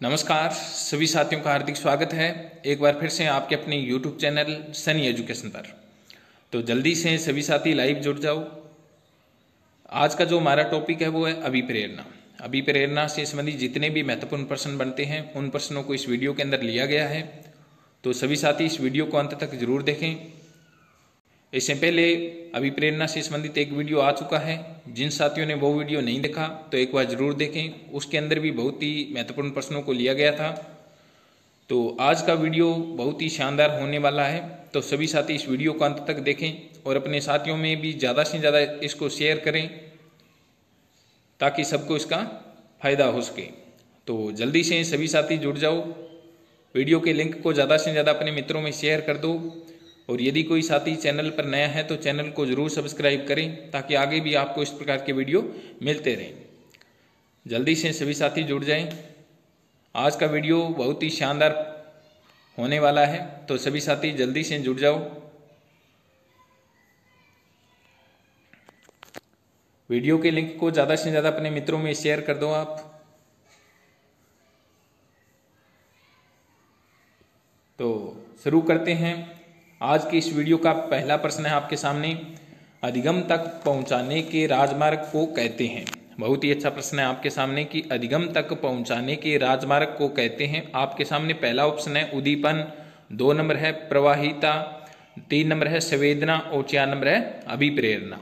नमस्कार सभी साथियों का हार्दिक स्वागत है एक बार फिर से आपके अपने YouTube चैनल सनी एजुकेशन पर। तो जल्दी से सभी साथी लाइव जुड़ जाओ। आज का जो हमारा टॉपिक है वो है अभिप्रेरणा। अभिप्रेरणा से संबंधित जितने भी महत्वपूर्ण प्रश्न बनते हैं उन प्रश्नों को इस वीडियो के अंदर लिया गया है। तो सभी साथी इस वीडियो को अंत तक जरूर देखें। इससे पहले अभिप्रेरणा से संबंधित एक वीडियो आ चुका है, जिन साथियों ने वो वीडियो नहीं देखा तो एक बार जरूर देखें। उसके अंदर भी बहुत ही महत्वपूर्ण प्रश्नों को लिया गया था। तो आज का वीडियो बहुत ही शानदार होने वाला है, तो सभी साथी इस वीडियो को अंत तक देखें और अपने साथियों में भी ज़्यादा से ज़्यादा इसको शेयर करें ताकि सबको इसका फायदा हो सके। तो जल्दी से सभी साथी जुड़ जाओ। वीडियो के लिंक को ज़्यादा से ज़्यादा अपने मित्रों में शेयर कर दो और यदि कोई साथी चैनल पर नया है तो चैनल को जरूर सब्सक्राइब करें ताकि आगे भी आपको इस प्रकार के वीडियो मिलते रहें। जल्दी से सभी साथी जुड़ जाएं। आज का वीडियो बहुत ही शानदार होने वाला है, तो सभी साथी जल्दी से जुड़ जाओ। वीडियो के लिंक को ज़्यादा से ज़्यादा अपने मित्रों में शेयर कर दो आप। तो शुरू करते हैं। आज की इस वीडियो का पहला प्रश्न है आपके सामने, अधिगम तक पहुंचाने के राजमार्ग को कहते हैं। बहुत ही अच्छा प्रश्न है आपके सामने कि अधिगम तक पहुंचाने के राजमार्ग को कहते हैं। आपके सामने पहला ऑप्शन है उद्दीपन, 2 नंबर है प्रवाहिता, 3 नंबर है संवेदना और 4 नंबर है अभिप्रेरणा।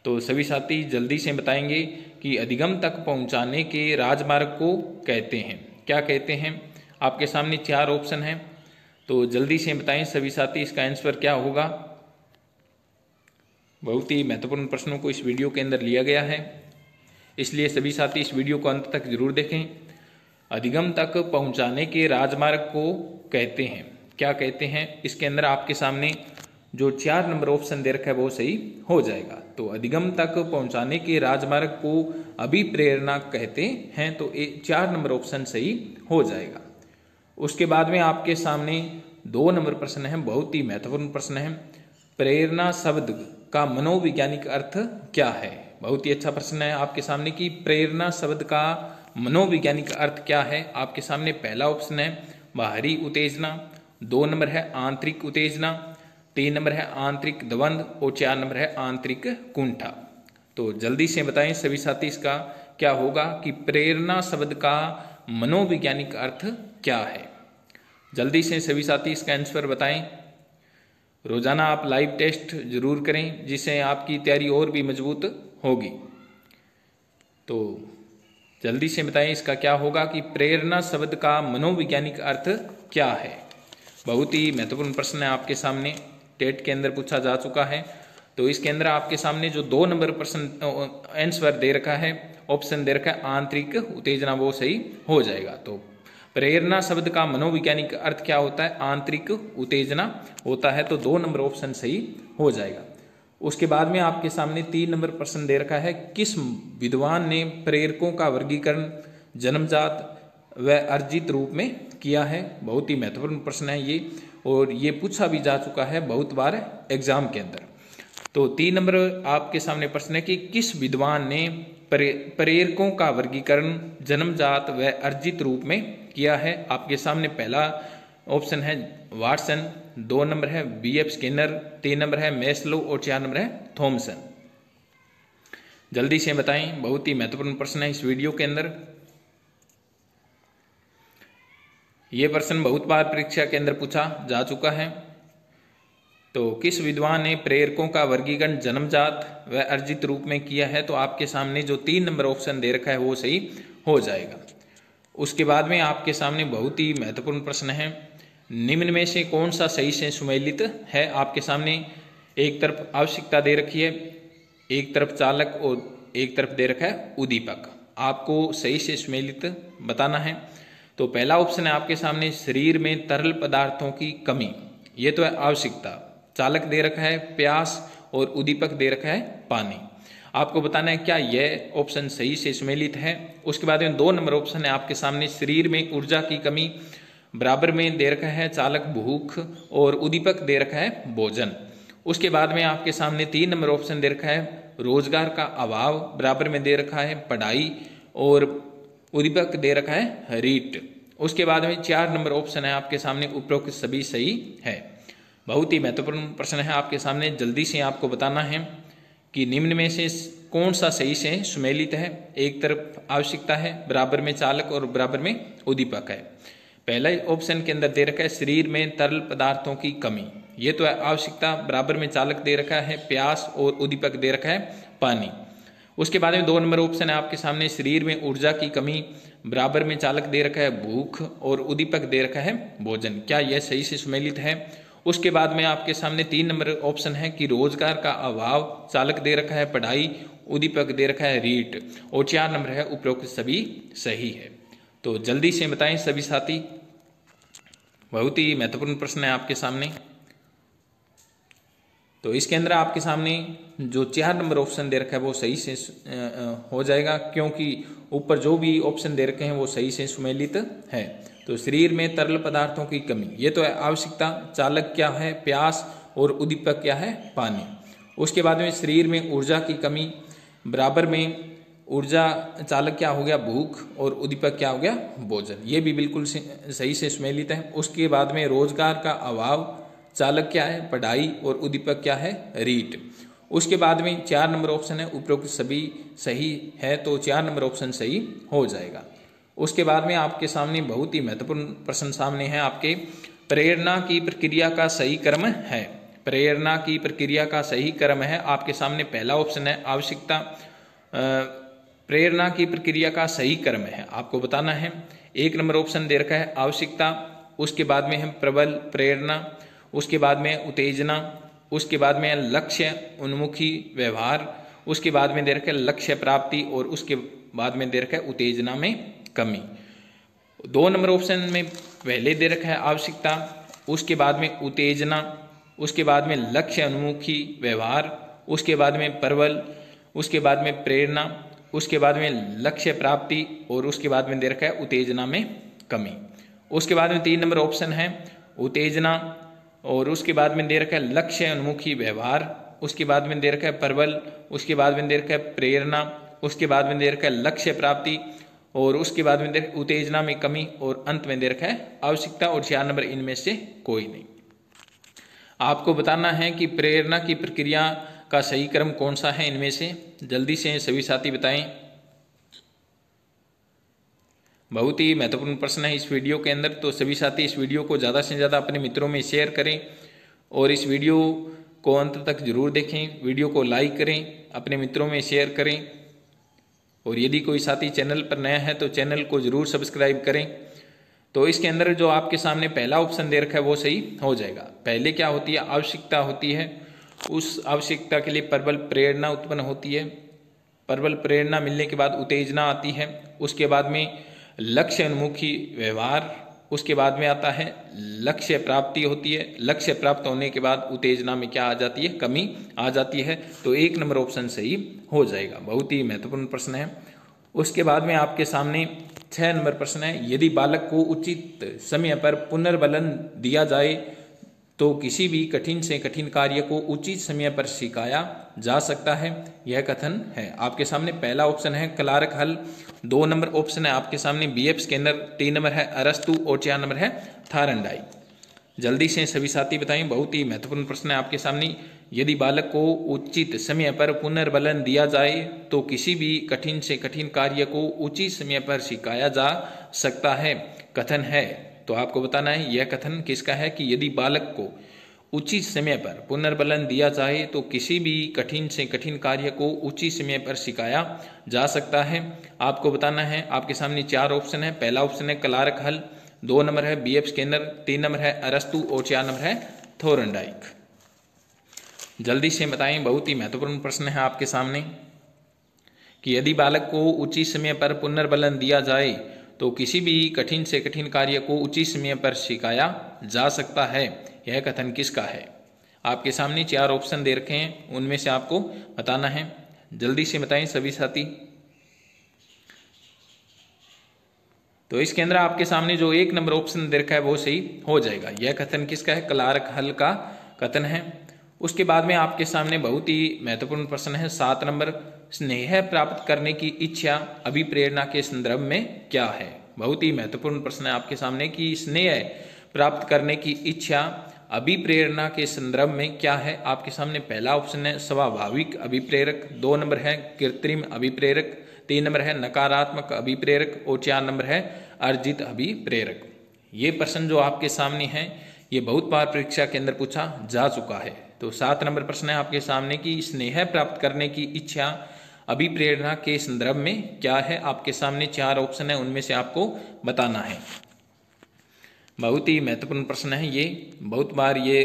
तो सभी साथी जल्दी से बताएंगे कि अधिगम तक पहुंचाने के राजमार्ग को कहते हैं, क्या कहते हैं। आपके सामने 4 ऑप्शन हैं, तो जल्दी से बताएं सभी साथी इसका आंसर क्या होगा। बहुत ही महत्वपूर्ण प्रश्नों को इस वीडियो के अंदर लिया गया है, इसलिए सभी साथी इस वीडियो को अंत तक जरूर देखें। अधिगम तक पहुंचाने के राजमार्ग को कहते हैं, क्या कहते हैं। इसके अंदर आपके सामने जो 4 नंबर ऑप्शन दे रखा है वो सही हो जाएगा। तो अधिगम तक पहुंचाने के राजमार्ग को अभिप्रेरणा कहते हैं, तो 4 नंबर ऑप्शन सही हो जाएगा। उसके बाद में आपके सामने 2 नंबर प्रश्न है, बहुत ही महत्वपूर्ण प्रश्न है। प्रेरणा शब्द का मनोवैज्ञानिक अर्थ क्या है। बहुत ही अच्छा प्रश्न है आपके सामने कि प्रेरणा शब्द का मनोवैज्ञानिक अर्थ क्या है। आपके सामने पहला ऑप्शन है बाहरी उत्तेजना, 2 नंबर है आंतरिक उत्तेजना, 3 नंबर है आंतरिक द्वंद और 4 नंबर है आंतरिक कुंठा। तो जल्दी से बताएं सभी साथी इसका क्या होगा कि प्रेरणा शब्द का मनोवैज्ञानिक अर्थ क्या है। जल्दी से सभी साथी इसका आंसर बताएं। रोजाना आप लाइव टेस्ट जरूर करें, जिससे आपकी तैयारी और भी मजबूत होगी। तो जल्दी से बताएं इसका क्या होगा कि प्रेरणा शब्द का मनोवैज्ञानिक अर्थ क्या है। बहुत ही महत्वपूर्ण प्रश्न है आपके सामने, टेट के अंदर पूछा जा चुका है। तो इसके अंदर आपके सामने जो 2 नंबर प्रश्न आंसर दे रखा है, ऑप्शन दे रखा है आंतरिक उत्तेजना, वो सही हो जाएगा। तो प्रेरणा शब्द का मनोवैज्ञानिक अर्थ क्या होता है, आंतरिक उत्तेजना होता है, तो 2 नंबर ऑप्शन सही हो जाएगा। उसके बाद में आपके सामने 3 नंबर प्रश्न दे रखा है, किस विद्वान ने प्रेरकों का वर्गीकरण जन्मजात व अर्जित रूप में किया है। बहुत ही महत्वपूर्ण प्रश्न है ये, और ये पूछा भी जा चुका है बहुत बार एग्जाम के अंदर। तो 3 नंबर आपके सामने प्रश्न है कि किस विद्वान ने प्रेरकों का वर्गीकरण जन्मजात व अर्जित रूप में किया है। आपके सामने पहला ऑप्शन है वाटसन, 2 नंबर है BF स्किनर, 3 नंबर है मेस्लो और 4 नंबर है थॉमसन। जल्दी से बताएं, बहुत ही महत्वपूर्ण प्रश्न है इस वीडियो के अंदर। यह प्रश्न बहुत बार परीक्षा के अंदर पूछा जा चुका है। तो किस विद्वान ने प्रेरकों का वर्गीकरण जन्मजात व अर्जित रूप में किया है, तो आपके सामने जो 3 नंबर ऑप्शन दे रखा है वो सही हो जाएगा। उसके बाद में आपके सामने बहुत ही महत्वपूर्ण प्रश्न है, निम्न में से कौन सा सही से सुमेलित है। आपके सामने एक तरफ आवश्यकता दे रखी है, एक तरफ चालक और एक तरफ दे रखा है उद्दीपक। आपको सही से सुमेलित बताना है। तो पहला ऑप्शन है आपके सामने शरीर में तरल पदार्थों की कमी, ये तो है आवश्यकता। चालक दे रखा है प्यास और उद्दीपक दे रखा है पानी। आपको बताना है क्या यह ऑप्शन सही से सुमेलित है। उसके बाद में 2 नंबर ऑप्शन है आपके सामने शरीर में ऊर्जा की कमी, बराबर में दे रखा है चालक भूख और उद्दीपक दे रखा है भोजन। उसके बाद में आपके सामने 3 नंबर ऑप्शन दे रखा है रोजगार का अभाव, बराबर में दे रखा है पढ़ाई और उद्दीपक दे रखा है रीट। उसके बाद में 4 नंबर ऑप्शन है आपके सामने उपरोक्त सभी सही है। बहुत ही महत्वपूर्ण प्रश्न है आपके सामने, जल्दी से आपको बताना है कि निम्न में से कौन सा सही से सुमेलित है। एक तरफ आवश्यकता है, बराबर में चालक और बराबर में उद्दीपक है। पहला ऑप्शन के अंदर दे रखा है शरीर में तरल पदार्थों की कमी, ये तो है आवश्यकता, बराबर में चालक दे रखा है प्यास और उद्दीपक दे रखा है पानी। उसके बाद में 2 नंबर ऑप्शन है आपके सामने शरीर में ऊर्जा की कमी, बराबर में चालक दे रखा है भूख और उद्दीपक दे रखा है भोजन, क्या यह सही से सुमेलित है। उसके बाद में आपके सामने 3 नंबर ऑप्शन है कि रोजगार का अभाव, चालक दे रखा है पढ़ाई, उद्दीपक दे रखा है रीट, और 4 नंबर है उपरोक्त सभी सही है। तो जल्दी से बताएं सभी साथी, बहुत ही महत्वपूर्ण प्रश्न है आपके सामने। तो इसके अंदर आपके सामने जो 4 नंबर ऑप्शन दे रखा है वो सही से हो जाएगा, क्योंकि ऊपर जो भी ऑप्शन दे रखे हैं वो सही से सुमेलित है। तो शरीर में तरल पदार्थों की कमी, ये तो है आवश्यकता, चालक क्या है प्यास और उद्दीपक क्या है पानी। उसके बाद में शरीर में ऊर्जा की कमी, बराबर में ऊर्जा चालक क्या हो गया भूख और उद्दीपक क्या हो गया भोजन, ये भी बिल्कुल सही से सुमेलित है। उसके बाद में रोजगार का अभाव, चालक क्या है पढ़ाई और उद्दीपक क्या है रीट। उसके बाद में 4 नंबर ऑप्शन है उपरोक्त सभी सही है, तो 4 नंबर ऑप्शन सही हो जाएगा। उसके बाद में आपके सामने बहुत ही महत्वपूर्ण प्रश्न सामने है आपके, प्रेरणा की प्रक्रिया का सही क्रम है। प्रेरणा की प्रक्रिया का सही क्रम है आपके सामने पहला ऑप्शन है आवश्यकता, प्रेरणा की प्रक्रिया का सही क्रम है आपको बताना है। 1 नंबर ऑप्शन दे रखा है आवश्यकता, उसके बाद में है प्रबल प्रेरणा, उसके बाद में उत्तेजना, उसके बाद में लक्ष्य उन्मुखी व्यवहार, उसके बाद में दे रखा है लक्ष्य प्राप्ति, और उसके बाद में दे रखा है उत्तेजना में कमी। 2 नंबर ऑप्शन में पहले दे रखा है आवश्यकता, उसके बाद में उत्तेजना, उसके बाद में लक्ष्य उन्मुखी व्यवहार, उसके बाद में प्रबल, उसके बाद में प्रेरणा, उसके बाद में लक्ष्य प्राप्ति, और उसके बाद में दे रखा है उत्तेजना में कमी। उसके बाद में 3 नंबर ऑप्शन है उत्तेजना, और उसके बाद में दे रखा है लक्ष्य उन्मुखी व्यवहार, उसके बाद में दे रखा है प्रबल, उसके बाद में दे रखा है प्रेरणा, उसके बाद में दे रखा है लक्ष्य प्राप्ति, और उसके बाद में दे रखा है उत्तेजना में कमी, और अंत में दे रखा है आवश्यकता, और 4 नंबर इनमें से कोई नहीं। आपको बताना है कि प्रेरणा की प्रक्रिया का सही क्रम कौन सा है इनमें से, जल्दी से सभी साथी बताएं। बहुत ही महत्वपूर्ण प्रश्न है इस वीडियो के अंदर, तो सभी साथी इस वीडियो को ज़्यादा से ज़्यादा अपने मित्रों में शेयर करें और इस वीडियो को अंत तक जरूर देखें। वीडियो को लाइक करें, अपने मित्रों में शेयर करें, और यदि कोई साथी चैनल पर नया है तो चैनल को जरूर सब्सक्राइब करें। तो इसके अंदर जो आपके सामने पहला ऑप्शन दे रखा है वो सही हो जाएगा। पहले क्या होती है आवश्यकता होती है, उस आवश्यकता के लिए प्रबल प्रेरणा उत्पन्न होती है, प्रबल प्रेरणा मिलने के बाद उत्तेजना आती है, उसके बाद में लक्ष्य उन्मुखी व्यवहार, उसके बाद में आता है लक्ष्य प्राप्ति होती है, लक्ष्य प्राप्त होने के बाद उत्तेजना में क्या आ जाती है कमी आ जाती है। तो 1 नंबर ऑप्शन सही हो जाएगा। बहुत ही महत्वपूर्ण प्रश्न है। उसके बाद में आपके सामने 6 नंबर प्रश्न है, यदि बालक को उचित समय पर पुनर्बलन दिया जाए तो किसी भी कठिन से कठिन कार्य को उचित समय पर सिखाया जा सकता है, यह कथन है। आपके सामने पहला ऑप्शन है क्लार्क हल, 2 नंबर ऑप्शन है आपके सामने बीएफ स्किनर, 3 नंबर है अरस्तु, और 4 नंबर है थारनडाइक। जल्दी से सभी साथी बताएं, बहुत ही महत्वपूर्ण प्रश्न है आपके सामने। यदि बालक को उचित समय पर पुनर्बलन दिया जाए तो किसी भी कठिन से कठिन कार्य को उचित समय पर सिखाया जा सकता है, कथन है। तो आपको बताना है यह कथन किसका है कि यदि बालक को उचित समय पर पुनर्बलन दिया जाए तो किसी भी कठिन से कठिन कार्य को उचित समय पर सिखाया जा सकता है। आपको बताना है आपके सामने 4 ऑप्शन है। पहला ऑप्शन है क्लार्क हल, 2 नंबर है बीएफ स्किनर, 3 नंबर है अरस्तु, और 4 नंबर है थोरनडाइक। जल्दी से बताएं, बहुत ही महत्वपूर्ण प्रश्न है आपके सामने कि यदि बालक को उचित समय पर पुनर्बलन दिया जाए तो किसी भी कठिन से कठिन कार्य को उचित समय पर सिखाया जा सकता है, यह कथन किसका है। आपके सामने 4 ऑप्शन दे रखे हैं, उनमें से आपको बताना है। जल्दी से बताएं सभी साथी। तो इसके अंदर आपके सामने जो 1 नंबर ऑप्शन दे रखा है वो सही हो जाएगा। यह कथन किसका है, क्लार्क हल का कथन है। उसके बाद में आपके सामने बहुत ही महत्वपूर्ण प्रश्न है 7 नंबर, स्नेह प्राप्त करने की इच्छा अभिप्रेरणा के संदर्भ में क्या है। बहुत ही महत्वपूर्ण प्रश्न है आपके सामने कि स्नेह प्राप्त करने की इच्छा अभिप्रेरणा के संदर्भ में क्या है। आपके सामने पहला ऑप्शन है स्वाभाविक अभिप्रेरक, 2 नंबर है कृत्रिम अभिप्रेरक, 3 नंबर है नकारात्मक अभिप्रेरक और 4 नंबर है अर्जित अभिप्रेरक। ये प्रश्न जो आपके सामने है ये बहुत बार परीक्षा के अंदर पूछा जा चुका है। तो 7 नंबर प्रश्न है आपके सामने कि स्नेह प्राप्त करने की इच्छा अभिप्रेरणा के संदर्भ में क्या है। आपके सामने 4 ऑप्शन है, उनमें से आपको बताना है। बहुत ही महत्वपूर्ण प्रश्न है ये, बहुत बार ये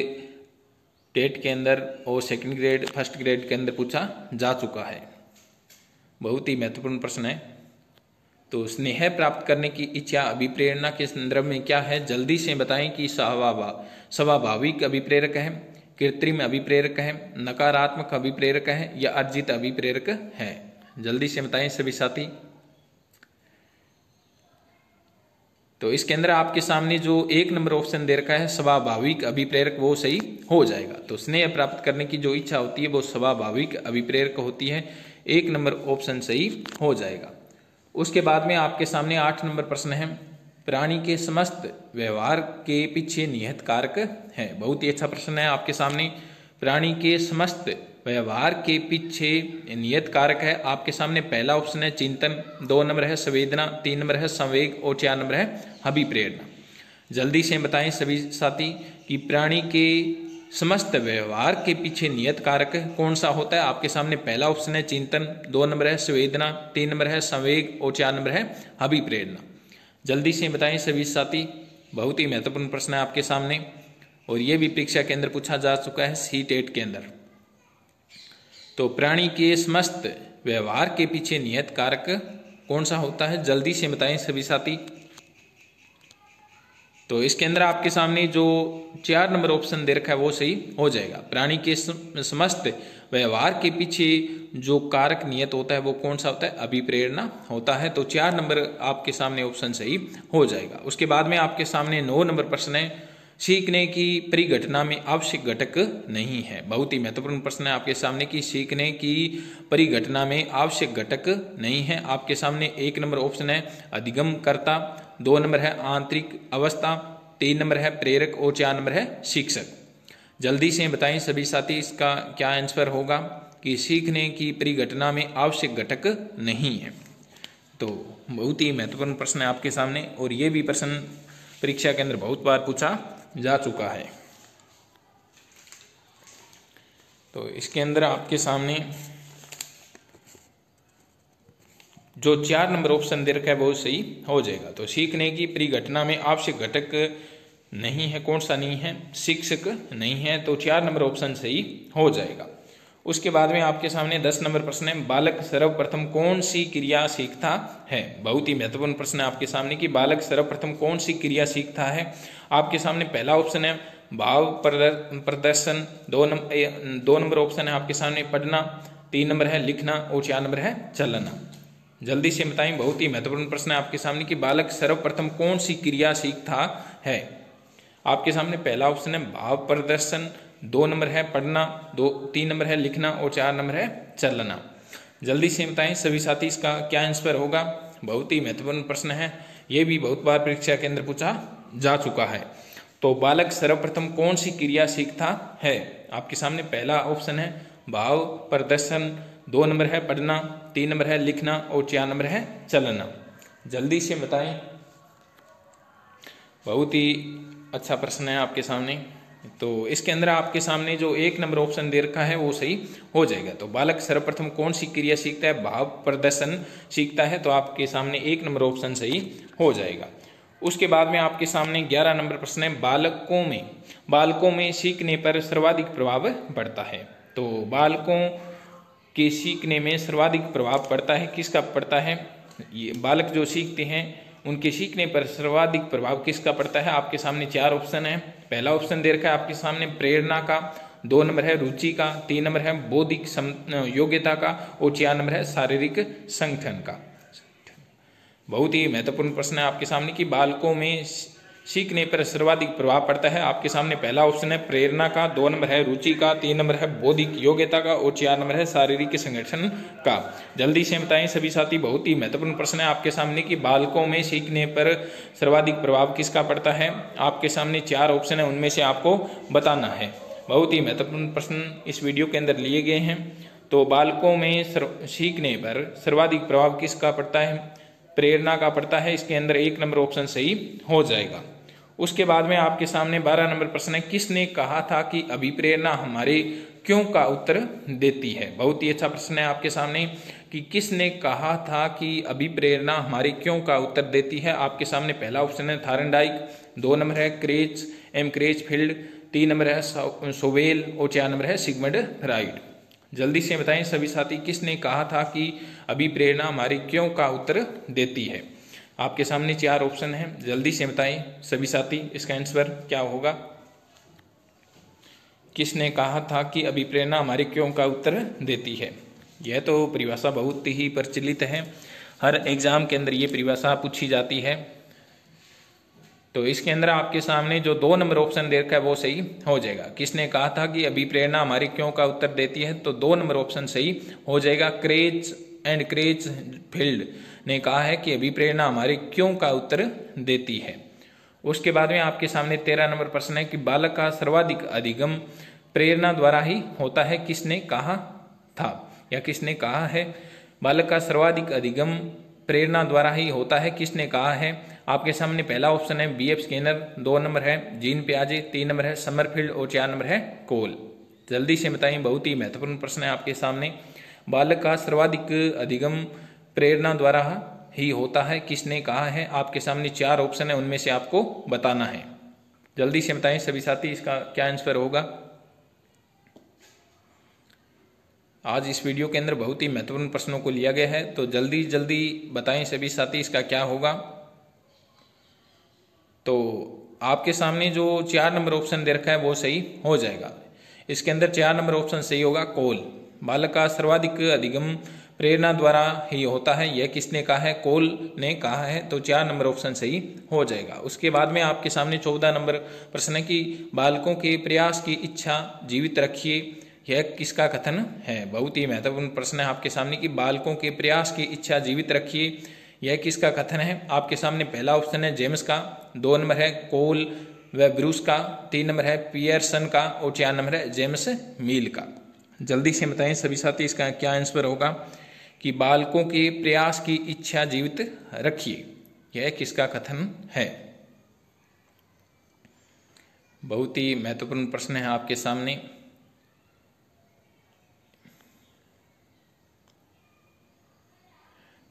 टेट के अंदर और सेकंड ग्रेड फर्स्ट ग्रेड के अंदर पूछा जा चुका है। बहुत ही महत्वपूर्ण प्रश्न है। तो स्नेह प्राप्त करने की इच्छा अभिप्रेरणा के संदर्भ में क्या है, जल्दी से बताएं कि स्वाभाविक अभिप्रेरक है, कृत्रिम अभिप्रेरक है, नकारात्मक अभिप्रेरक है या अर्जित अभिप्रेरक है। जल्दी से बताएं सभी साथी। तो इसके अंदर आपके सामने जो 1 नंबर ऑप्शन दे रखा है स्वाभाविक अभिप्रेरक, वो सही हो जाएगा। तो स्नेह प्राप्त करने की जो इच्छा होती है वो स्वाभाविक अभिप्रेरक होती है, 1 नंबर ऑप्शन सही हो जाएगा। उसके बाद में आपके सामने 8 नंबर प्रश्न है प्राणी के समस्त व्यवहार के पीछे निहित कारक है। बहुत ही अच्छा प्रश्न है आपके सामने। प्राणी के समस्त व्यवहार के पीछे नियत कारक है। आपके सामने पहला ऑप्शन है चिंतन, 2 नंबर है संवेदना, 3 नंबर है संवेग और 4 नंबर है अभिप्रेरणा। जल्दी से बताएं सभी साथी कि प्राणी के समस्त व्यवहार के पीछे नियत कारक कौन सा होता है। आपके सामने पहला ऑप्शन है चिंतन, 2 नंबर है संवेदना, 3 नंबर है संवेग और 4 नंबर है अभिप्रेरणा। जल्दी से बताएं सभी साथी। बहुत ही महत्वपूर्ण प्रश्न है आपके सामने और ये भी परीक्षा के अंदर पूछा जा चुका है सी-टेट के अंदर। तो प्राणी के समस्त व्यवहार के पीछे नियत कारक कौन सा होता है, जल्दी से बताएं सभी साथी। तो इसके अंदर आपके सामने जो 4 नंबर ऑप्शन दे रखा है वो सही हो जाएगा। प्राणी के समस्त व्यवहार के पीछे जो कारक नियत होता है वो कौन सा होता है, अभिप्रेरणा होता है। तो 4 नंबर आपके सामने ऑप्शन सही हो जाएगा। उसके बाद में आपके सामने 9 नंबर प्रश्न है सीखने की परिघटना में आवश्यक घटक नहीं है। बहुत ही महत्वपूर्ण प्रश्न है आपके सामने कि सीखने की परिघटना में आवश्यक घटक नहीं है। आपके सामने 1 नंबर ऑप्शन है अधिगम कर्ता, 2 नंबर है आंतरिक अवस्था, 3 नंबर है प्रेरक और 4 नंबर है शिक्षक। जल्दी से बताएं सभी साथी इसका क्या आंसर होगा कि सीखने की परिघटना में आवश्यक घटक नहीं है। तो बहुत ही महत्वपूर्ण प्रश्न है आपके सामने और ये भी प्रश्न परीक्षा के अंदर बहुत बार पूछा जा चुका है। तो इसके अंदर आपके सामने जो 4 नंबर ऑप्शन दे रखा है वो सही हो जाएगा। तो सीखने की परिघटना में आवश्यक घटक नहीं है, कौन सा नहीं है, शिक्षक नहीं है। तो 4 नंबर ऑप्शन सही हो जाएगा। उसके बाद में आपके सामने 10 नंबर प्रश्न है बालक सर्वप्रथम कौन सी क्रिया सीखता है। बहुत ही महत्वपूर्ण प्रश्न है आपके सामने कि बालक सर्वप्रथम कौन सी क्रिया सीखता है। आपके सामने पहला ऑप्शन है भाव प्रदर्शन, 2 नंबर ऑप्शन है आपके सामने पढ़ना, 3 नंबर है लिखना और 4 नंबर है चलना। जल्दी से बताएं, बहुत ही महत्वपूर्ण प्रश्न है आपके सामने कि बालक सर्वप्रथम कौन सी क्रिया सीखता है। आपके सामने पहला ऑप्शन है भाव प्रदर्शन, 2 नंबर है पढ़ना, 3 नंबर है लिखना और 4 नंबर है चलना। जल्दी से बताएं सभी साथी इसका क्या आंसर होगा। बहुत ही महत्वपूर्ण प्रश्न है, ये भी बहुत बार परीक्षा के अंदर पूछा जा चुका है। तो बालक सर्वप्रथम कौन सी क्रिया सीखता है। आपके सामने पहला ऑप्शन है भाव प्रदर्शन, 2 नंबर है पढ़ना, 3 नंबर है लिखना और 4 नंबर है चलना। जल्दी से बताएं, बहुत ही अच्छा प्रश्न है आपके सामने। तो इसके अंदर आपके सामने जो 1 नंबर ऑप्शन दे रखा है वो सही हो जाएगा। तो बालक सर्वप्रथम कौन सी क्रिया सीखता है, भाव प्रदर्शन सीखता है। तो आपके सामने 1 नंबर ऑप्शन सही हो जाएगा। उसके बाद में आपके सामने 11 नंबर प्रश्न है बालकों में सीखने पर सर्वाधिक प्रभाव पड़ता है। तो बालकों के सीखने में सर्वाधिक प्रभाव पड़ता है, किसका पड़ता है, ये बालक जो सीखते हैं उनके सीखने पर सर्वाधिक प्रभाव किसका पड़ता है। आपके सामने 4 ऑप्शन है। पहला ऑप्शन दे रखा है आपके सामने प्रेरणा का, 2 नंबर है रुचि का, 3 नंबर है बौद्धिक योग्यता का और 4 नंबर है शारीरिक संगठन का। बहुत ही महत्वपूर्ण प्रश्न है आपके सामने कि बालकों में सीखने पर सर्वाधिक प्रभाव पड़ता है? आपके सामने पहला ऑप्शन है प्रेरणा का, 2 नंबर है रुचि का, 3 नंबर है बौद्धिक योग्यता का और 4 नंबर है शारीरिक संगठन का। जल्दी से बताएं सभी साथी, बहुत ही महत्वपूर्ण प्रश्न है आपके सामने कि बालकों में सीखने पर सर्वाधिक प्रभाव किसका पड़ता है। आपके सामने 4 ऑप्शन है, उनमें से आपको बताना है। बहुत ही महत्वपूर्ण प्रश्न इस वीडियो के अंदर लिए गए हैं। तो बालकों में सीखने पर सर्वाधिक प्रभाव किसका पड़ता है? प्रेरणा का पड़ता है। इसके अंदर 1 नंबर ऑप्शन सही हो जाएगा। उसके बाद में आपके सामने 12 नंबर प्रश्न है, किसने कहा था कि अभिप्रेरणा हमारे क्यों का उत्तर देती है। बहुत ही अच्छा प्रश्न है आपके सामने कि किसने कहा था कि अभिप्रेरणा हमारे क्यों का उत्तर देती है। आपके सामने पहला ऑप्शन है थायरनडाइक, 2 नंबर है क्रेचफील्ड, 3 नंबर है सोवेल और 4 नंबर है सिगमंड फ्राइड। जल्दी से बताएं सभी साथी, किसने कहा था कि अभिप्रेरणा हमारे क्यों का उत्तर देती है। आपके सामने 4 ऑप्शन हैं, जल्दी से बताएं सभी साथी, इसका आंसर क्या होगा। किसने कहा था कि अभिप्रेरणा हमारे क्यों का उत्तर देती है। यह तो परिभाषा बहुत ही प्रचलित है, हर एग्जाम के अंदर ये परिभाषा पूछी जाती है। तो इसके अंदर आपके सामने जो 2 नंबर ऑप्शन दे रखा है वो सही हो जाएगा। किसने कहा था कि अभिप्रेरणा हमारी क्यों का उत्तर देती है, तो 2 नंबर ऑप्शन सही हो जाएगा। क्रेचफील्ड ने कहा है कि अभिप्रेरणा हमारे क्यों का उत्तर देती है। उसके बाद में आपके सामने 13 नंबर प्रश्न है कि बालक का सर्वाधिक अधिगम प्रेरणा द्वारा ही होता है। किसने कहा था या किसने कहा है? बालक का सर्वाधिक अधिगम प्रेरणा द्वारा ही होता है, किसने कहा है। आपके सामने पहला ऑप्शन है BF स्किनर, 2 नंबर है जीन पियाजे, 3 नंबर है समरफील्ड और 4 नंबर है कोल। जल्दी से बताइए, बहुत ही महत्वपूर्ण प्रश्न है आपके सामने। बालक का सर्वाधिक अधिगम प्रेरणा द्वारा ही होता है, किसने कहा है। आपके सामने 4 ऑप्शन है, उनमें से आपको बताना है। जल्दी से बताएं सभी साथी, इसका क्या आंसर होगा। आज इस वीडियो के अंदर बहुत ही महत्वपूर्ण प्रश्नों को लिया गया है, तो जल्दी जल्दी बताएं सभी साथी, इसका क्या होगा। तो आपके सामने जो 4 नंबर ऑप्शन दे रखा है वो सही हो जाएगा। इसके अंदर 4 नंबर ऑप्शन सही होगा कोल। बालक का सर्वाधिक अधिगम प्रेरणा द्वारा ही होता है, यह किसने कहा है? कोल ने कहा है। तो 4 नंबर ऑप्शन सही हो जाएगा। उसके बाद में आपके सामने 14 नंबर प्रश्न है कि बालकों के प्रयास की इच्छा जीवित रखिए, यह किसका कथन है। बहुत ही महत्वपूर्ण प्रश्न है आपके सामने कि बालकों के प्रयास की इच्छा जीवित रखिए, यह किसका कथन है। आपके सामने पहला ऑप्शन है जेम्स का, 2 नंबर है कोल व ब्रूस का, 3 नंबर है पियर्सन का और 4 नंबर है जेम्स मील का। जल्दी से बताएं सभी साथी, इसका क्या आंसर होगा कि बालकों के प्रयास की इच्छा जीवित रखिए, यह किसका कथन है। बहुत ही महत्वपूर्ण प्रश्न है आपके सामने।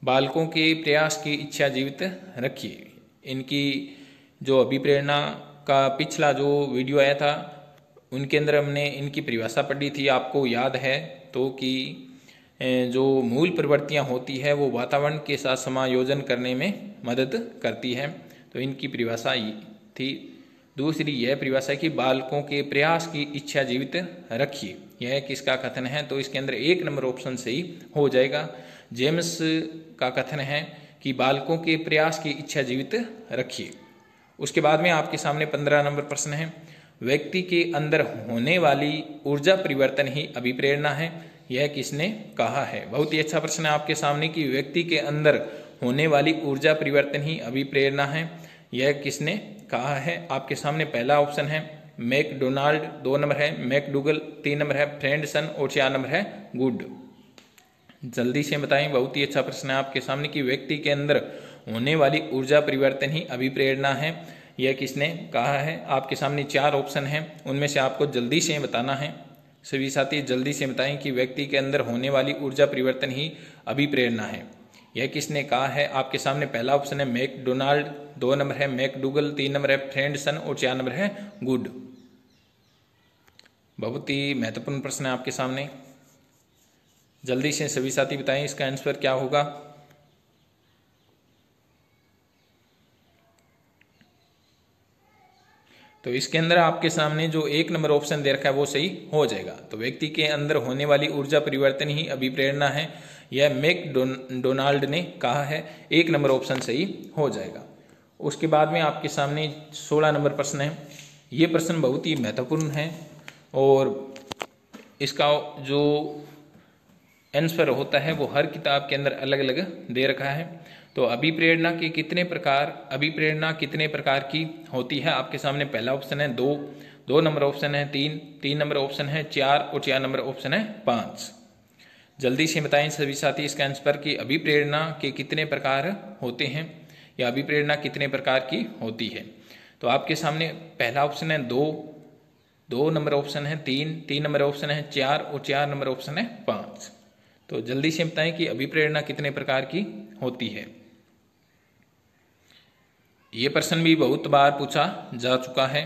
बालकों के प्रयास की इच्छा जीवित रखिए, इनकी जो अभिप्रेरणा का पिछला जो वीडियो आया था उनके अंदर हमने इनकी परिभाषा पढ़ी थी, आपको याद है तो कि जो मूल प्रवृत्तियां होती है वो वातावरण के साथ समायोजन करने में मदद करती है, तो इनकी परिभाषा थी। दूसरी यह परिभाषा कि बालकों के प्रयास की इच्छा जीवित रखिए, यह किसका कथन है। तो इसके अंदर 1 नंबर ऑप्शन सही हो जाएगा। जेम्स का कथन है कि बालकों के प्रयास की इच्छा जीवित रखिए। उसके बाद में आपके सामने 15 नंबर प्रश्न है, व्यक्ति के अंदर होने वाली ऊर्जा परिवर्तन ही अभिप्रेरणा है, यह किसने कहा है। बहुत ही अच्छा प्रश्न है आपके सामने कि व्यक्ति के अंदर होने वाली ऊर्जा परिवर्तन ही अभिप्रेरणा है, यह किसने कहा है। आपके सामने पहला ऑप्शन है मैकडोनाल्ड, 2 नंबर है मैकडूगल, 3 नंबर है फ्रेंडसन और 4 नंबर है गुड। जल्दी से बताएं, बहुत ही अच्छा प्रश्न है आपके सामने कि व्यक्ति के अंदर होने वाली ऊर्जा परिवर्तन ही अभिप्रेरणा है, यह किसने कहा है। आपके सामने 4 ऑप्शन हैं, उनमें से आपको जल्दी से बताना है। सभी साथी जल्दी से बताएं कि व्यक्ति के अंदर होने वाली ऊर्जा परिवर्तन ही अभिप्रेरणा है, यह किसने कहा है। आपके सामने पहला ऑप्शन है मैकडोनाल्ड, 2 नंबर है मैकडूगल, 3 नंबर है फ्रेंडसन और 4 नंबर है गुड। बहुत ही महत्वपूर्ण प्रश्न है आपके सामने, जल्दी से सभी साथी बताएं इसका आंसर क्या होगा। तो इसके अंदर आपके सामने जो 1 नंबर ऑप्शन दे रखा है वो सही हो जाएगा। तो व्यक्ति के अंदर होने वाली ऊर्जा परिवर्तन ही अभिप्रेरणा है, यह मैकडोनाल्ड ने कहा है, 1 नंबर ऑप्शन सही हो जाएगा। उसके बाद में आपके सामने 16 नंबर प्रश्न है। ये प्रश्न बहुत ही महत्वपूर्ण है और इसका जो आंसर होता है वो हर किताब के अंदर अलग अलग दे रखा है। तो अभिप्रेरणा कितने प्रकार की होती है? आपके सामने पहला ऑप्शन है 2, 2 नंबर ऑप्शन है 3, 3 नंबर ऑप्शन है 4 और 4 नंबर ऑप्शन है 5। जल्दी से बताएं सभी साथी इसका आंसर कि अभिप्रेरणा के कितने प्रकार होते हैं या अभिप्रेरणा कितने प्रकार की होती है। तो आपके सामने पहला ऑप्शन है 2, 2 नंबर ऑप्शन है 3, 3 नंबर ऑप्शन है 4 और 4 नंबर ऑप्शन है 5। तो जल्दी से बताएं कि अभिप्रेरणा कितने प्रकार की होती है। ये प्रश्न भी बहुत बार पूछा जा चुका है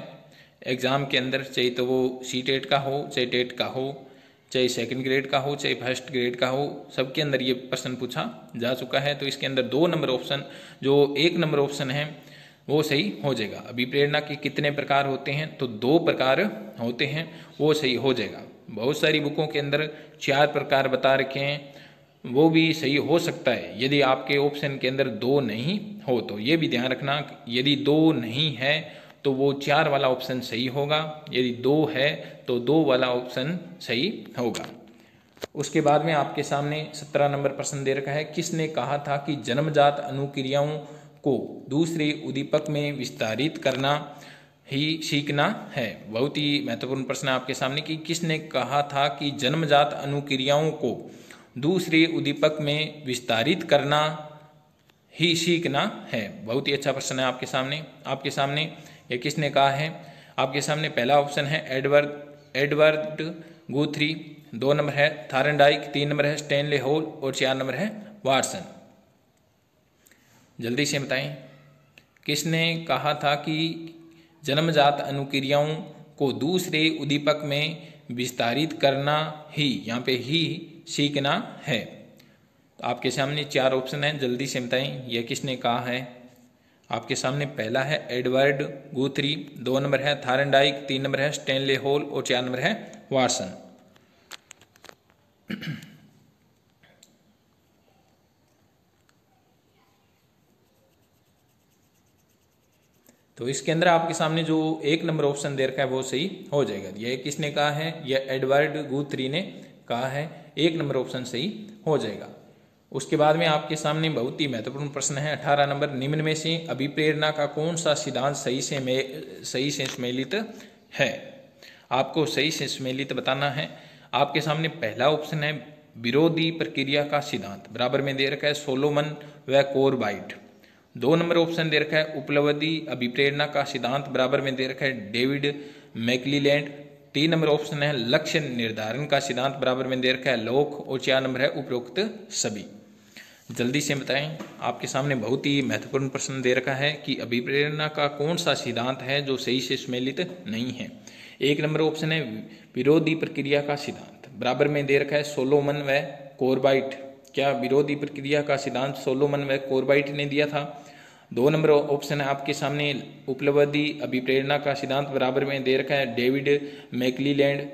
एग्जाम के अंदर, चाहे तो वो सीटेट का हो, चाहे टेट का हो, चाहे सेकंड ग्रेड का हो, चाहे फर्स्ट ग्रेड का हो, सबके अंदर ये प्रश्न पूछा जा चुका है। तो इसके अंदर 2 नंबर ऑप्शन, जो 1 नंबर ऑप्शन है वो सही हो जाएगा। अभिप्रेरणा के कितने प्रकार होते हैं? तो 2 प्रकार होते हैं, वो सही हो जाएगा। बहुत सारी बुकों के अंदर 4 प्रकार बता रखे हैं, वो भी सही हो सकता है यदि आपके ऑप्शन के अंदर 2 नहीं हो। तो ये भी ध्यान रखना, यदि 2 नहीं है तो वो 4 वाला ऑप्शन सही होगा, यदि 2 है तो 2 वाला ऑप्शन सही होगा। उसके बाद में आपके सामने 17 नंबर प्रश्न दे रखा है, किसने कहा था कि जन्मजात अनुक्रियाओं को दूसरे उद्दीपक में विस्तारित करना ही सीखना है? बहुत ही महत्वपूर्ण प्रश्न है आपके सामने कि किसने कहा था कि जन्मजात अनुक्रियाओं को दूसरे उद्दीपक में विस्तारित करना ही सीखना है। बहुत ही अच्छा प्रश्न है आपके सामने ये किसने कहा है? आपके सामने पहला ऑप्शन है एडवर्ड गुथ्री, 2 नंबर है थायरनडाइक, 3 नंबर है स्टैनले हॉल और 4 नंबर है वाटसन। जल्दी से बताएं किसने कहा था कि जन्मजात अनुक्रियाओं को दूसरे उद्दीपक में विस्तारित करना ही, यहाँ पे ही सीखना है। तो आपके सामने 4 ऑप्शन हैं, जल्दी से बताएं यह किसने कहा है। आपके सामने पहला है एडवर्ड गुथ्री, 2 नंबर है थायरनडाइक, 3 नंबर है स्टैनले हॉल और 4 नंबर है वाटसन। तो इसके अंदर आपके सामने जो 1 नंबर ऑप्शन दे रखा है वो सही हो जाएगा। यह किसने कहा है? यह एडवर्ड गुथ्री ने कहा है, 1 नंबर ऑप्शन सही हो जाएगा। उसके बाद में आपके सामने बहुत ही महत्वपूर्ण प्रश्न है 18 नंबर, निम्न में से अभिप्रेरणा का कौन सा सिद्धांत सही से सम्मिलित है? आपको सही से सम्मिलित बताना है। आपके सामने पहला ऑप्शन है विरोधी प्रक्रिया का सिद्धांत, बराबर में दे रखा है सोलोमन व कोरबाइट। 2 नंबर ऑप्शन दे रखा है उपलब्धि अभिप्रेरणा का सिद्धांत, बराबर में दे रखा है डेविड मैकलीलैंड। 3 नंबर ऑप्शन है लक्ष्य निर्धारण का सिद्धांत, बराबर में दे रखा है लॉक और 4 नंबर है उपरोक्त सभी। जल्दी से बताएं, आपके सामने बहुत ही महत्वपूर्ण प्रश्न दे रखा है कि अभिप्रेरणा का कौन सा सिद्धांत है जो सही से सम्मिलित नहीं है। 1 नंबर ऑप्शन है विरोधी प्रक्रिया का सिद्धांत, बराबर में दे रखा है सोलोमन व कोरबाइट। क्या विरोधी प्रक्रिया का सिद्धांत सोलोमन व कोरबाइट ने दिया था? 2 नंबर ऑप्शन है आपके सामने उपलब्धि अभिप्रेरणा का सिद्धांत, बराबर में दे रखा है डेविड मैकलीलैंड।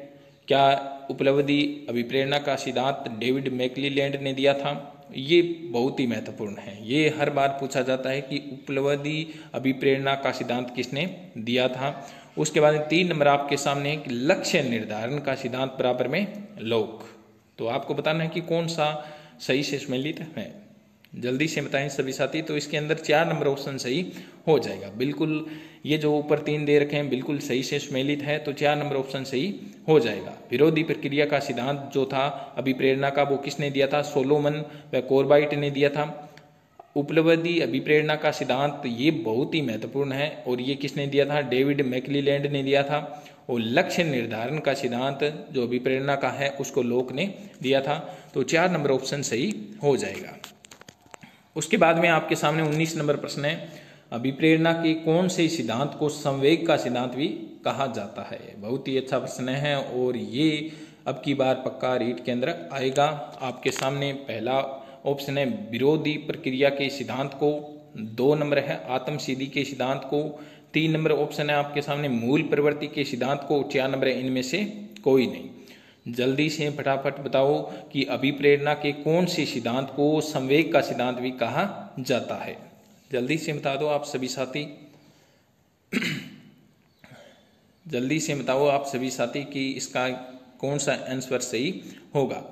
क्या उपलब्धि अभिप्रेरणा का सिद्धांत डेविड मैकलीलैंड ने दिया था? ये बहुत ही महत्वपूर्ण है, ये हर बार पूछा जाता है कि उपलब्धि अभिप्रेरणा का सिद्धांत किसने दिया था। उसके बाद 3 नंबर आपके सामने है कि लक्ष्य निर्धारण का सिद्धांत, बराबर में लॉक। तो आपको बताना है कि कौन सा सही से सम्मिलित है। जल्दी से बताएं सभी साथी। तो इसके अंदर 4 नंबर ऑप्शन सही हो जाएगा। बिल्कुल ये जो ऊपर 3 दे रखे हैं बिल्कुल सही से सम्मिलित है, तो 4 नंबर ऑप्शन सही हो जाएगा। विरोधी प्रक्रिया का सिद्धांत जो था अभिप्रेरणा का, वो किसने दिया था? सोलोमन व कोरबाइट ने दिया था। उपलब्धि अभिप्रेरणा का सिद्धांत ये बहुत ही महत्वपूर्ण है और ये किसने दिया था? डेविड मैकलीलैंड ने दिया था। और लक्ष्य निर्धारण का सिद्धांत जो अभिप्रेरणा का है उसको लॉक ने दिया था। तो 4 नंबर ऑप्शन सही हो जाएगा। उसके बाद में आपके सामने 19 नंबर प्रश्न है, अभिप्रेरणा के कौन से सिद्धांत को संवेग का सिद्धांत भी कहा जाता है? बहुत ही अच्छा प्रश्न है और ये अब की बार पक्का रीट के अंदर आएगा। आपके सामने पहला ऑप्शन है विरोधी प्रक्रिया के सिद्धांत को, 2 नंबर है आत्मसिद्धि के सिद्धांत को, 3 नंबर ऑप्शन है आपके सामने मूल प्रवृत्ति के सिद्धांत को, 4 नंबर है इनमें से कोई नहीं। जल्दी से फटाफट बताओ कि अभिप्रेरणा के कौन से सिद्धांत को संवेग का सिद्धांत भी कहा जाता है। जल्दी से बता दो आप सभी साथी, जल्दी से बताओ आप सभी साथी कि इसका कौन सा आंसर सही होगा।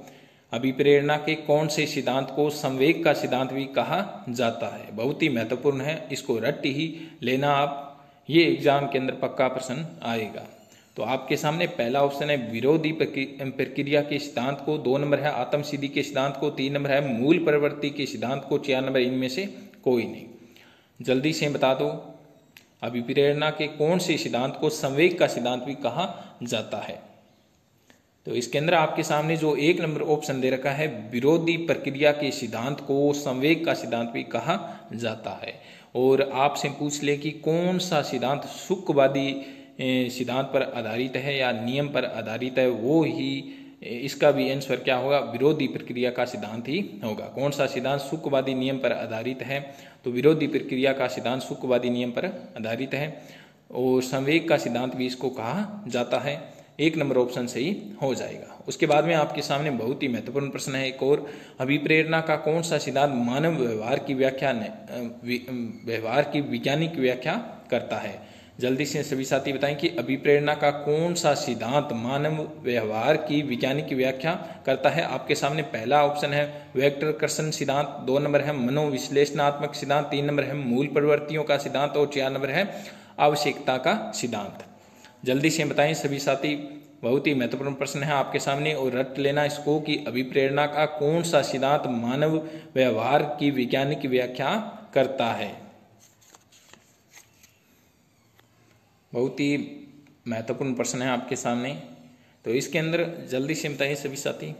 अभिप्रेरणा के कौन से सिद्धांत को संवेग का सिद्धांत भी कहा जाता है? बहुत ही महत्वपूर्ण है, इसको रट ही लेना आप, ये एग्जाम के अंदर पक्का प्रश्न आएगा। तो आपके सामने पहला ऑप्शन है विरोधी प्रक्रिया के सिद्धांत को, 2 नंबर है आत्म सिद्धि के सिद्धांत को, 3 नंबर है मूल प्रवृत्ति के सिद्धांत को, 4 नंबर इनमें से कोई नहीं। जल्दी से बता दो अभिप्रेरणा के कौन से सिद्धांत को संवेग का सिद्धांत भी कहा जाता है। तो इसके अंदर आपके सामने जो 1 नंबर ऑप्शन दे रखा है, विरोधी प्रक्रिया के सिद्धांत को संवेग का सिद्धांत भी कहा जाता है। और आपसे पूछ ले कि कौन सा सिद्धांत शुक्लवादी सिद्धांत पर आधारित है या नियम पर आधारित है, वो ही इसका भी आंसर क्या होगा, विरोधी प्रक्रिया का सिद्धांत ही होगा। कौन सा सिद्धांत शुक्लवादी नियम पर आधारित है, तो विरोधी प्रक्रिया का सिद्धांत शुक्लवादी नियम पर आधारित है। और संवेग का सिद्धांत भी इसको कहा जाता है। 1 नंबर ऑप्शन सही हो जाएगा। उसके बाद में आपके सामने बहुत ही महत्वपूर्ण प्रश्न है एक और, अभिप्रेरणा का कौन सा सिद्धांत मानव व्यवहार की व्याख्या व्यवहार की वैज्ञानिक व्याख्या करता है। जल्दी से सभी साथी बताएं कि अभिप्रेरणा का कौन सा सिद्धांत मानव व्यवहार की वैज्ञानिक व्याख्या करता है। आपके सामने पहला ऑप्शन है वेक्टर कर्षण सिद्धांत, 2 नंबर है मनोविश्लेषणात्मक सिद्धांत, 3 नंबर है मूल प्रवृत्तियों का सिद्धांत और 4 नंबर है आवश्यकता का सिद्धांत। जल्दी से बताएं सभी साथी, बहुत ही महत्वपूर्ण प्रश्न है आपके सामने और रट लेना इसको कि अभिप्रेरणा का कौन सा सिद्धांत मानव व्यवहार की वैज्ञानिक व्याख्या करता है। बहुत ही महत्वपूर्ण प्रश्न है आपके सामने। तो इसके अंदर जल्दी से बताइए सभी साथी।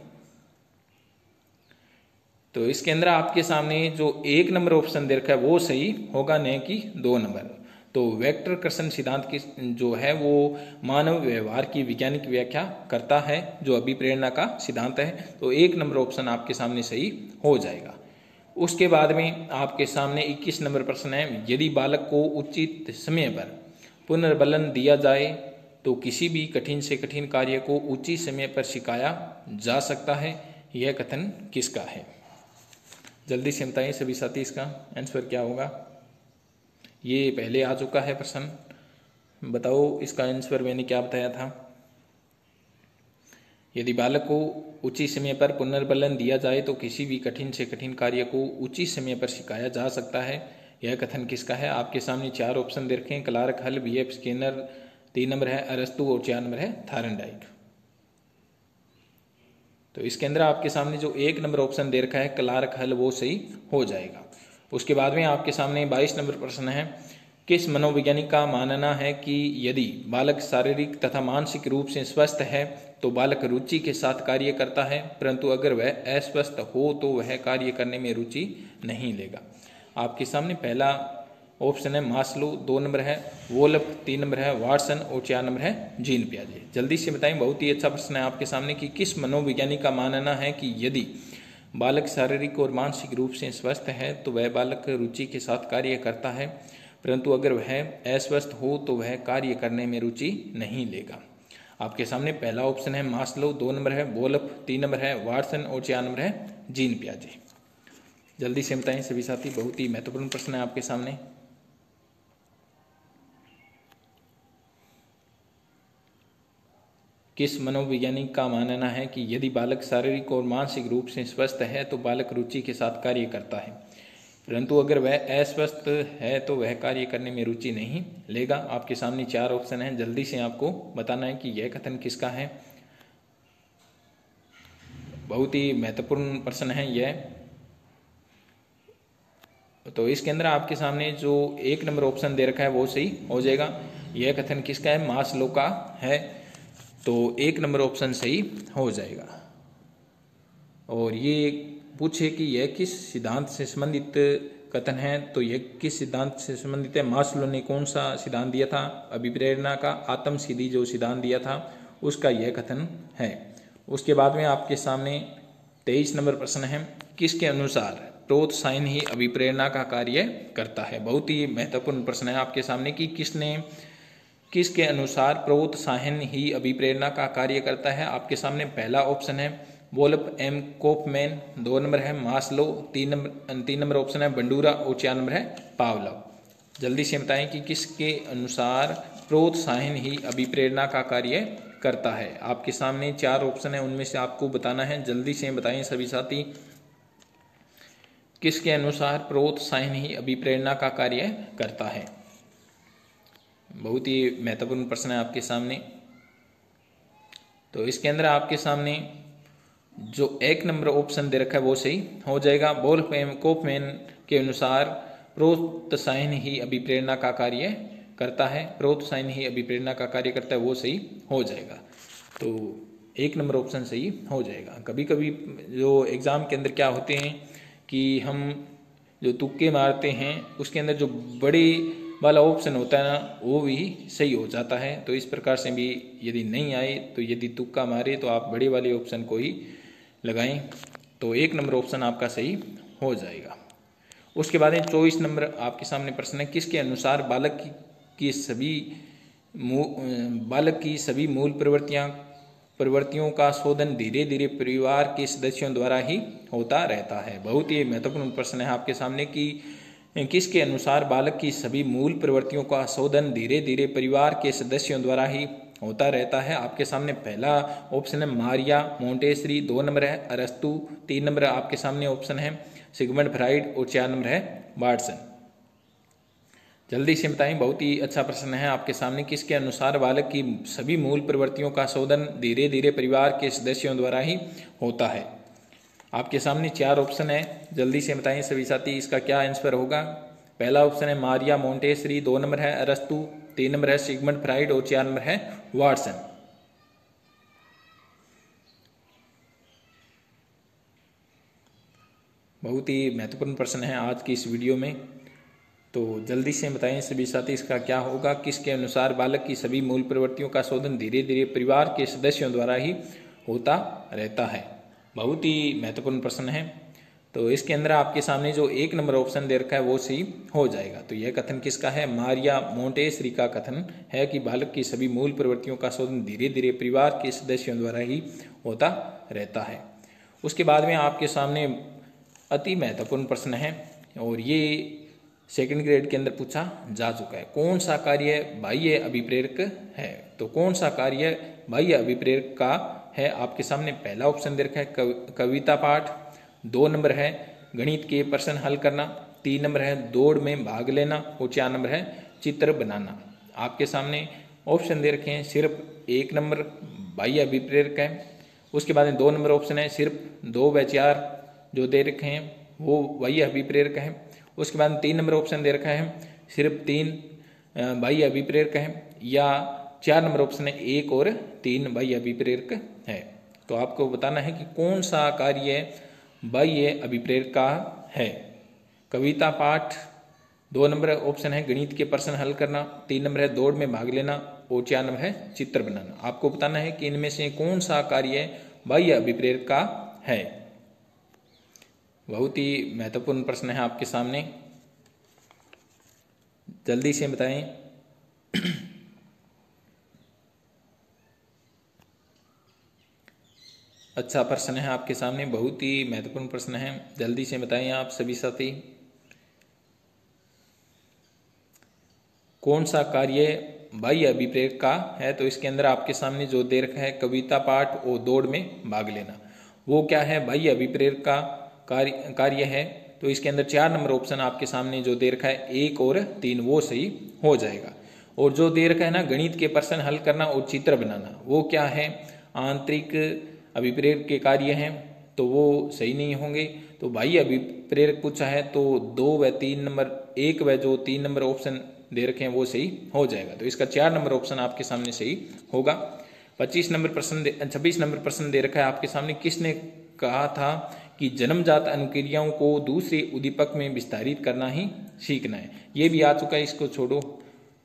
तो इसके अंदर आपके सामने जो 1 नंबर ऑप्शन दे रखा है वो सही होगा, नहीं कि 2 नंबर। तो वेक्टर कर्षण सिद्धांत की जो है वो मानव व्यवहार की वैज्ञानिक व्याख्या करता है, जो अभिप्रेरणा का सिद्धांत है। तो 1 नंबर ऑप्शन आपके सामने सही हो जाएगा। उसके बाद में आपके सामने 21 नंबर प्रश्न है, यदि बालक को उचित समय पर पुनर्बलन दिया जाए तो किसी भी कठिन से कठिन कार्य को उचित समय पर सिखाया जा सकता है, यह कथन किसका है। जल्दी से बताइए सभी साथी, इसका आंसर क्या होगा। ये पहले आ चुका है प्रश्न, बताओ इसका आंसर मैंने क्या बताया था। यदि बालक को उचित समय पर पुनर्बलन दिया जाए तो किसी भी कठिन से कठिन कार्य को उचित समय पर सिखाया जा सकता है, यह कथन किसका है। आपके सामने 4 ऑप्शन दे रखे हैं, क्लार्क हल, बीएफ स्किनर, 3 नंबर है अरस्तु और 4 नंबर है थायरनडाइक। तो इसके अंदर आपके सामने जो 1 नंबर ऑप्शन दे रखा है क्लार्क हल वो सही हो जाएगा। उसके बाद में आपके सामने 22 नंबर प्रश्न है, किस मनोवैज्ञानिक का मानना है कि यदि बालक शारीरिक तथा मानसिक रूप से स्वस्थ है तो बालक रुचि के साथ कार्य करता है, परंतु अगर वह अस्वस्थ हो तो वह कार्य करने में रुचि नहीं लेगा। आपके सामने पहला ऑप्शन है मास्लो, 2 नंबर है वोल्फ, 3 नंबर है वाटसन और 4 नंबर है जीन पियाजे। जल्दी से बताएं, बहुत ही अच्छा प्रश्न है आपके सामने कि किस मनोवैज्ञानिक का मानना है कि यदि बालक शारीरिक और मानसिक रूप से स्वस्थ है तो वह बालक रुचि के साथ कार्य करता है, परंतु अगर वह अस्वस्थ हो तो वह कार्य करने में रुचि नहीं लेगा। आपके सामने पहला ऑप्शन है मास्लो, 2 नंबर है वोल्फ, 3 नंबर है वाटसन और 4 नंबर है जीन पियाजे। जल्दी से बताएं सभी साथी, बहुत ही महत्वपूर्ण प्रश्न है आपके सामने। किस मनोवैज्ञानिक का मानना है कि यदि बालक शारीरिक और मानसिक रूप से स्वस्थ है तो बालक रुचि के साथ कार्य करता है, परंतु अगर वह अस्वस्थ है तो वह कार्य करने में रुचि नहीं लेगा। आपके सामने 4 ऑप्शन हैं, जल्दी से आपको बताना है कि यह कथन किसका है। बहुत ही महत्वपूर्ण प्रश्न है यह। तो इसके अंदर आपके सामने जो 1 नंबर ऑप्शन दे रखा है वो सही हो जाएगा। यह कथन किसका है, मास्लो का है, तो 1 नंबर ऑप्शन सही हो जाएगा। और ये पूछे कि यह किस सिद्धांत से संबंधित कथन है, तो यह किस सिद्धांत से संबंधित है। मास्लो ने कौन सा सिद्धांत दिया था, अभिप्रेरणा का आत्म सिद्धि जो सिद्धांत दिया था उसका यह कथन है। उसके बाद में आपके सामने 23 नंबर प्रश्न है, किसके अनुसार प्रोत्साहन ही अभिप्रेरणा का कार्य करता है। बहुत ही महत्वपूर्ण प्रश्न है आपके सामने कि किसके अनुसार प्रोत्साहन ही अभिप्रेरणा का कार्य करता है। आपके सामने पहला ऑप्शन है वोल्फ एम कोफमैन, 2 नंबर है मास्लो, 3 नंबर ऑप्शन है बंडूरा और 4 नंबर है पावलोव। जल्दी से बताएं कि किसके अनुसार प्रोत्साहन ही अभिप्रेरणा का कार्य करता है। आपके सामने 4 ऑप्शन है, उनमें से आपको बताना है। जल्दी से बताएं सभी साथी, किसके अनुसार प्रोत्साहन ही अभिप्रेरणा का कार्य करता है। बहुत ही महत्वपूर्ण प्रश्न है आपके सामने। तो इसके अंदर आपके सामने जो 1 नंबर ऑप्शन दे रखा है वो सही हो जाएगा। कोफमैन के अनुसार प्रोत्साहन ही अभिप्रेरणा का कार्य करता है, प्रोत्साहन ही अभिप्रेरणा का कार्य करता है, वो सही हो जाएगा। तो 1 नंबर ऑप्शन सही हो जाएगा। कभी कभी जो एग्ज़ाम के अंदर क्या होते हैं कि हम जो तुक्के मारते हैं उसके अंदर जो बड़ी वाला ऑप्शन होता है ना वो भी सही हो जाता है। तो इस प्रकार से भी यदि नहीं आए तो यदि तुक्का मारे तो आप बड़े वाले ऑप्शन को ही लगाएं, तो 1 नंबर ऑप्शन आपका सही हो जाएगा। उसके बाद 24 नंबर आपके सामने प्रश्न है, किसके अनुसार बालक की सभी मूल प्रवृत्तियों का शोधन धीरे धीरे परिवार के सदस्यों द्वारा ही होता रहता है। बहुत ही महत्वपूर्ण प्रश्न है आपके सामने कि किसके अनुसार बालक की सभी मूल प्रवृत्तियों का शोधन धीरे धीरे परिवार के सदस्यों द्वारा ही होता रहता है। आपके सामने पहला ऑप्शन है मारिया मोंटेसरी, 2 नंबर है अरस्तु, 3 नंबर आपके सामने ऑप्शन है सिगमंड फ्राइड और 4 नंबर है वाटसन। जल्दी से बताएं, बहुत ही अच्छा प्रश्न है आपके सामने, किसके अनुसार बालक की सभी मूल प्रवृत्तियों का शोधन धीरे धीरे परिवार के सदस्यों द्वारा ही होता है। आपके सामने 4 ऑप्शन है, जल्दी से बताएं सभी साथी इसका क्या आंसर होगा। पहला ऑप्शन है मारिया मोंटेसरी, 2 नंबर है अरस्तु, 3 नंबर है सिगमंड फ्राइड और 4 नंबर है वाटसन। बहुत ही महत्वपूर्ण प्रश्न है आज की इस वीडियो में। तो जल्दी से बताएं सभी साथी इसका क्या होगा। किसके अनुसार बालक की सभी मूल प्रवृत्तियों का शोधन धीरे धीरे परिवार के सदस्यों द्वारा ही होता रहता है। बहुत ही महत्वपूर्ण प्रश्न है। तो इसके अंदर आपके सामने जो 1 नंबर ऑप्शन दे रखा है वो सही हो जाएगा। तो यह कथन किसका है, मारिया मोंटेसरी का कथन है कि बालक की सभी मूल प्रवृत्तियों का शोधन धीरे धीरे परिवार के सदस्यों द्वारा ही होता रहता है। उसके बाद में आपके सामने अति महत्वपूर्ण प्रश्न है और ये 2nd ग्रेड के अंदर पूछा जा चुका है। कौन सा कार्य बाह्य अभिप्रेरक है। तो कौन सा कार्य बाह्य अभिप्रेरक का है, आपके सामने पहला ऑप्शन दे रखा है कविता पाठ, 2 नंबर है गणित के प्रश्न हल करना, 3 नंबर है दौड़ में भाग लेना और 4 नंबर है चित्र बनाना। आपके सामने ऑप्शन दे रखे हैं, सिर्फ 1 नंबर बाह्य अभिप्रेरक है। उसके बाद में 2 नंबर ऑप्शन है सिर्फ 2 व 4 जो दे रखे हैं वो बाह्य अभिप्रेरक है। उसके बाद 3 नंबर ऑप्शन दे रखा है सिर्फ 3 बाह्य अभिप्रेरक है, या 4 नंबर ऑप्शन है 1 और 3 बाह्य अभिप्रेरक है। तो आपको बताना है कि कौन सा कार्य बाह्य अभिप्रेरक का है। कविता पाठ, 2 नंबर ऑप्शन है गणित के प्रश्न हल करना, 3 नंबर है दौड़ में भाग लेना और 4 नंबर है चित्र बनाना। आपको बताना है कि इनमें से कौन सा कार्य बाह्य अभिप्रेरक का है। बहुत ही महत्वपूर्ण प्रश्न है आपके सामने, जल्दी से बताएं। अच्छा प्रश्न है आपके सामने, बहुत ही महत्वपूर्ण प्रश्न है, जल्दी से बताएं आप सभी साथी। कौन सा कार्य बाह्य अभिप्रेरक का है। तो इसके अंदर आपके सामने जो दे रखा है कविता पाठ और दौड़ में भाग लेना, वो क्या है, बाह्य अभिप्रेरक का कार्य है। तो इसके अंदर 4 नंबर ऑप्शन आपके सामने जो दे रखा है 1 और 3 वो सही हो जाएगा। और जो दे रखा है ना गणित के प्रश्न हल करना और चित्र बनाना, वो क्या है, आंतरिक अभिप्रेरक के कार्य हैं, तो वो सही नहीं होंगे। तो बाह्य अभिप्रेरक पूछा है तो 2 व 3 नंबर 1 व जो 3 नंबर ऑप्शन दे रखे हैं वो सही हो जाएगा। तो इसका 4 नंबर ऑप्शन आपके सामने सही होगा। 26 नंबर प्रश्न दे रखा है आपके सामने, किसने कहा था कि जन्मजात अनुक्रियाओं को दूसरे उद्दीपक में विस्तारित करना ही सीखना है। ये भी आ चुका है, इसको छोड़ो।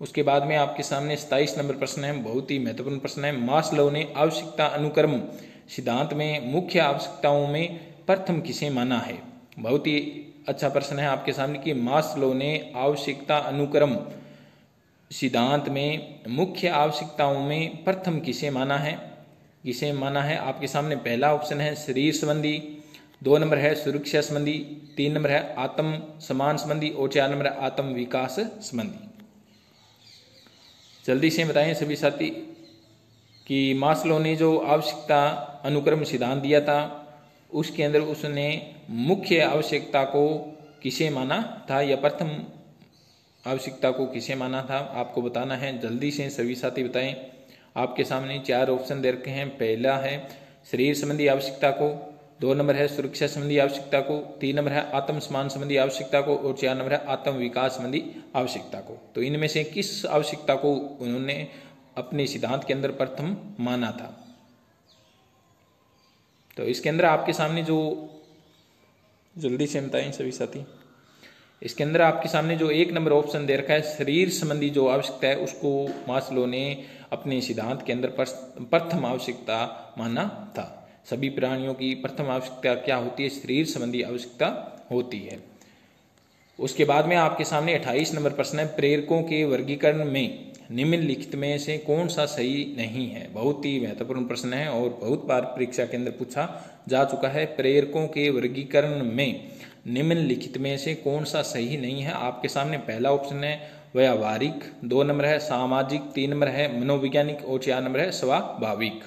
उसके बाद में आपके सामने 27 नंबर प्रश्न है, बहुत ही महत्वपूर्ण प्रश्न है। मास्लो ने आवश्यकता अनुक्रम सिद्धांत में मुख्य आवश्यकताओं में प्रथम किसे माना है। बहुत ही अच्छा प्रश्न है आपके सामने कि मास्लो ने आवश्यकता अनुक्रम सिद्धांत में मुख्य आवश्यकताओं में प्रथम किसे माना है। आपके सामने पहला ऑप्शन है शरीर संबंधी, 2 नंबर है सुरक्षा संबंधी, 3 नंबर है आत्म सम्मान संबंधी और 4 नंबर है आत्म विकास संबंधी। जल्दी से बताएं सभी साथी कि मास्लो ने जो आवश्यकता अनुक्रम सिद्धांत दिया था उसके अंदर उसने मुख्य आवश्यकता को किसे माना था या प्रथम आवश्यकता को किसे माना था, आपको बताना है। जल्दी से सभी साथी बताएं। आपके सामने 4 ऑप्शन दे रखे हैं। पहला है शरीर संबंधी आवश्यकता को, 2 नंबर है सुरक्षा संबंधी आवश्यकता को, 3 नंबर है आत्म सम्मान संबंधी आवश्यकता को और 4 नंबर है आत्म विकास संबंधी आवश्यकता को। तो इनमें से किस आवश्यकता को उन्होंने अपने सिद्धांत के अंदर प्रथम माना था? तो इसके अंदर आपके सामने जो, जल्दी से बताएं सभी साथी, इसके अंदर आपके सामने जो 1 नंबर ऑप्शन दे रखा है शरीर संबंधी जो आवश्यकता है उसको मास्लो ने अपने सिद्धांत के अंदर प्रथम आवश्यकता माना था। सभी प्राणियों की प्रथम आवश्यकता क्या होती है? शरीर संबंधी आवश्यकता होती है। उसके बाद में आपके सामने 28 नंबर प्रश्न है, प्रेरकों के वर्गीकरण में निम्नलिखित में से कौन सा सही नहीं है? बहुत ही महत्वपूर्ण प्रश्न है और बहुत बार परीक्षा के अंदर पूछा जा चुका है। प्रेरकों के वर्गीकरण में निम्नलिखित में से कौन सा सही नहीं है? आपके सामने पहला ऑप्शन है व्यावहारिक, 2 नंबर है सामाजिक, 3 नंबर है मनोवैज्ञानिक और 4 नंबर है स्वाभाविक।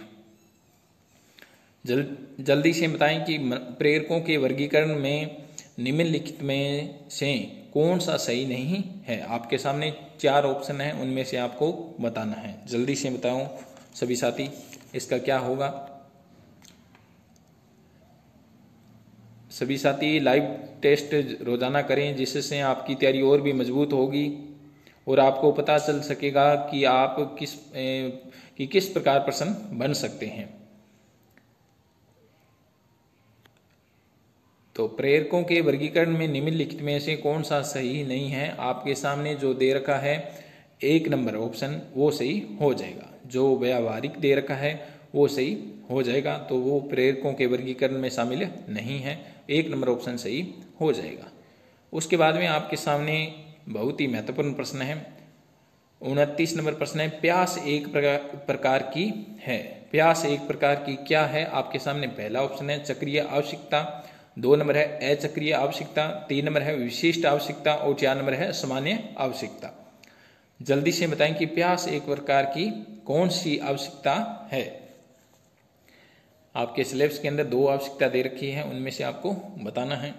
जल्दी से बताएं कि प्रेरकों के वर्गीकरण में निम्नलिखित में से कौन सा सही नहीं है? आपके सामने 4 ऑप्शन हैं, उनमें से आपको बताना है। जल्दी से बताऊं सभी साथी इसका क्या होगा। सभी साथी लाइव टेस्ट रोजाना करें जिससे आपकी तैयारी और भी मजबूत होगी और आपको पता चल सकेगा कि आप किस प्रकार प्रश्न बन सकते हैं। तो प्रेरकों के वर्गीकरण में निम्नलिखित में से कौन सा सही नहीं है? आपके सामने जो दे रखा है 1 नंबर ऑप्शन वो सही हो जाएगा। जो व्यावहारिक दे रखा है वो सही हो जाएगा, तो वो प्रेरकों के वर्गीकरण में शामिल नहीं है। 1 नंबर ऑप्शन सही हो जाएगा। उसके बाद में आपके सामने बहुत ही महत्वपूर्ण प्रश्न है, 29 नंबर प्रश्न है, प्यास एक प्रकार की है। प्यास एक प्रकार की क्या है? आपके सामने पहला ऑप्शन है चक्रीय आवश्यकता, 2 नंबर है अचक्रीय आवश्यकता, 3 नंबर है विशिष्ट आवश्यकता और 4 नंबर है सामान्य आवश्यकता। जल्दी से बताएं कि प्यास एक प्रकार की कौन सी आवश्यकता है? आपके सिलेबस के अंदर 2 आवश्यकता दे रखी है, उनमें से आपको बताना है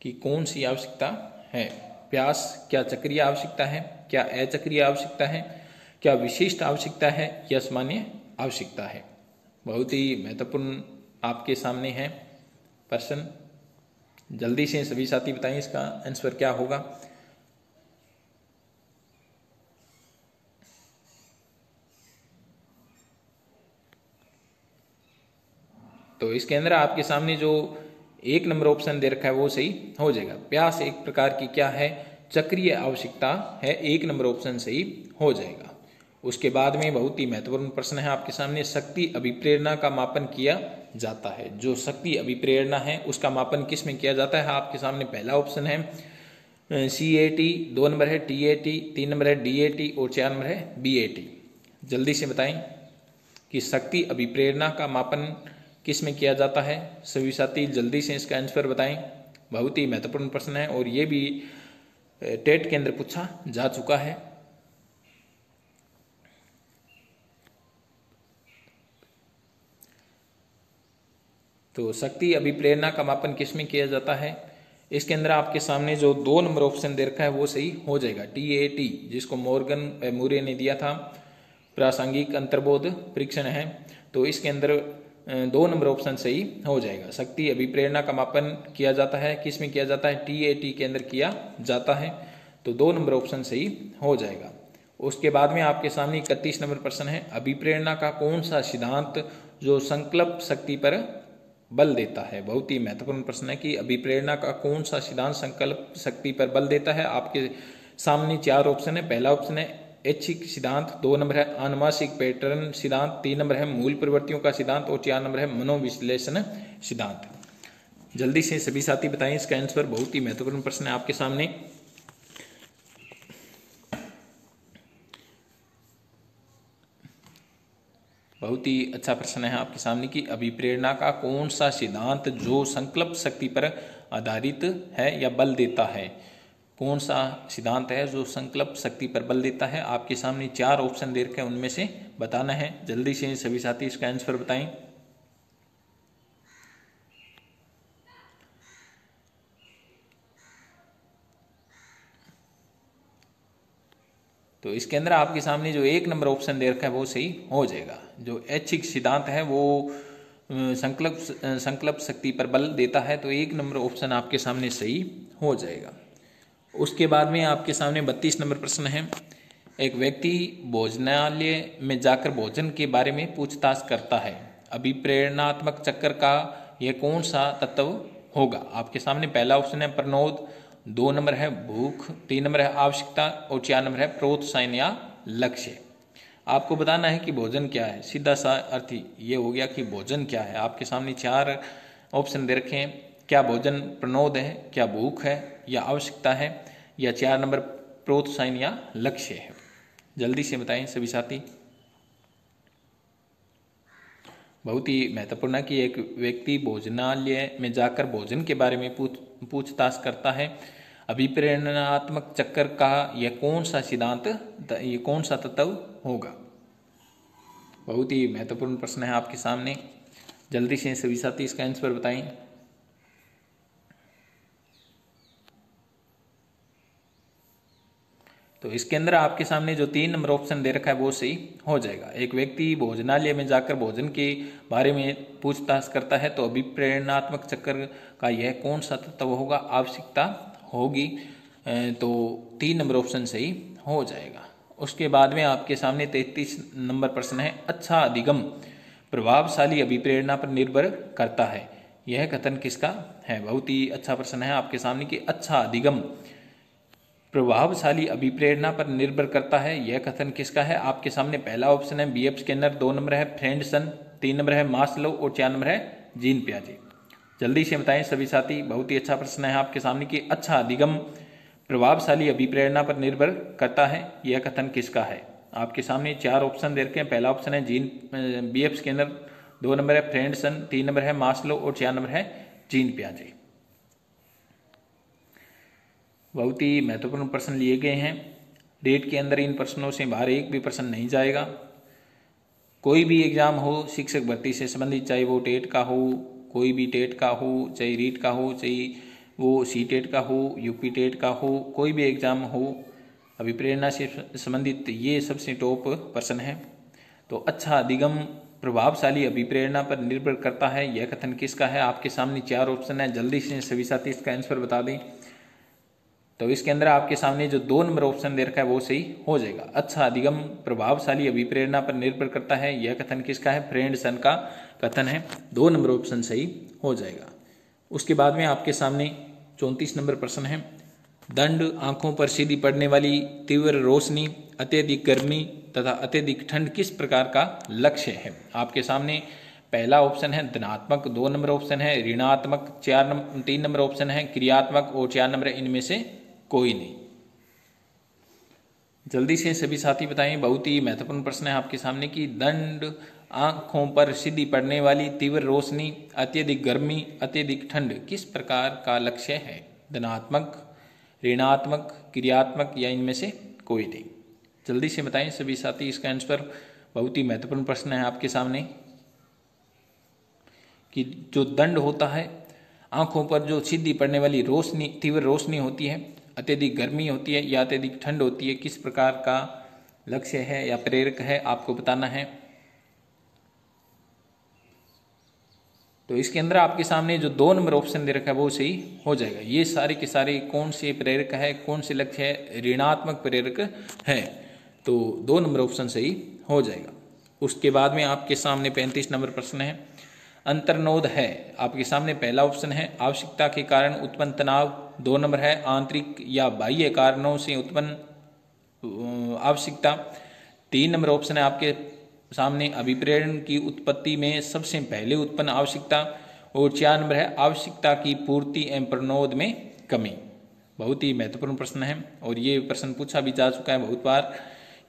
कि कौन सी आवश्यकता है। प्यास क्या चक्रीय आवश्यकता है, क्या अचक्रीय आवश्यकता है, क्या विशिष्ट आवश्यकता है या सामान्य आवश्यकता है? बहुत ही महत्वपूर्ण आपके सामने है प्रश्न। जल्दी से सभी साथी बताएं इसका आंसर क्या होगा। तो इसके अंदर आपके सामने जो 1 नंबर ऑप्शन दे रखा है वो सही हो जाएगा। प्यास एक प्रकार की क्या है? चक्रीय आवश्यकता है। 1 नंबर ऑप्शन सही हो जाएगा। उसके बाद में बहुत ही महत्वपूर्ण प्रश्न है आपके सामने, शक्ति अभिप्रेरणा का मापन किया जाता है। जो शक्ति अभिप्रेरणा है उसका मापन किस में किया जाता है? आपके सामने पहला ऑप्शन है CAT, 2 नंबर है TAT, 3 नंबर है DAT और 4 नंबर है BAT। जल्दी से बताएं कि शक्ति अभिप्रेरणा का मापन किस में किया जाता है? सभी साथी जल्दी से इसका आंसर बताएं। बहुत ही महत्वपूर्ण प्रश्न है और ये भी टेट के अंदर पूछा जा चुका है। तो शक्ति अभिप्रेरणा का मापन किस में किया जाता है? इसके अंदर आपके सामने जो 2 नंबर ऑप्शन दे रखा है वो सही हो जाएगा। TAT जिसको मॉर्गन मूरे ने दिया था, प्रासंगिक अंतर्बोध परीक्षण है, तो इसके अंदर 2 नंबर ऑप्शन सही हो जाएगा। शक्ति अभिप्रेरणा का मापन किया जाता है, किस में किया जाता है? TAT के अंदर किया जाता है, तो 2 नंबर ऑप्शन सही हो जाएगा। उसके बाद में आपके सामने 31 नंबर प्रश्न है, अभिप्रेरणा का कौन सा सिद्धांत जो संकल्प शक्ति पर बल देता है? बहुत ही महत्वपूर्ण प्रश्न है कि अभिप्रेरणा का कौन सा सिद्धांत संकल्प शक्ति पर बल देता है। आपके सामने 4 ऑप्शन है। पहला ऑप्शन है ऐच्छिक सिद्धांत, 2 नंबर है आनुवांशिक पैटर्न सिद्धांत, 3 नंबर है मूल प्रवृत्तियों का सिद्धांत और 4 नंबर है मनोविश्लेषण सिद्धांत। जल्दी से सभी साथी बताएं इसका आंसर। बहुत ही महत्वपूर्ण प्रश्न है आपके सामने। बहुत ही अच्छा प्रश्न है आपके सामने कि अभिप्रेरणा का कौन सा सिद्धांत जो संकल्प शक्ति पर आधारित है या बल देता है, कौन सा सिद्धांत है जो संकल्प शक्ति पर बल देता है। आपके सामने 4 ऑप्शन दे रखे हैं, उनमें से बताना है। जल्दी से सभी साथी इसका आंसर बताएं। तो इसके अंदर आपके सामने जो 1 नंबर ऑप्शन दे रखा है वो सही हो जाएगा। जो ऐच्छिक सिद्धांत है वो संकल्प शक्ति पर बल देता है, तो 1 नंबर ऑप्शन आपके सामने सही हो जाएगा। उसके बाद में आपके सामने 32 नंबर प्रश्न है। एक व्यक्ति भोजनालय में जाकर भोजन के बारे में पूछताछ करता है, अभिप्रेरणात्मक चक्र का यह कौन सा तत्व होगा। आपके सामने पहला ऑप्शन है प्रनोद, 2 नंबर है भूख, 3 नंबर है आवश्यकता और 4 नंबर है प्रोत्साहन या लक्ष्य। आपको बताना है कि भोजन क्या है। सीधा सा अर्थ ये हो गया कि भोजन क्या है। आपके सामने 4 ऑप्शन दे रखे हैं। क्या भोजन प्रनोद है, क्या भूख है या आवश्यकता है, या 4 नंबर प्रोत्साहन या लक्ष्य है। जल्दी से बताएं सभी साथी। बहुत ही महत्वपूर्ण है कि एक व्यक्ति भोजनालय में जाकर भोजन के बारे में पूछताछ करता है, अभिप्रेरणात्मक चक्र का यह कौन सा सिद्धांत, ये कौन सा तत्व होगा। बहुत ही महत्वपूर्ण प्रश्न है आपके सामने। जल्दी से सभी साथी इसका आंसर बताएं। तो इसके अंदर आपके सामने जो 3 नंबर ऑप्शन दे रखा है वो सही हो जाएगा। एक व्यक्ति भोजनालय में जाकर भोजन के बारे में पूछताछ करता है, तो अभिप्रेरणात्मक चक्र का यह कौन सा तत्व होगा, आवश्यकता होगी। तो 3 नंबर ऑप्शन सही हो जाएगा। उसके बाद में आपके सामने 33 नंबर प्रश्न है, अच्छा अधिगम प्रभावशाली अभिप्रेरणा पर निर्भर करता है, यह कथन किसका है। बहुत ही अच्छा प्रश्न है आपके सामने कि अच्छा अधिगम प्रभावशाली अभिप्रेरणा पर निर्भर करता है, यह कथन किसका है। आपके सामने पहला ऑप्शन है बीएफ स्किनर, 2 नंबर है फ्रेंडसन, 3 नंबर है मास्लो और 4 नंबर है जीन पियाजे। जल्दी से बताएं सभी साथी। बहुत ही अच्छा प्रश्न है आपके सामने कि अच्छा अधिगम प्रभावशाली अभिप्रेरणा पर निर्भर करता है, यह कथन किसका है। आपके सामने 4 ऑप्शन दे रखे हैं। पहला ऑप्शन है बीएफ स्किनर, 2 नंबर है फ्रेंडसन, 3 नंबर है मास्लो और 4 नंबर है जीन पियाजे। बहुत ही महत्वपूर्ण प्रश्न लिए गए हैं। डेट के अंदर इन प्रश्नों से बाहर एक भी प्रश्न नहीं जाएगा। कोई भी एग्जाम हो शिक्षक भर्ती से संबंधित, चाहे वो टेट का हो, कोई भी टेट का हो, चाहे रीट का हो, चाहे वो सी टेट का हो, यूपी टेट का हो, कोई भी एग्जाम हो, अभिप्रेरणा से संबंधित ये सबसे टॉप प्रश्न है। तो अच्छा अधिगम प्रभावशाली अभिप्रेरणा पर निर्भर करता है, यह कथन किसका है। आपके सामने 4 ऑप्शन है। जल्दी से सभी साथी इसका आंसर बता दें। तो इसके अंदर आपके सामने जो 2 नंबर ऑप्शन दे रखा है वो सही हो जाएगा। अच्छा अधिगम प्रभावशाली अभिप्रेरणा पर निर्भर करता है, यह कथन किसका है, फ्रेंडसन का कथन है। 2 नंबर ऑप्शन सही हो जाएगा। उसके बाद में आपके सामने 34 नंबर प्रश्न है, दंड आंखों पर सीधी पड़ने वाली तीव्र रोशनी, अत्यधिक गर्मी तथा अत्यधिक ठंड किस प्रकार का लक्ष्य है। आपके सामने पहला ऑप्शन है धनात्मक, 2 नंबर ऑप्शन है ऋणात्मक, 3 नंबर ऑप्शन है क्रियात्मक और 4 नंबर इनमें से कोई नहीं। जल्दी से सभी साथी बताएं। बहुत ही महत्वपूर्ण प्रश्न है आपके सामने कि दंड आंखों पर सीधी पड़ने वाली तीव्र रोशनी, अत्यधिक गर्मी, अत्यधिक ठंड किस प्रकार का लक्ष्य है। धनात्मक, ऋणात्मक, क्रियात्मक या इनमें से कोई नहीं। जल्दी से बताएं सभी साथी इसका आंसर। बहुत ही महत्वपूर्ण प्रश्न है आपके सामने कि जो दंड होता है, आंखों पर जो सीधी पड़ने वाली रोशनी, तीव्र रोशनी होती है, अत्यधिक गर्मी होती है या अत्यधिक ठंड होती है, किस प्रकार का लक्ष्य है या प्रेरक है, आपको बताना है। तो इसके अंदर आपके सामने जो 2 नंबर ऑप्शन दे रखा है वो सही हो जाएगा। ये सारे के सारे कौन से प्रेरक है, कौन से लक्ष्य है, ऋणात्मक प्रेरक है, तो 2 नंबर ऑप्शन सही हो जाएगा। उसके बाद में आपके सामने 35 नंबर प्रश्न है, अंतर्नोद है। आपके सामने पहला ऑप्शन है आवश्यकता के कारण उत्पन्न तनाव, 2 नंबर है आंतरिक या बाह्य कारणों से उत्पन्न आवश्यकता, 3 नंबर ऑप्शन है आपके सामने अभिप्रेरण की उत्पत्ति में सबसे पहले उत्पन्न आवश्यकता, और 4 नंबर है आवश्यकता की पूर्ति एवं प्रनोद में कमी। बहुत ही महत्वपूर्ण प्रश्न है और ये प्रश्न पूछा भी जा चुका है बहुत बार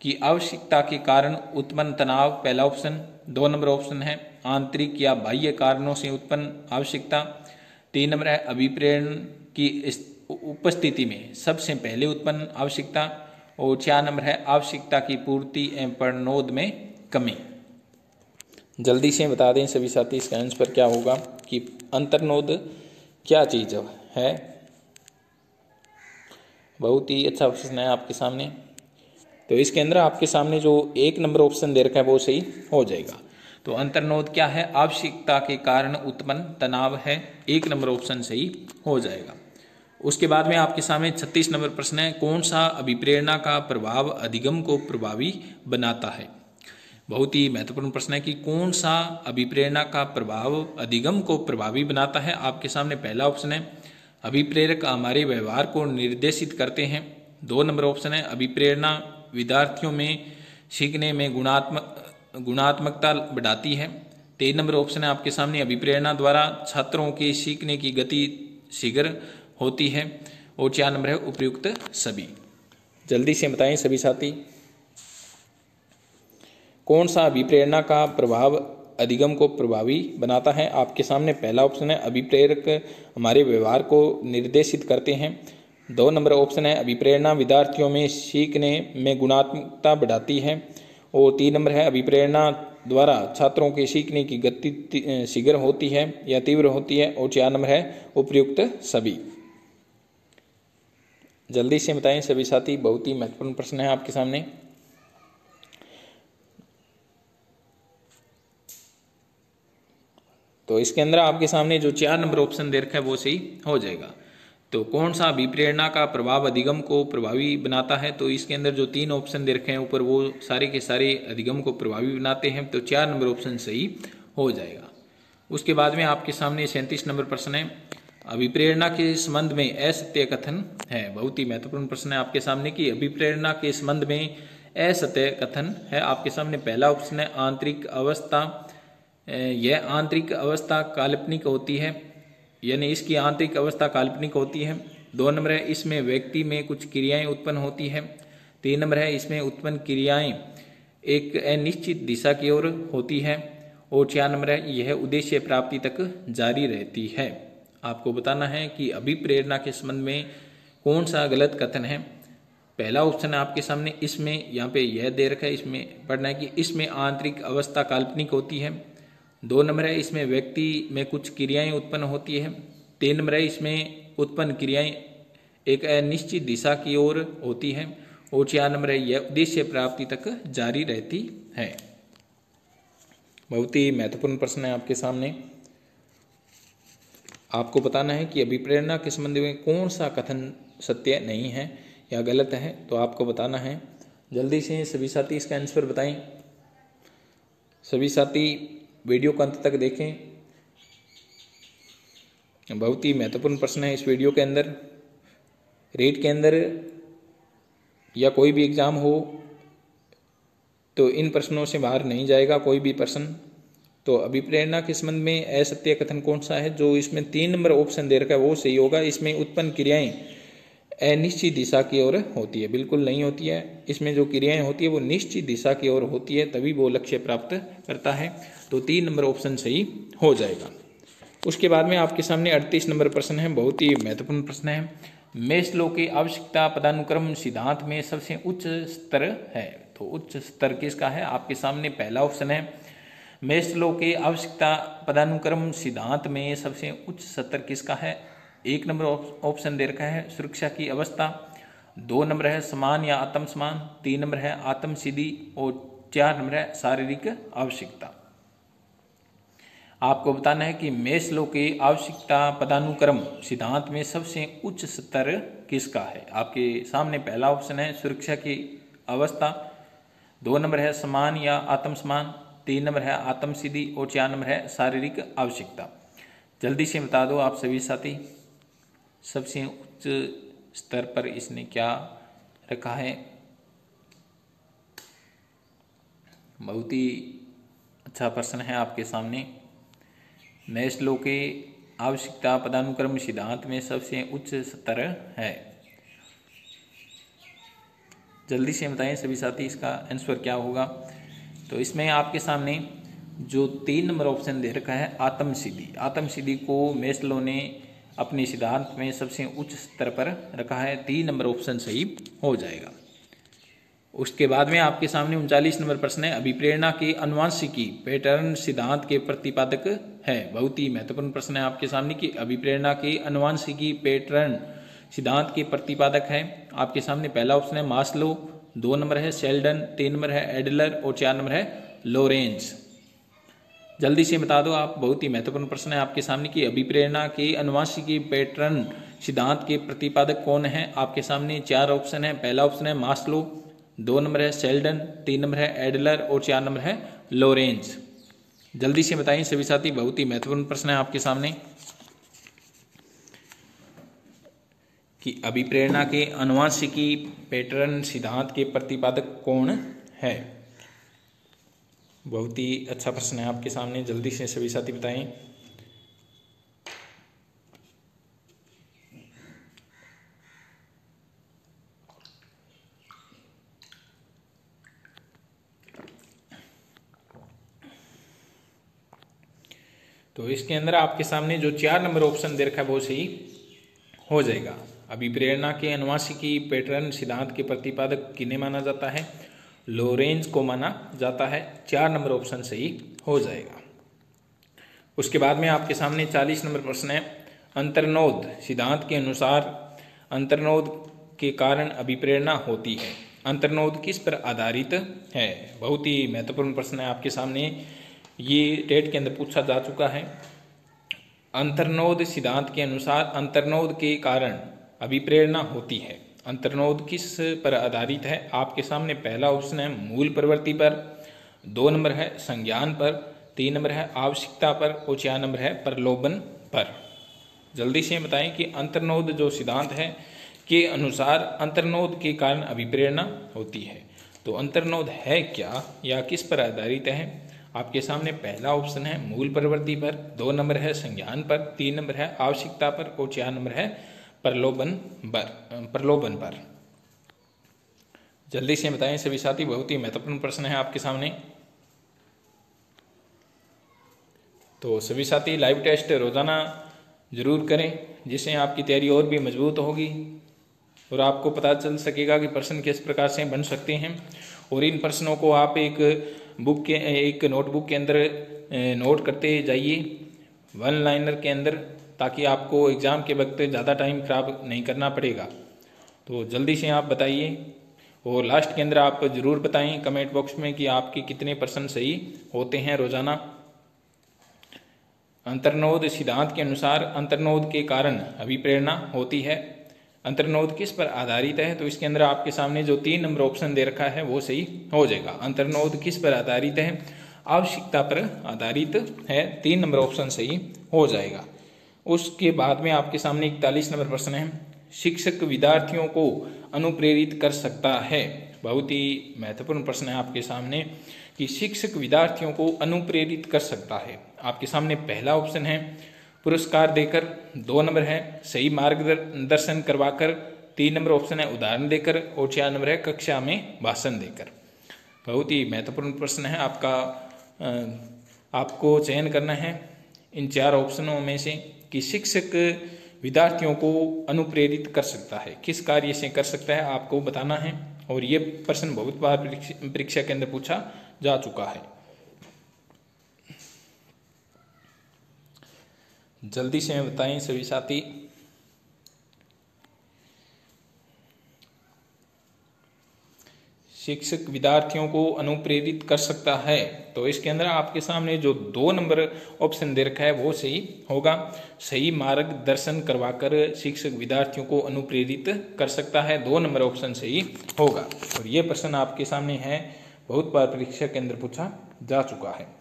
कि आवश्यकता के कारण उत्पन्न तनाव पहला ऑप्शन, 2 नंबर ऑप्शन है आंतरिक या बाह्य कारणों से उत्पन्न आवश्यकता। 3 नंबर है अभिप्रेरण की उपस्थिति में सबसे पहले उत्पन्न आवश्यकता। और 4 नंबर है आवश्यकता की पूर्ति एवं प्रणोद में कमी। जल्दी से बता दें सभी साथी इसका आंसर क्या होगा कि अंतर्नोद क्या चीज है। बहुत ही अच्छा प्रश्न है आपके सामने। तो इसके अंदर आपके सामने जो 1 नंबर ऑप्शन दे रखा है वो सही हो जाएगा। तो अंतर्नोद क्या है? आवश्यकता के कारण उत्पन्न तनाव है। 1 नंबर ऑप्शन सही हो जाएगा। उसके बाद में आपके सामने 36 नंबर प्रश्न है कौन सा अभिप्रेरणा का प्रभाव अधिगम को प्रभावी बनाता है। बहुत ही महत्वपूर्ण प्रश्न है कि कौन सा अभिप्रेरणा का प्रभाव अधिगम को प्रभावी बनाता है। आपके सामने पहला ऑप्शन है अभिप्रेरक हमारे व्यवहार को निर्देशित करते हैं। 2 नंबर ऑप्शन है अभिप्रेरणा विद्यार्थियों में सीखने में गुणात्मकता बढ़ाती है। 3 नंबर ऑप्शन है आपके सामने अभिप्रेरणा द्वारा छात्रों के सीखने की गति शीघ्र होती है। और 4 नंबर है उपयुक्त सभी। जल्दी से बताएं सभी साथी कौन सा अभिप्रेरणा का प्रभाव अधिगम को प्रभावी बनाता है। आपके सामने पहला ऑप्शन है अभिप्रेरक हमारे व्यवहार को निर्देशित करते हैं। 2 नंबर ऑप्शन है अभिप्रेरणा विद्यार्थियों में सीखने में गुणात्मकता बढ़ाती है। और 3 नंबर है अभिप्रेरणा द्वारा छात्रों के सीखने की गति शीघ्र होती है या तीव्र होती है। और 4 नंबर है उपयुक्त सभी। जल्दी से बताएं सभी साथी बहुत ही महत्वपूर्ण प्रश्न है आपके सामने। तो इसके अंदर आपके सामने जो 4 नंबर ऑप्शन दे रखा है वो सही हो जाएगा। तो कौन सा अभिप्रेरणा का प्रभाव अधिगम को प्रभावी बनाता है। तो इसके अंदर जो 3 ऑप्शन दे रखे हैं ऊपर वो सारे के सारे अधिगम को प्रभावी बनाते हैं। तो 4 नंबर ऑप्शन सही हो जाएगा। उसके बाद में आपके सामने 37 नंबर प्रश्न है अभिप्रेरणा के संबंध में असत्य कथन है। बहुत ही महत्वपूर्ण प्रश्न है आपके सामने कि अभिप्रेरणा के संबंध में असत्य कथन है। आपके सामने पहला ऑप्शन है आंतरिक अवस्था। यह आंतरिक अवस्था काल्पनिक होती है, यानी इसकी आंतरिक अवस्था काल्पनिक होती है। 2 नंबर है इसमें व्यक्ति में कुछ क्रियाएं उत्पन्न होती है। 3 नंबर है इसमें उत्पन्न क्रियाएं एक अनिश्चित दिशा की ओर होती है। और 4 नंबर है यह उद्देश्य प्राप्ति तक जारी रहती है। आपको बताना है कि अभिप्रेरणा के संबंध में कौन सा गलत कथन है। पहला ऑप्शन है आपके सामने इसमें यहाँ पे यह दे रखा है, इसमें पढ़ना है कि इसमें आंतरिक अवस्था काल्पनिक होती है। 2 नंबर है इसमें व्यक्ति में कुछ क्रियाएं उत्पन्न होती है। 3 नंबर है इसमें उत्पन्न क्रियाएं एक अनिश्चित दिशा की ओर होती है। और 4 नंबर है यह उद्देश्य प्राप्ति तक जारी रहती है। बहुत ही महत्वपूर्ण प्रश्न है आपके सामने। आपको बताना है कि अभिप्रेरणा के संबंध में कौन सा कथन सत्य नहीं है या गलत है। तो आपको बताना है। जल्दी से सभी साथी इसका आंसर बताएं। सभी साथी वीडियो को अंत तक देखें। बहुत ही महत्वपूर्ण प्रश्न है इस वीडियो के अंदर। रीट के अंदर या कोई भी एग्जाम हो तो इन प्रश्नों से बाहर नहीं जाएगा कोई भी प्रश्न। तो अभिप्रेरणा के संबंध में असत्य कथन कौन सा है। जो इसमें 3 नंबर ऑप्शन दे रखा है वो सही होगा। इसमें उत्पन्न क्रियाएं अनिश्चित दिशा की ओर होती है, बिल्कुल नहीं होती है। इसमें जो क्रियाएं होती है वो निश्चित दिशा की ओर होती है, तभी वो लक्ष्य प्राप्त करता है। तो 3 नंबर ऑप्शन सही हो जाएगा। उसके बाद में आपके सामने 38 नंबर प्रश्न है। बहुत ही महत्वपूर्ण प्रश्न है। मेस्लो के आवश्यकता पदानुक्रम सिद्धांत में सबसे उच्च स्तर है। तो उच्च स्तर किसका है। आपके सामने पहला ऑप्शन है मेस्लो के आवश्यकता पदानुक्रम सिद्धांत में सबसे उच्च स्तर किसका है। 1 नंबर ऑप्शन दे रखा है सुरक्षा की अवस्था। 2 नंबर है समान या आत्मसमान। 3 नंबर है आत्मसिद्धि। और 4 नंबर है शारीरिक आवश्यकता। आपको बताना है कि मेस्लो के आवश्यकता पदानुक्रम सिद्धांत में सबसे उच्च स्तर किसका है। आपके सामने पहला ऑप्शन है सुरक्षा की अवस्था। 2 नंबर है समान या आत्मसमान। 3 नंबर है आत्मसिद्धि। और 4 नंबर है शारीरिक आवश्यकता। जल्दी से बता दो आप सभी साथी सबसे उच्च स्तर पर इसने क्या रखा है। बहुत ही अच्छा प्रश्न है आपके सामने। मेस्लो के आवश्यकता पदानुक्रम सिद्धांत में सबसे उच्च स्तर है। जल्दी से बताएं सभी साथी इसका आंसर क्या होगा। तो इसमें आपके सामने जो 3 नंबर ऑप्शन दे रखा है आत्मसिद्धि, आत्मसिद्धि को मेस्लो ने अपने सिद्धांत में सबसे उच्च स्तर पर रखा है। 3 नंबर ऑप्शन सही हो जाएगा। उसके बाद में आपके सामने 39 नंबर प्रश्न है, अभिप्रेरणा के अनुवांशिकी पैटर्न सिद्धांत के प्रतिपादक है। बहुत ही महत्वपूर्ण प्रश्न है आपके सामने कि अभिप्रेरणा के अनुवांशिकी पैटर्न सिद्धांत के प्रतिपादक है। आपके सामने पहला ऑप्शन है मास्लो, 2 नंबर है शेल्डन, 3 नंबर है एडलर और 4 नंबर है लोरेंज। जल्दी से बता दो आप, बहुत ही महत्वपूर्ण प्रश्न है आपके सामने कि अभिप्रेरणा के अनुवांशिकी पैटर्न सिद्धांत के प्रतिपादक कौन है। आपके सामने 4 ऑप्शन है। पहला ऑप्शन है मास्लो, 2 नंबर है शेल्डन, 3 नंबर है एडलर और 4 नंबर है लोरेंज। जल्दी से बताइए सभी साथी, बहुत ही महत्वपूर्ण प्रश्न है आपके सामने कि अभिप्रेरणा के अनुवांशिकी पैटर्न सिद्धांत के प्रतिपादक कौन है। बहुत ही अच्छा प्रश्न है आपके सामने, जल्दी से सभी साथी बताएं। तो इसके अंदर आपके सामने जो 4 नंबर ऑप्शन दे रखा है वो सही हो जाएगा। अभिप्रेरणा के अनुवांशिकी पैटर्न सिद्धांत के प्रतिपादक किन्हें माना जाता है, लोरेंज को माना जाता है। 4 नंबर ऑप्शन सही हो जाएगा। उसके बाद में आपके सामने 40 नंबर प्रश्न है, अंतर्नोद सिद्धांत के अनुसार अंतर्नोद के कारण अभिप्रेरणा होती है। अंतर्नोद किस पर आधारित है। बहुत ही महत्वपूर्ण प्रश्न है आपके सामने, ये टेट के अंदर पूछा जा चुका है। अंतर्नोद सिद्धांत के अनुसार अंतर्नोद के कारण अभिप्रेरणा होती है। अंतर्नोद किस पर आधारित है। आपके सामने पहला ऑप्शन है मूल प्रवृत्ति पर, 2 नंबर है संज्ञान पर, 3 नंबर है आवश्यकता पर और 4 नंबर है प्रलोभन पर। जल्दी से बताएं कि अंतर्नोद जो सिद्धांत है के अनुसार अंतर्नोद के कारण अभिप्रेरणा होती है। तो अंतर्नोद है क्या या किस पर आधारित है। आपके सामने पहला ऑप्शन है मूल प्रवृत्ति पर, 2 नंबर है संज्ञान पर, 3 नंबर है आवश्यकता पर और 4 नंबर है प्रलोभन पर। जल्दी से बताएं सभी साथी, बहुत ही महत्वपूर्ण प्रश्न है आपके सामने। तो सभी साथी लाइव टेस्ट रोजाना जरूर करें, जिससे आपकी तैयारी और भी मजबूत होगी और आपको पता चल सकेगा कि प्रश्न किस प्रकार से बन सकते हैं। और इन प्रश्नों को आप एक नोटबुक के अंदर नोट करते जाइए, 1 लाइनर के अंदर, ताकि आपको एग्जाम के वक्त ज़्यादा टाइम खराब नहीं करना पड़ेगा। तो जल्दी से आप बताइए और लास्ट के अंदर आप जरूर बताएं कमेंट बॉक्स में कि आपके कितने % सही होते हैं रोजाना। अंतर्नोद सिद्धांत के अनुसार अंतर्नोद के कारण अभिप्रेरणा होती है। अंतर्नोद किस पर आधारित है। तो इसके अंदर आपके सामने जो 3 नंबर ऑप्शन दे रखा है वो सही हो जाएगा। अंतर्नोद किस पर आधारित है, आवश्यकता पर आधारित है, 3 नंबर ऑप्शन सही हो जाएगा। उसके बाद में आपके सामने 41 नंबर प्रश्न है, शिक्षक विद्यार्थियों को अनुप्रेरित कर सकता है। बहुत ही महत्वपूर्ण प्रश्न है आपके सामने कि शिक्षक विद्यार्थियों को अनुप्रेरित कर सकता है। आपके सामने पहला ऑप्शन है पुरस्कार देकर, 2 नंबर है सही मार्गदर्शन करवाकर, 3 नंबर ऑप्शन है उदाहरण देकर और 4 नंबर है कक्षा में भाषण देकर। बहुत ही महत्वपूर्ण प्रश्न है आपको चयन करना है इन 4 ऑप्शनों में से कि शिक्षक विद्यार्थियों को अनुप्रेरित कर सकता है, किस कार्य से कर सकता है आपको बताना है। और ये प्रश्न बहुत बार परीक्षा के अंदर पूछा जा चुका है। जल्दी से बताएं सभी साथी। शिक्षक विद्यार्थियों को अनुप्रेरित कर सकता है। तो इसके अंदर आपके सामने जो 2 नंबर ऑप्शन दे रखा है वो सही होगा। सही मार्गदर्शन करवाकर शिक्षक विद्यार्थियों को अनुप्रेरित कर सकता है, 2 नंबर ऑप्शन सही होगा। और ये प्रश्न आपके सामने है, बहुत बार परीक्षा के अंदर पूछा जा चुका है।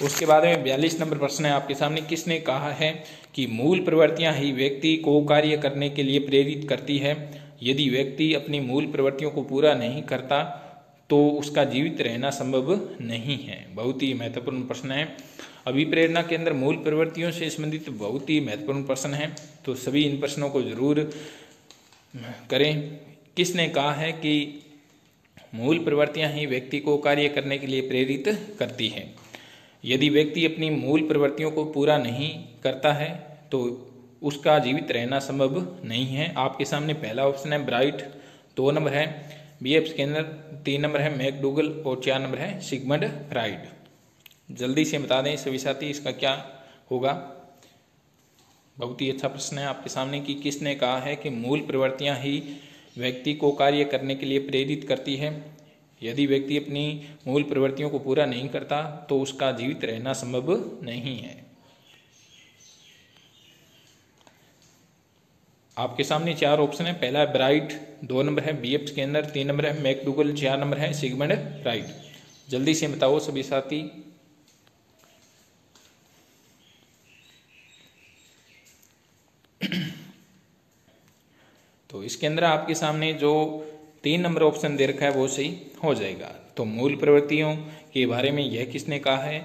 उसके बाद में 42 नंबर प्रश्न है आपके सामने, किसने कहा है कि मूल प्रवृत्तियां ही व्यक्ति को कार्य करने के लिए प्रेरित करती है। यदि व्यक्ति अपनी मूल प्रवृत्तियों को पूरा नहीं करता तो उसका जीवित रहना संभव नहीं है। बहुत ही महत्वपूर्ण प्रश्न है। अभिप्रेरणा के अंदर मूल प्रवृत्तियों से संबंधित बहुत ही महत्वपूर्ण प्रश्न है, तो सभी इन प्रश्नों को जरूर करें। किसने कहा है कि मूल प्रवृत्तियां ही व्यक्ति को कार्य करने के लिए प्रेरित करती है। यदि व्यक्ति अपनी मूल प्रवृत्तियों को पूरा नहीं करता है तो उसका जीवित रहना संभव नहीं है। आपके सामने पहला ऑप्शन है ब्राइट, 2 नंबर है B.F. स्किनर, 3 नंबर है मैकडूगल और 4 नंबर है सिगमंड फ्राइड। जल्दी से बता दें सभी साथी इसका क्या होगा। बहुत ही अच्छा प्रश्न है आपके सामने कि किसने कहा है कि मूल प्रवृत्तियां ही व्यक्ति को कार्य करने के लिए प्रेरित करती है। यदि व्यक्ति अपनी मूल प्रवृत्तियों को पूरा नहीं करता तो उसका जीवित रहना संभव नहीं है। आपके सामने 4 ऑप्शन है। पहला है ब्राइट, 2 नंबर है B.F. स्किनर, 3 नंबर है मैकडूगल, 4 नंबर है सिगमंड फ्राइड। जल्दी से बताओ सभी साथी। तो इसके अंदर आपके सामने जो 3 नंबर ऑप्शन दे रखा है वो सही हो जाएगा। तो मूल प्रवृत्तियों के बारे में यह किसने कहा है,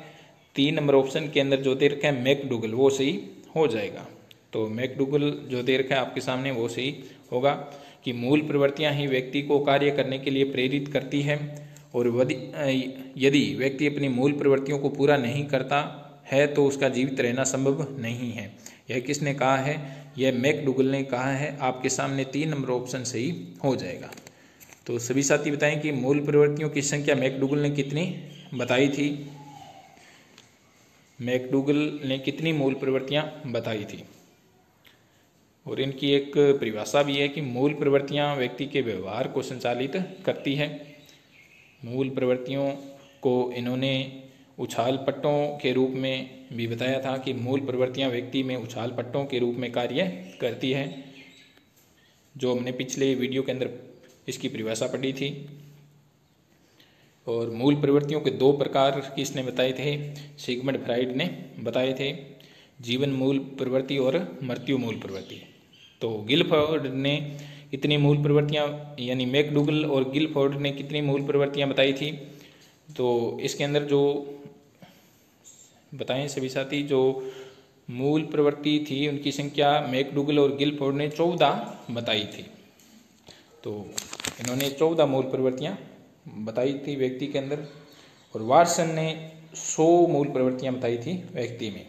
3 नंबर ऑप्शन के अंदर जो दे रखा है मैकडूगल, वो सही हो जाएगा। तो मैकडूगल जो दे रखा है आपके सामने वो सही होगा कि मूल प्रवृत्तियां ही व्यक्ति को कार्य करने के लिए प्रेरित करती है और यदि व्यक्ति अपनी मूल प्रवृत्तियों को पूरा नहीं करता है तो उसका जीवित रहना संभव नहीं है। यह किसने कहा है, यह मैकडूगल ने कहा है। आपके सामने 3 नंबर ऑप्शन सही हो जाएगा। तो सभी साथी बताएं कि मूल प्रवृत्तियों की संख्या मैकडूगल ने कितनी बताई थी। मैकडूगल ने कितनी मूल प्रवृत्तियां बताई थी। और इनकी एक परिभाषा भी है कि मूल प्रवृत्तियां व्यक्ति के व्यवहार को संचालित करती है। मूल प्रवृत्तियों को इन्होंने उछाल पट्टों के रूप में भी बताया था कि मूल प्रवृत्तियां व्यक्ति में उछाल पट्टों के रूप में कार्य करती है, जो हमने पिछले वीडियो के अंदर इसकी परिभाषा पढ़ी थी। और मूल प्रवृत्तियों के 2 प्रकार किसने बताए थे, सिगमंड फ्राइड ने बताए थे, जीवन मूल प्रवृत्ति और मृत्यु मूल प्रवृत्ति। तो गिलफोर्ड ने कितनी मूल प्रवृत्तियां, यानी मैकडूगल और गिलफोर्ड ने कितनी मूल प्रवृत्तियां बताई थी। तो इसके अंदर जो बताएं सभी साथी, जो मूल प्रवृत्ति थी उनकी संख्या मैकडूगल और गिलफोर्ड ने 14 बताई थी। तो इन्होंने 14 मूल प्रवृत्तियां बताई थी व्यक्ति के अंदर, और वाटसन ने 100 मूल प्रवृत्तियां बताई थी व्यक्ति में।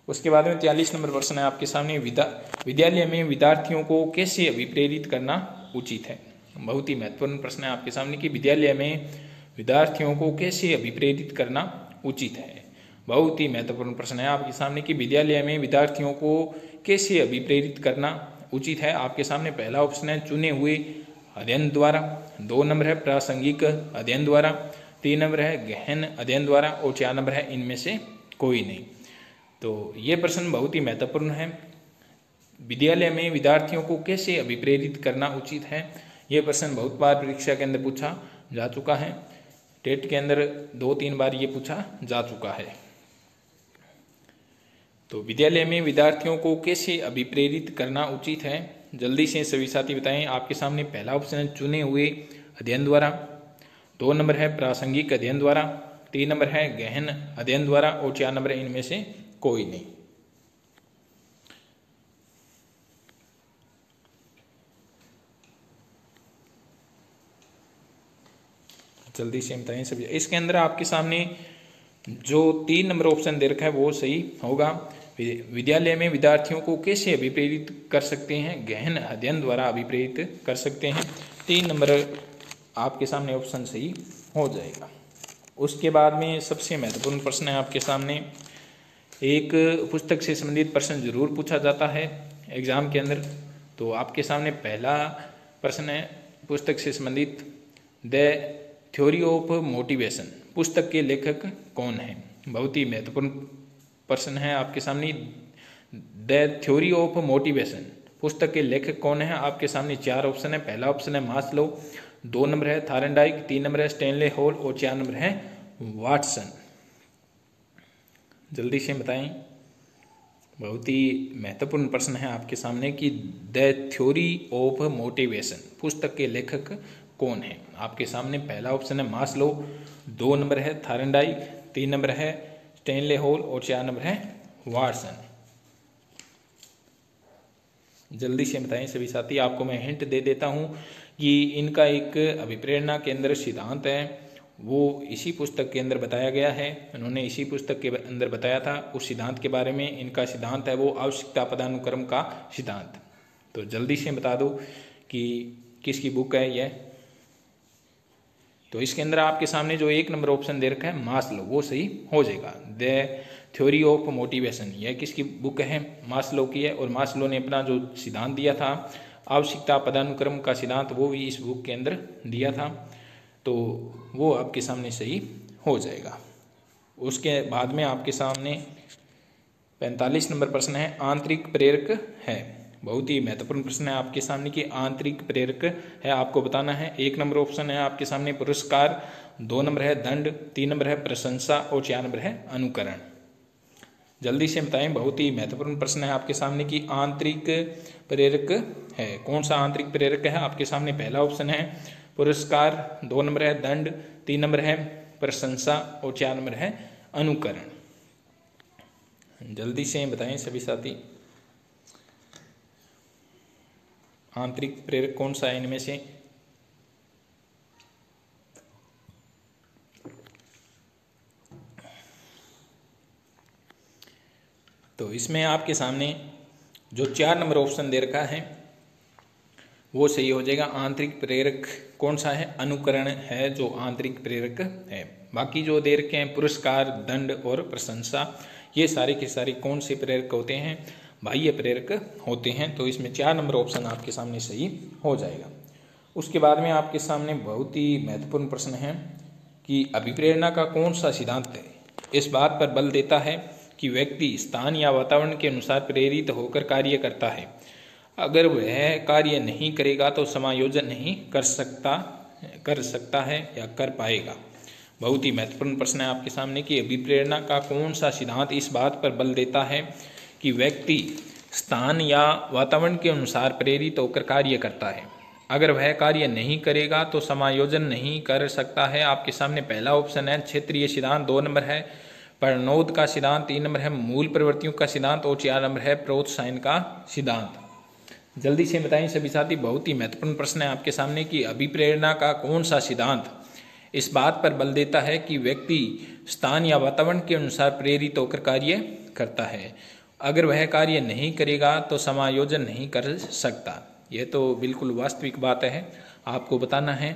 उसके बाद में 43 नंबर प्रश्न है आपके सामने, विद्यालय में विद्यार्थियों को कैसे अभिप्रेरित करना उचित है। बहुत ही महत्वपूर्ण प्रश्न है आपके सामने कि विद्यालय में विद्यार्थियों को कैसे अभिप्रेरित करना उचित है। बहुत ही महत्वपूर्ण प्रश्न है आपके सामने कि विद्यालय में विद्यार्थियों को कैसे अभिप्रेरित करना उचित है। आपके सामने पहला ऑप्शन है चुने हुए अध्ययन द्वारा, 2 नंबर है प्रासंगिक अध्ययन द्वारा, 3 नंबर है गहन अध्ययन द्वारा और 4 नंबर है इनमें से कोई नहीं। तो ये प्रश्न बहुत ही महत्वपूर्ण है। विद्यालय में विद्यार्थियों को कैसे अभिप्रेरित करना उचित है, यह प्रश्न बहुत बार परीक्षा के अंदर पूछा जा चुका है। टेट के अंदर 2-3 बार ये पूछा जा चुका है। तो विद्यालय में विद्यार्थियों को कैसे अभिप्रेरित करना उचित है, जल्दी से सभी साथी बताएं। आपके सामने पहला ऑप्शन है चुने हुए अध्ययन द्वारा, 2 नंबर है प्रासंगिक अध्ययन द्वारा, 3 नंबर है गहन अध्ययन द्वारा और 4 नंबर है इनमें से कोई नहीं। जल्दी से बताएं सभी। इसके अंदर आपके सामने जो 3 नंबर ऑप्शन दे रखा है वो सही होगा। विद्यालय में विद्यार्थियों को कैसे अभिप्रेरित कर सकते हैं, गहन अध्ययन द्वारा अभिप्रेरित कर सकते हैं। 3 नंबर आपके सामने ऑप्शन सही हो जाएगा। उसके बाद में सबसे महत्वपूर्ण प्रश्न है आपके सामने, एक पुस्तक से संबंधित प्रश्न जरूर पूछा जाता है एग्जाम के अंदर। तो आपके सामने पहला प्रश्न है पुस्तक से संबंधित, द थ्योरी ऑफ मोटिवेशन, पुस्तक के लेखक कौन है। बहुत ही महत्वपूर्ण प्रश्न है आपके सामने, द थ्योरी ऑफ मोटिवेशन, पुस्तक के लेखक कौन है। आपके सामने 4 ऑप्शन है। पहला ऑप्शन है मास्लो, 2 नंबर है थायरनडाइक, 3 नंबर है स्टैनले हॉल और 4 नंबर है वाटसन। जल्दी से बताएं। बहुत ही महत्वपूर्ण प्रश्न है आपके सामने कि द थ्योरी ऑफ मोटिवेशन, पुस्तक के लेखक कौन है। आपके सामने पहला ऑप्शन है मास्लो, 2 नंबर है थायरनडाइक, 3 नंबर है स्टैनले हॉल और 4 नंबर है वाटसन। जल्दी से बताएं सभी साथी। आपको मैं हिंट दे देता हूं कि इनका एक अभिप्रेरणा केंद्र सिद्धांत है वो इसी पुस्तक के अंदर बताया गया है। उन्होंने इसी पुस्तक के अंदर बताया था उस सिद्धांत के बारे में। इनका सिद्धांत है वो आवश्यकता पदानुक्रम का सिद्धांत। तो जल्दी से बता दो कि किसकी बुक है यह। तो इसके अंदर आपके सामने जो 1 नंबर ऑप्शन दे रखा है मास्लो, वो सही हो जाएगा। द थ्योरी ऑफ मोटिवेशन, यह किसकी बुक है? मास्लो की है। और मास्लो ने अपना जो सिद्धांत दिया था आवश्यकता पदानुक्रम का सिद्धांत, वो भी इस बुक के अंदर दिया था। तो वो आपके सामने सही हो जाएगा। उसके बाद में आपके सामने 45 नंबर प्रश्न है, आंतरिक प्रेरक है। बहुत ही महत्वपूर्ण प्रश्न है आपके सामने कि आंतरिक प्रेरक है, आपको बताना है। 1 नंबर ऑप्शन है आपके सामने पुरस्कार, 2 नंबर है दंड, 3 नंबर है प्रशंसा और 4 नंबर है अनुकरण। जल्दी से बताएं, बहुत ही महत्वपूर्ण प्रश्न है आपके सामने कि आंतरिक प्रेरक है। कौन सा आंतरिक प्रेरक है? आपके सामने पहला ऑप्शन है पुरस्कार, 2 नंबर है दंड, 3 नंबर है प्रशंसा और 4 नंबर है अनुकरण। जल्दी से बताएं सभी साथी, आंतरिक प्रेरक कौन सा है इनमें से? तो इसमें आपके सामने जो 4 नंबर ऑप्शन दे रखा है वो सही हो जाएगा। आंतरिक प्रेरक कौन सा है? अनुकरण है जो आंतरिक प्रेरक है। बाकी जो दे रखे हैं पुरस्कार, दंड और प्रशंसा, ये सारे के सारे कौन से प्रेरक होते हैं? बाह्य प्रेरक होते हैं। तो इसमें 4 नंबर ऑप्शन आपके सामने सही हो जाएगा। उसके बाद में आपके सामने बहुत ही महत्वपूर्ण प्रश्न है कि अभिप्रेरणा का कौन सा सिद्धांत है इस बात पर बल देता है कि व्यक्ति स्थान या वातावरण के अनुसार प्रेरित होकर कार्य करता है। अगर वह कार्य नहीं करेगा तो समायोजन नहीं कर सकता है या कर पाएगा। बहुत ही महत्वपूर्ण प्रश्न है आपके सामने कि अभिप्रेरणा का कौन सा सिद्धांत इस बात पर बल देता है कि व्यक्ति स्थान या वातावरण के अनुसार प्रेरित होकर कार्य करता है। अगर वह कार्य नहीं करेगा तो समायोजन नहीं कर सकता है। आपके सामने पहला ऑप्शन है क्षेत्रीय सिद्धांत, 2 नंबर है प्रणोद का सिद्धांत, 3 नंबर है मूल प्रवृत्तियों का सिद्धांत और 4 नंबर है प्रोत्साहन का सिद्धांत। जल्दी से बताएं सभी साथी, बहुत ही महत्वपूर्ण प्रश्न है आपके सामने कि अभिप्रेरणा का कौन सा सिद्धांत इस बात पर बल देता है कि व्यक्ति स्थान या वातावरण के अनुसार प्रेरित होकर कार्य करता है। अगर वह कार्य नहीं करेगा तो समायोजन नहीं कर सकता। यह तो बिल्कुल वास्तविक बात है, आपको बताना है।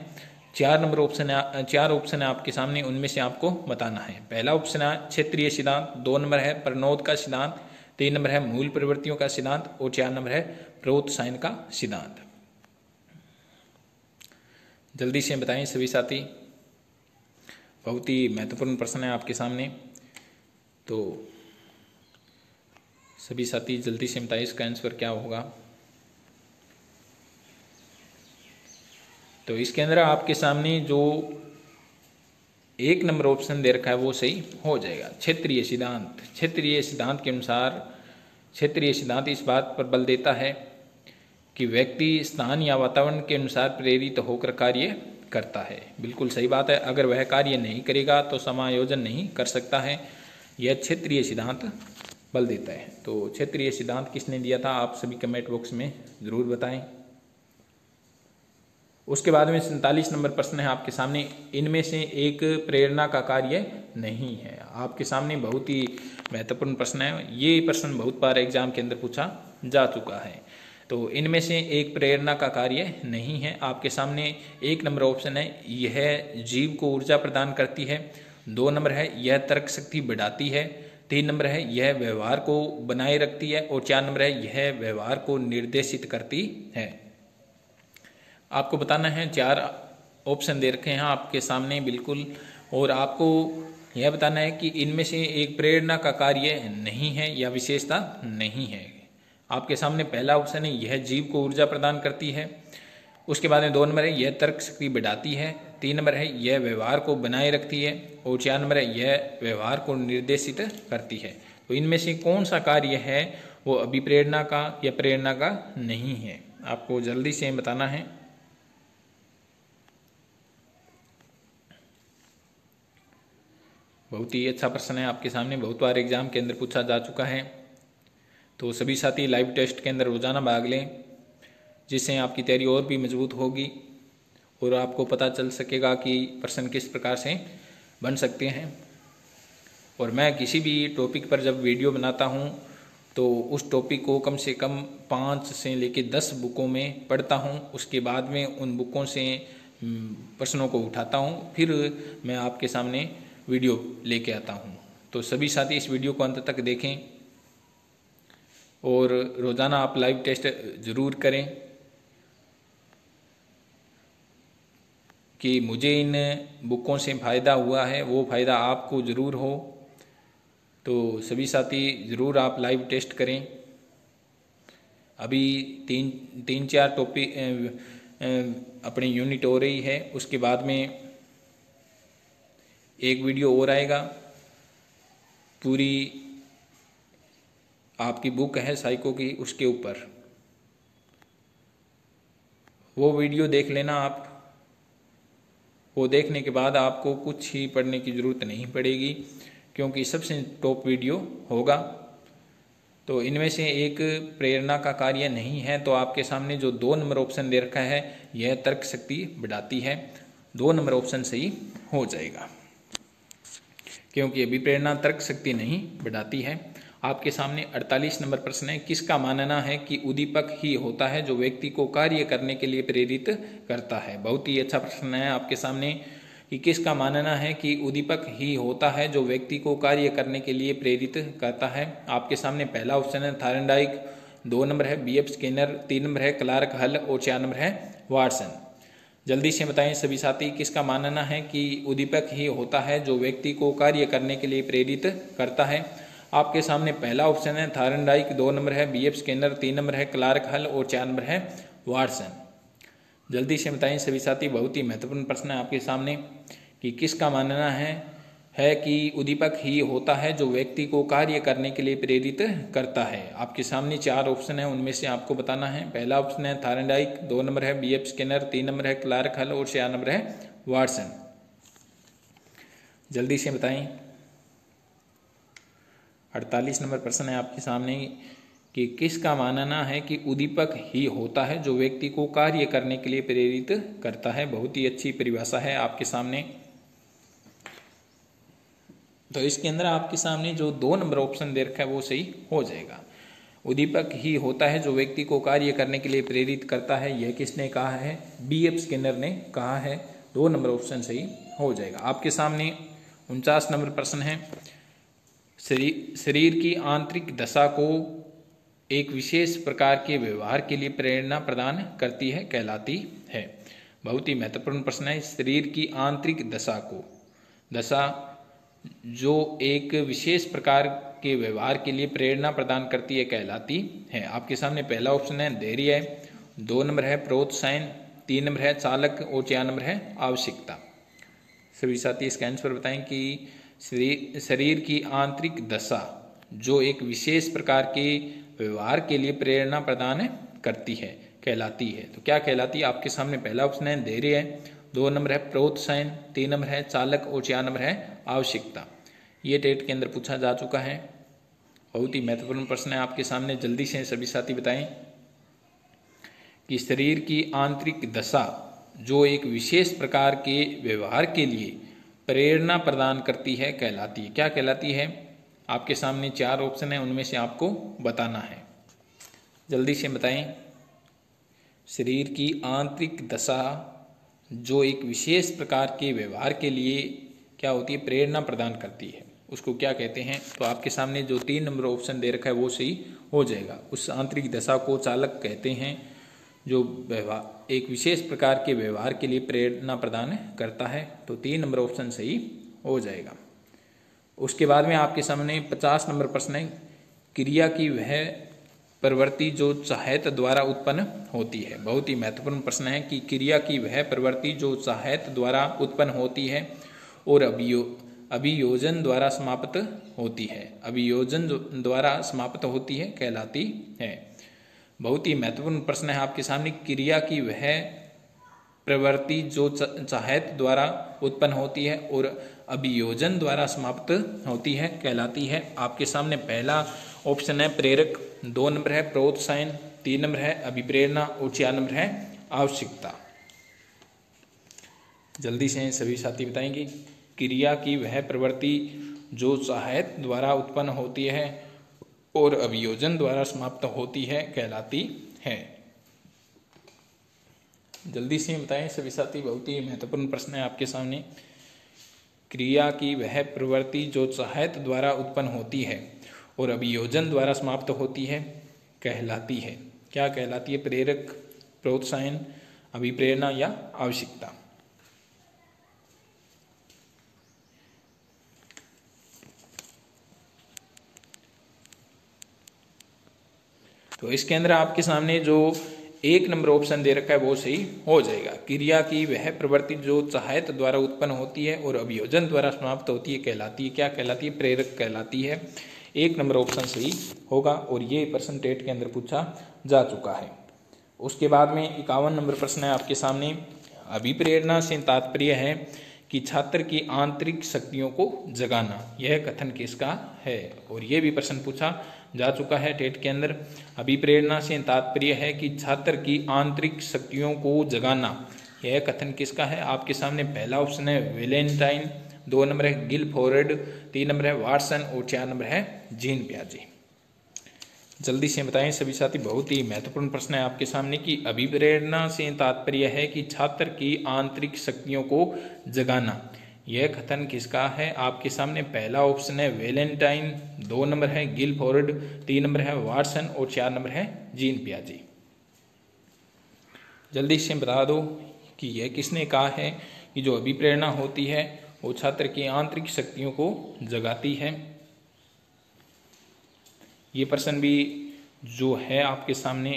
4 नंबर ऑप्शन है, 4 ऑप्शन है आपके सामने, उनमें से आपको बताना है। पहला ऑप्शन है क्षेत्रीय सिद्धांत, 2 नंबर है प्रणोद का सिद्धांत, 3 नंबर है मूल प्रवृत्तियों का सिद्धांत और 4 नंबर है प्रोत्साहन का सिद्धांत। जल्दी से बताएं सभी साथी, बहुत ही महत्वपूर्ण प्रश्न है आपके सामने। तो सभी साथी जल्दी से बताइए इसका आंसर क्या होगा। तो इसके अंदर आपके सामने जो 1 नंबर ऑप्शन दे रखा है वो सही हो जाएगा। क्षेत्रीय सिद्धांत, क्षेत्रीय सिद्धांत के अनुसार क्षेत्रीय सिद्धांत इस बात पर बल देता है कि व्यक्ति स्थान या वातावरण के अनुसार प्रेरित होकर कार्य करता है। बिल्कुल सही बात है। अगर वह कार्य नहीं करेगा तो समायोजन नहीं कर सकता है। यह क्षेत्रीय सिद्धांत बल देता है। तो क्षेत्रीय सिद्धांत किसने दिया था आप सभी कमेंट बॉक्स में जरूर बताएं। उसके बाद में 47 नंबर प्रश्न है आपके सामने, इनमें से एक प्रेरणा का कार्य नहीं है। आपके सामने बहुत ही महत्वपूर्ण प्रश्न है। ये प्रश्न बहुत बार एग्जाम के अंदर पूछा जा चुका है। तो इनमें से एक प्रेरणा का कार्य नहीं है। आपके सामने 1 नंबर ऑप्शन है यह जीव को ऊर्जा प्रदान करती है, 2 नंबर है यह तर्क शक्ति बढ़ाती है, 3 नंबर है यह व्यवहार को बनाए रखती है और 4 नंबर है यह व्यवहार को निर्देशित करती है। आपको बताना है। 4 ऑप्शन दे रखे हैं आपके सामने बिल्कुल, और आपको यह बताना है कि इनमें से एक प्रेरणा का कार्य नहीं है या विशेषता नहीं है। आपके सामने पहला ऑप्शन है यह जीव को ऊर्जा प्रदान करती है, उसके बाद में 2 नंबर है यह तर्क शक्ति बढ़ाती है, 3 नंबर है यह व्यवहार को बनाए रखती है और 4 नंबर है यह व्यवहार को निर्देशित करती है। तो इनमें से कौन सा कार्य है वो अभिप्रेरणा का या प्रेरणा का नहीं है, आपको जल्दी से बताना है। बहुत ही अच्छा प्रश्न है आपके सामने, बहुत बार एग्जाम के अंदर पूछा जा चुका है। तो सभी साथी लाइव टेस्ट के अंदर रोजाना भाग लें, जिससे आपकी तैयारी और भी मजबूत होगी और आपको पता चल सकेगा कि प्रश्न किस प्रकार से बन सकते हैं। और मैं किसी भी टॉपिक पर जब वीडियो बनाता हूँ तो उस टॉपिक को कम से कम 5 से लेकर 10 बुकों में पढ़ता हूँ, उसके बाद में उन बुकों से प्रश्नों को उठाता हूँ, फिर मैं आपके सामने वीडियो लेके आता हूँ। तो सभी साथी इस वीडियो को अंत तक देखें और रोज़ाना आप लाइव टेस्ट ज़रूर करें कि मुझे इन बुकों से फ़ायदा हुआ है वो फ़ायदा आपको ज़रूर हो। तो सभी साथी ज़रूर आप लाइव टेस्ट करें। अभी तीन चार टॉपिक अपनी यूनिट हो रही है, उसके बाद में एक वीडियो और आएगा। पूरी आपकी बुक है साइको की, उसके ऊपर वो वीडियो देख लेना आप। वो देखने के बाद आपको कुछ ही पढ़ने की ज़रूरत नहीं पड़ेगी, क्योंकि सबसे टॉप वीडियो होगा। तो इनमें से एक प्रेरणा का कार्य नहीं है, तो आपके सामने जो 2 नंबर ऑप्शन दे रखा है यह तर्क शक्ति बढ़ाती है। 2 नंबर ऑप्शन सही हो जाएगा, क्योंकि अभी प्रेरणा तर्क शक्ति नहीं बढ़ाती है। आपके सामने 48 नंबर प्रश्न है, किसका मानना है कि उद्दीपक ही होता है जो व्यक्ति को कार्य करने के लिए प्रेरित करता है। बहुत ही अच्छा प्रश्न है आपके सामने कि किसका मानना है कि उद्दीपक ही होता है जो व्यक्ति को कार्य करने के लिए प्रेरित करता है। आपके सामने पहला ऑप्शन है थायरॉइड, 2 नंबर है BF स्किनर, 3 नंबर है क्लार्क हल और 4 नंबर है वाटसन। जल्दी से बताएं सभी साथी, किसका मानना है कि उद्दीपक ही होता है जो व्यक्ति को कार्य करने के लिए प्रेरित करता है। आपके सामने पहला ऑप्शन है थायरॉइड, 2 नंबर है BF स्किनर, 3 नंबर है क्लार्क हल और 4 नंबर है वाटसन। जल्दी से बताएं सभी साथी, बहुत ही महत्वपूर्ण प्रश्न है आपके सामने कि किसका मानना है कि उद्दीपक ही होता है जो व्यक्ति को कार्य करने के लिए प्रेरित करता है। आपके सामने 4 ऑप्शन है, उनमें से आपको बताना है। पहला ऑप्शन है थायरॉइड, 2 नंबर है BF स्किनर, 3 नंबर है क्लार्क हल और 4 नंबर है वाटसन। जल्दी से बताएं। 48 नंबर प्रश्न है आपके सामने कि किसका मानना है कि उद्दीपक ही होता है जो व्यक्ति को कार्य करने के लिए प्रेरित करता है। बहुत ही अच्छी परिभाषा है आपके सामने। तो इसके अंदर आपके सामने जो 2 नंबर ऑप्शन दे रखा है वो सही हो जाएगा। उद्दीपक ही होता है जो व्यक्ति को कार्य करने के लिए प्रेरित करता है, यह किसने कहा है? BF स्किनर ने कहा है। 2 नंबर ऑप्शन सही हो जाएगा। आपके सामने 49 नंबर प्रश्न है, शरीर की आंतरिक दशा को एक विशेष प्रकार के व्यवहार के लिए प्रेरणा प्रदान करती है, कहलाती है। बहुत ही महत्वपूर्ण प्रश्न है। शरीर की आंतरिक दशा जो एक विशेष प्रकार के व्यवहार के लिए प्रेरणा प्रदान करती है, कहलाती है। आपके सामने पहला ऑप्शन है धैर्य है, 2 नंबर है प्रोत्साहन, 3 नंबर है चालक और 4 नंबर है आवश्यकता। सभी साथी इसका आंसर बताएं कि शरीर की आंतरिक दशा जो एक विशेष प्रकार के व्यवहार के लिए प्रेरणा प्रदान करती है, कहलाती है। तो क्या कहलाती है? आपके सामने पहला ऑप्शन है धैर्य है, 2 नंबर है प्रोत्साहन, 3 नंबर है चालक और 4 नंबर है आवश्यकता। ये टेट के अंदर पूछा जा चुका है। बहुत ही महत्वपूर्ण प्रश्न है आपके सामने। जल्दी से सभी साथी बताएं कि शरीर की आंतरिक दशा जो एक विशेष प्रकार के व्यवहार के लिए प्रेरणा प्रदान करती है, कहलाती है। क्या कहलाती है? आपके सामने 4 ऑप्शन है, उनमें से आपको बताना है। जल्दी से बताएं। शरीर की आंतरिक दशा जो एक विशेष प्रकार के व्यवहार के लिए क्या होती है? प्रेरणा प्रदान करती है, उसको क्या कहते हैं? तो आपके सामने जो 3 नंबर ऑप्शन दे रखा है वो सही हो जाएगा। उस आंतरिक दशा को चालक कहते हैं जो व्यवहार एक विशेष प्रकार के व्यवहार के लिए प्रेरणा प्रदान करता है। तो 3 नंबर ऑप्शन सही हो जाएगा। उसके बाद में आपके सामने 50 नंबर प्रश्न है, क्रिया की वह प्रवृत्ति जो चाहत द्वारा उत्पन्न होती है। बहुत ही महत्वपूर्ण प्रश्न है कि क्रिया की वह प्रवृत्ति जो चाहत द्वारा उत्पन्न होती है और अभियोजन द्वारा समाप्त होती है, अभियोजन द्वारा समाप्त होती है, कहलाती है। बहुत ही महत्वपूर्ण प्रश्न है आपके सामने, क्रिया की वह प्रवृत्ति जो चाहत द्वारा उत्पन्न होती है और अभियोजन द्वारा समाप्त होती है, कहलाती है। आपके सामने पहला ऑप्शन है प्रेरक, 2 नंबर है प्रोत्साहन, 3 नंबर है अभिप्रेरणा और 4 नंबर है आवश्यकता। जल्दी से सभी साथी बताएंगे। क्रिया की वह प्रवृत्ति जो सहायक द्वारा उत्पन्न होती है और अभियोजन द्वारा समाप्त होती है कहलाती है। जल्दी से बताएं सभी साथी, बहुत ही महत्वपूर्ण प्रश्न है आपके सामने। क्रिया की वह प्रवृत्ति जो सहायक द्वारा उत्पन्न होती है और अभियोजन द्वारा समाप्त होती है कहलाती है। क्या कहलाती है? प्रेरक, प्रोत्साहन, अभिप्रेरणा या आवश्यकता। तो इसके अंदर आपके सामने जो 1 नंबर ऑप्शन दे रखा है वो सही हो जाएगा। क्रिया की वह प्रवृत्ति जो सहायक द्वारा उत्पन्न होती है और अभियोजन द्वारा समाप्त होती है कहलाती है। क्या कहलाती है? प्रेरक कहलाती है। 1 नंबर ऑप्शन सही होगा और ये प्रश्न टेट के अंदर पूछा जा चुका है। उसके बाद में 51 नंबर प्रश्न है आपके सामने। अभिप्रेरणा से तात्पर्य है कि छात्र की आंतरिक शक्तियों को जगाना। यह कथन किसका है? और ये भी प्रश्न पूछा जा चुका है टेट के अंदर। अभिप्रेरणा से तात्पर्य है कि छात्र की आंतरिक शक्तियों को जगाना। यह कथन किसका है? आपके सामने पहला ऑप्शन है वेलेंटाइन, 2 नंबर है गिलफोर्ड, 3 नंबर है वाटसन और 4 नंबर है जीन पियाजे। जल्दी से बताएं सभी साथी, बहुत ही महत्वपूर्ण प्रश्न है आपके सामने कि अभिप्रेरणा से तात्पर्य है कि छात्र की आंतरिक शक्तियों को जगाना। यह कथन किसका है? आपके सामने पहला ऑप्शन है वेलेंटाइन, 2 नंबर है गिलफोर्ड, 3 नंबर है वाटसन और 4 नंबर है जीन पियाजे। जल्दी से बता दो कि यह किसने कहा है कि जो अभिप्रेरणा होती है वो छात्र की आंतरिक शक्तियों को जगाती है। ये प्रश्न भी जो है आपके सामने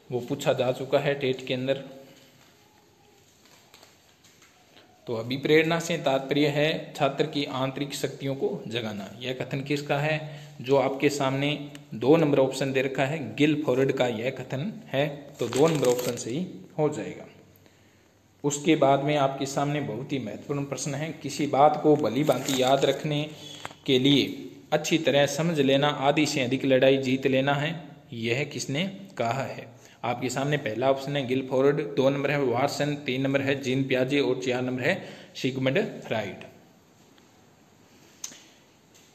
वो पूछा जा चुका है टेट के अंदर। तो अभिप्रेरणा से तात्पर्य है छात्र की आंतरिक शक्तियों को जगाना। यह कथन किसका है? जो आपके सामने 2 नंबर ऑप्शन दे रखा है गिलफोर्ड का यह कथन है। तो 2 नंबर ऑप्शन सही हो जाएगा। उसके बाद में आपके सामने बहुत ही महत्वपूर्ण प्रश्न है। किसी बात को भली भांति याद रखने के लिए अच्छी तरह समझ लेना, आधी से अधिक लड़ाई जीत लेना है। यह किसने कहा है? आपके सामने पहला ऑप्शन है गिलफोर्ड, 2 नंबर है वाटसन, 3 नंबर है जीन पियाजे और 4 नंबर है सिगमंड फ्राइड।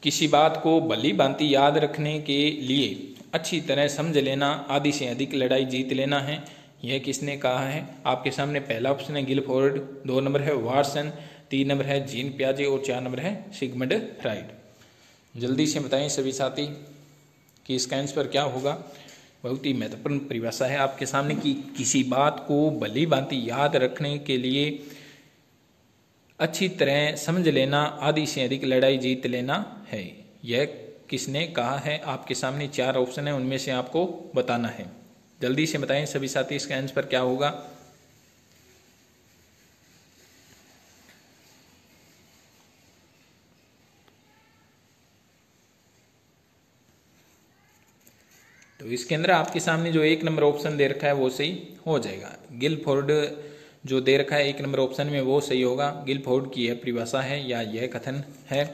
किसी बात को भली भांति याद रखने के लिए अच्छी तरह समझ लेना, आधी से अधिक लड़ाई जीत लेना है। यह किसने कहा है? आपके सामने पहला ऑप्शन है गिलफोर्ड, 2 नंबर है वाटसन, 3 नंबर है जीन पियाजे और 4 नंबर है सिगमंड फ्राइड। जल्दी से बताएं सभी साथी कि इसका आंसर क्या होगा। बहुत ही महत्वपूर्ण परिभाषा है आपके सामने कि किसी बात को भली भांति याद रखने के लिए अच्छी तरह समझ लेना, आधी से अधिक लड़ाई जीत लेना है। यह किसने कहा है? आपके सामने 4 ऑप्शन है, उनमें से आपको बताना है। जल्दी से बताएं सभी साथी इसका आंसर क्या होगा। तो इसके अंदर आपके सामने जो 1 नंबर ऑप्शन दे रखा है वो सही हो जाएगा। गिलफोर्ड जो दे रखा है 1 नंबर ऑप्शन में वो सही होगा। गिलफोर्ड की यह परिभाषा है या यह कथन है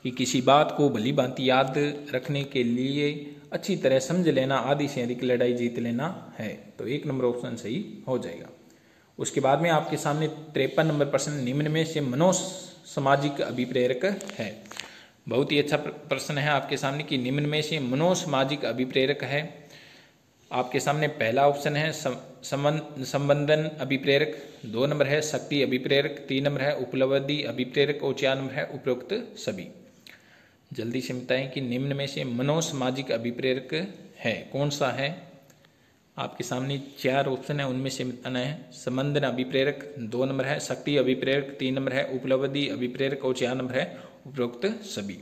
कि किसी बात को भली भांति याद रखने के लिए अच्छी तरह समझ लेना, आधी से अधिक लड़ाई जीत लेना है। तो 1 नंबर ऑप्शन सही हो जाएगा। उसके बाद में आपके सामने 53 नंबर प्रश्न, निम्न में से मनोसामाजिक अभिप्रेरक है। बहुत ही अच्छा प्रश्न है आपके सामने कि निम्न में से मनोसामाजिक अभिप्रेरक है। आपके सामने पहला ऑप्शन है संबंधन अभिप्रेरक, 2 नंबर है शक्ति अभिप्रेरक, 3 नंबर है उपलब्धि अभिप्रेरक और 4 नंबर है उपरोक्त सभी। जल्दी से बताएं कि निम्न में से मनोसामाजिक अभिप्रेरक है कौन सा है। आपके सामने 4 ऑप्शन है, उनमें से बताना है। संबंधन अभिप्रेरक 2 नंबर है, शक्ति अभिप्रेरक 3 नंबर है, उपलब्धि अभिप्रेरक और 4 नंबर है उपरोक्त सभी।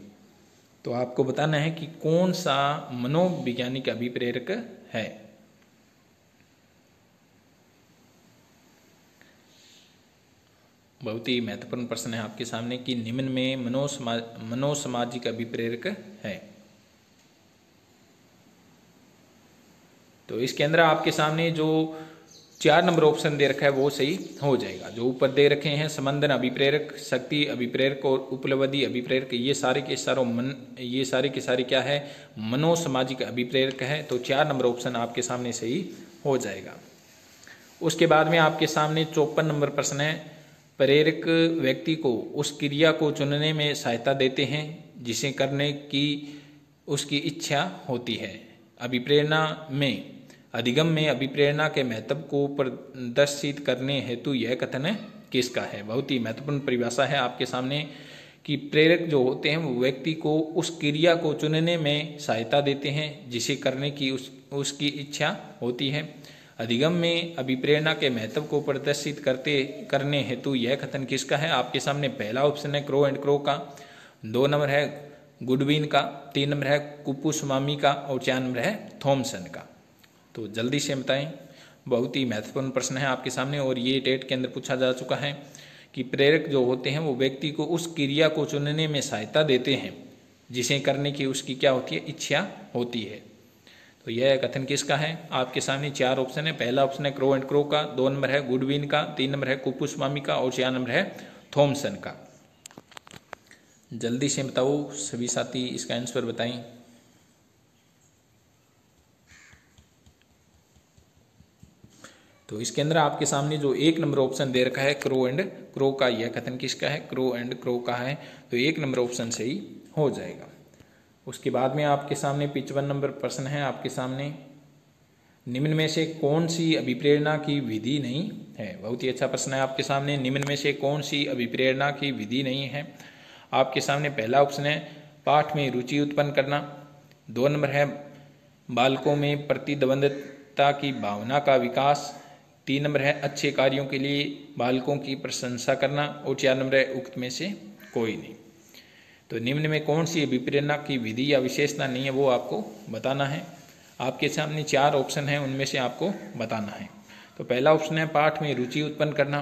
तो आपको बताना है कि कौन सा मनोवैज्ञानिक अभिप्रेरक है। बहुत ही महत्वपूर्ण प्रश्न है आपके सामने कि निम्न में मनोसामाजिक अभिप्रेरक है। तो इसके अंदर आपके सामने जो 4 नंबर ऑप्शन दे रखा है वो सही हो जाएगा। जो ऊपर दे रखे हैं संबंधन अभिप्रेरक, शक्ति अभिप्रेरक और उपलब्धि अभिप्रेरक, ये सारे के सारे क्या है? मनोसामाजिक अभिप्रेरक है। तो 4 नंबर ऑप्शन आपके सामने सही हो जाएगा। उसके बाद में आपके सामने 54 नंबर प्रश्न है, प्रेरक व्यक्ति को उस क्रिया को चुनने में सहायता देते हैं जिसे करने की उसकी इच्छा होती है। अभिप्रेरणा में अधिगम में अभिप्रेरणा के महत्व को प्रदर्शित करने हेतु यह कथन किसका है? बहुत ही महत्वपूर्ण परिभाषा है आपके सामने कि प्रेरक जो होते हैं वो व्यक्ति को उस क्रिया को चुनने में सहायता देते हैं जिसे करने की उसकी इच्छा होती है। अधिगम में अभिप्रेरणा के महत्व को प्रदर्शित करने हेतु यह कथन किसका है? आपके सामने पहला ऑप्शन है क्रो एंड क्रो का, 2 नंबर है गुडविन का, 3 नंबर है कुपुस्वामी का और 4 नंबर है थॉमसन का। तो जल्दी से बताएं, बहुत ही महत्वपूर्ण प्रश्न है आपके सामने और ये टेट के अंदर पूछा जा चुका है कि प्रेरक जो होते हैं वो व्यक्ति को उस क्रिया को चुनने में सहायता देते हैं जिसे करने की उसकी क्या होती है? इच्छा होती है। तो यह कथन किसका है? आपके सामने 4 ऑप्शन है। पहला ऑप्शन है क्रो एंड क्रो का, 2 नंबर है गुडविन का, 3 नंबर है कुपुस्वामी का और 4 नंबर है थॉमसन का। जल्दी से बताओ सभी साथी, इसका आंसर बताएं। तो इसके अंदर आपके सामने जो 1 नंबर ऑप्शन दे रखा है क्रो एंड क्रो का, यह कथन किसका है? क्रो एंड क्रो का है। तो 1 नंबर ऑप्शन सही हो जाएगा। उसके बाद में आपके सामने 55 नंबर प्रश्न है आपके सामने, निम्न में से कौन सी अभिप्रेरणा की विधि नहीं है? बहुत ही अच्छा प्रश्न है आपके सामने। निम्न में से कौन सी अभिप्रेरणा की विधि नहीं है? आपके सामने पहला ऑप्शन है पाठ में रुचि उत्पन्न करना, 2 नंबर है बालकों में प्रतिद्वंद्विता की भावना का विकास, 3 नंबर है अच्छे कार्यों के लिए बालकों की प्रशंसा करना और 4 नंबर है उक्त में से कोई नहीं। तो निम्न में कौन सी अभिप्रेरणा की विधि या विशेषता नहीं है वो आपको बताना है। आपके सामने 4 ऑप्शन हैं, उनमें से आपको बताना है। तो पहला ऑप्शन है पाठ में रुचि उत्पन्न करना,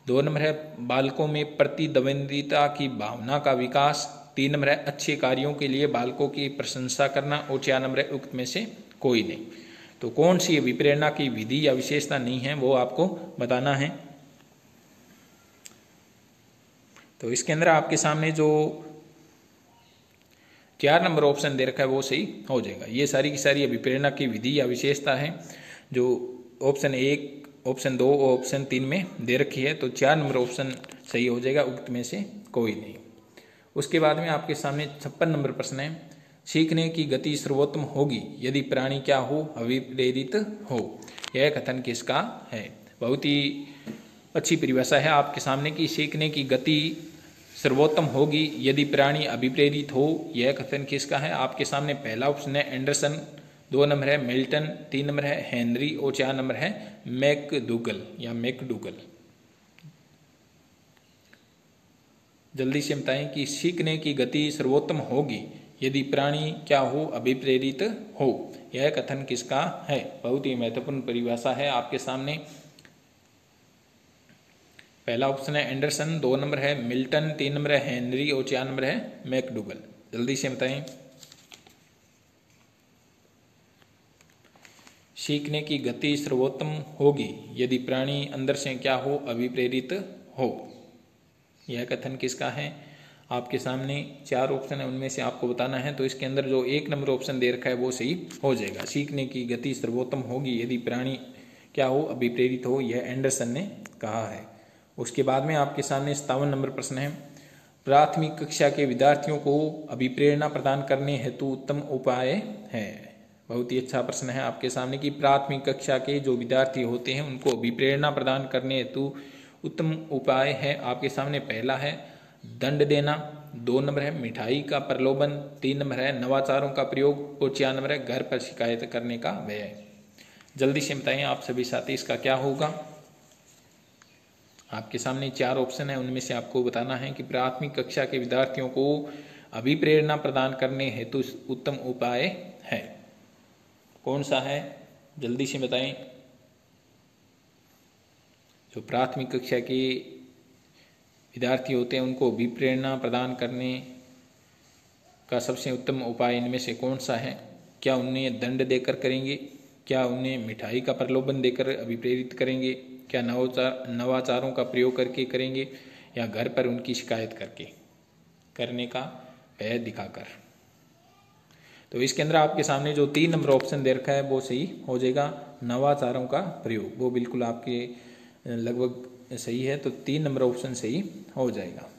2 नंबर है बालकों में प्रतिद्वंद्विता की भावना का विकास, 3 नंबर है अच्छे कार्यों के लिए बालकों की प्रशंसा करना और 4 नंबर है उक्त में से कोई नहीं। तो कौन सी अभिप्रेरणा की विधि या विशेषता नहीं है वो आपको बताना है। तो इसके अंदर आपके सामने जो 4 नंबर ऑप्शन दे रखा है वो सही हो जाएगा। ये सारी की सारी अभिप्रेरणा की विधि या विशेषता है जो ऑप्शन 1, ऑप्शन 2 और ऑप्शन 3 में दे रखी है। तो 4 नंबर ऑप्शन सही हो जाएगा, उक्त में से कोई नहीं। उसके बाद में आपके सामने 56 नंबर प्रश्न है, सीखने की गति सर्वोत्तम होगी यदि प्राणी क्या हो? अभिप्रेरित हो। यह कथन किसका है? बहुत ही अच्छी परिभाषा है आपके सामने कि सीखने की गति सर्वोत्तम होगी यदि प्राणी अभिप्रेरित हो। यह कथन किसका है? आपके सामने पहला ऑप्शन है एंडरसन, 2 नंबर है मिल्टन, 3 नंबर है हेनरी और 4 नंबर है मैकडूगल या मैकडूगल। जल्दी से बताएं कि सीखने की गति सर्वोत्तम होगी यदि प्राणी क्या हो? अभिप्रेरित हो। यह कथन किसका है? बहुत ही महत्वपूर्ण परिभाषा है आपके सामने। पहला ऑप्शन है एंडरसन, 2 नंबर है मिल्टन, 3 नंबर है हेनरी और 4 नंबर है मैकडूगल। जल्दी से बताएं। सीखने की गति सर्वोत्तम होगी यदि प्राणी अंदर से क्या हो? अभिप्रेरित हो। यह कथन किसका है? आपके सामने 4 ऑप्शन है, उनमें से आपको बताना है। तो इसके अंदर जो 1 नंबर ऑप्शन दे रखा है वो सही हो जाएगा। सीखने की गति सर्वोत्तम होगी यदि प्राणी क्या हो? अभिप्रेरित हो। यह एंडरसन ने कहा है। उसके बाद में आपके सामने 57 नंबर प्रश्न है, प्राथमिक कक्षा के विद्यार्थियों को अभिप्रेरणा प्रदान करने हेतु उत्तम उपाय है। बहुत ही अच्छा प्रश्न है आपके सामने कि प्राथमिक कक्षा के जो विद्यार्थी होते हैं उनको अभिप्रेरणा प्रदान करने हेतु उत्तम उपाय है। आपके सामने पहला है दंड देना, 2 नंबर है मिठाई का प्रलोभन, 3 नंबर है नवाचारों का प्रयोग और 4 नंबर है घर पर शिकायत करने का व्यय। जल्दी से बताएं आप सभी साथी, इसका क्या होगा? आपके सामने 4 ऑप्शन है, उनमें से आपको बताना है कि प्राथमिक कक्षा के विद्यार्थियों को अभिप्रेरणा प्रदान करने हेतु उत्तम उपाय है। कौन सा है? जल्दी से बताएं। जो प्राथमिक कक्षा के विद्यार्थी होते हैं उनको अभिप्रेरणा प्रदान करने का सबसे उत्तम उपाय इनमें से कौन सा है? क्या उन्हें दंड देकर करेंगे? क्या उन्हें मिठाई का प्रलोभन देकर अभिप्रेरित करेंगे? क्या नवाचारों का प्रयोग करके करेंगे? या घर पर उनकी शिकायत करके करने का व्यय दिखाकर? तो इसके अंदर आपके सामने जो 3 नंबर ऑप्शन दे रखा है वो सही हो जाएगा। नवाचारों का प्रयोग, वो बिल्कुल आपके लगभग सही है, तो 3 नंबर ऑप्शन सही हो जाएगा।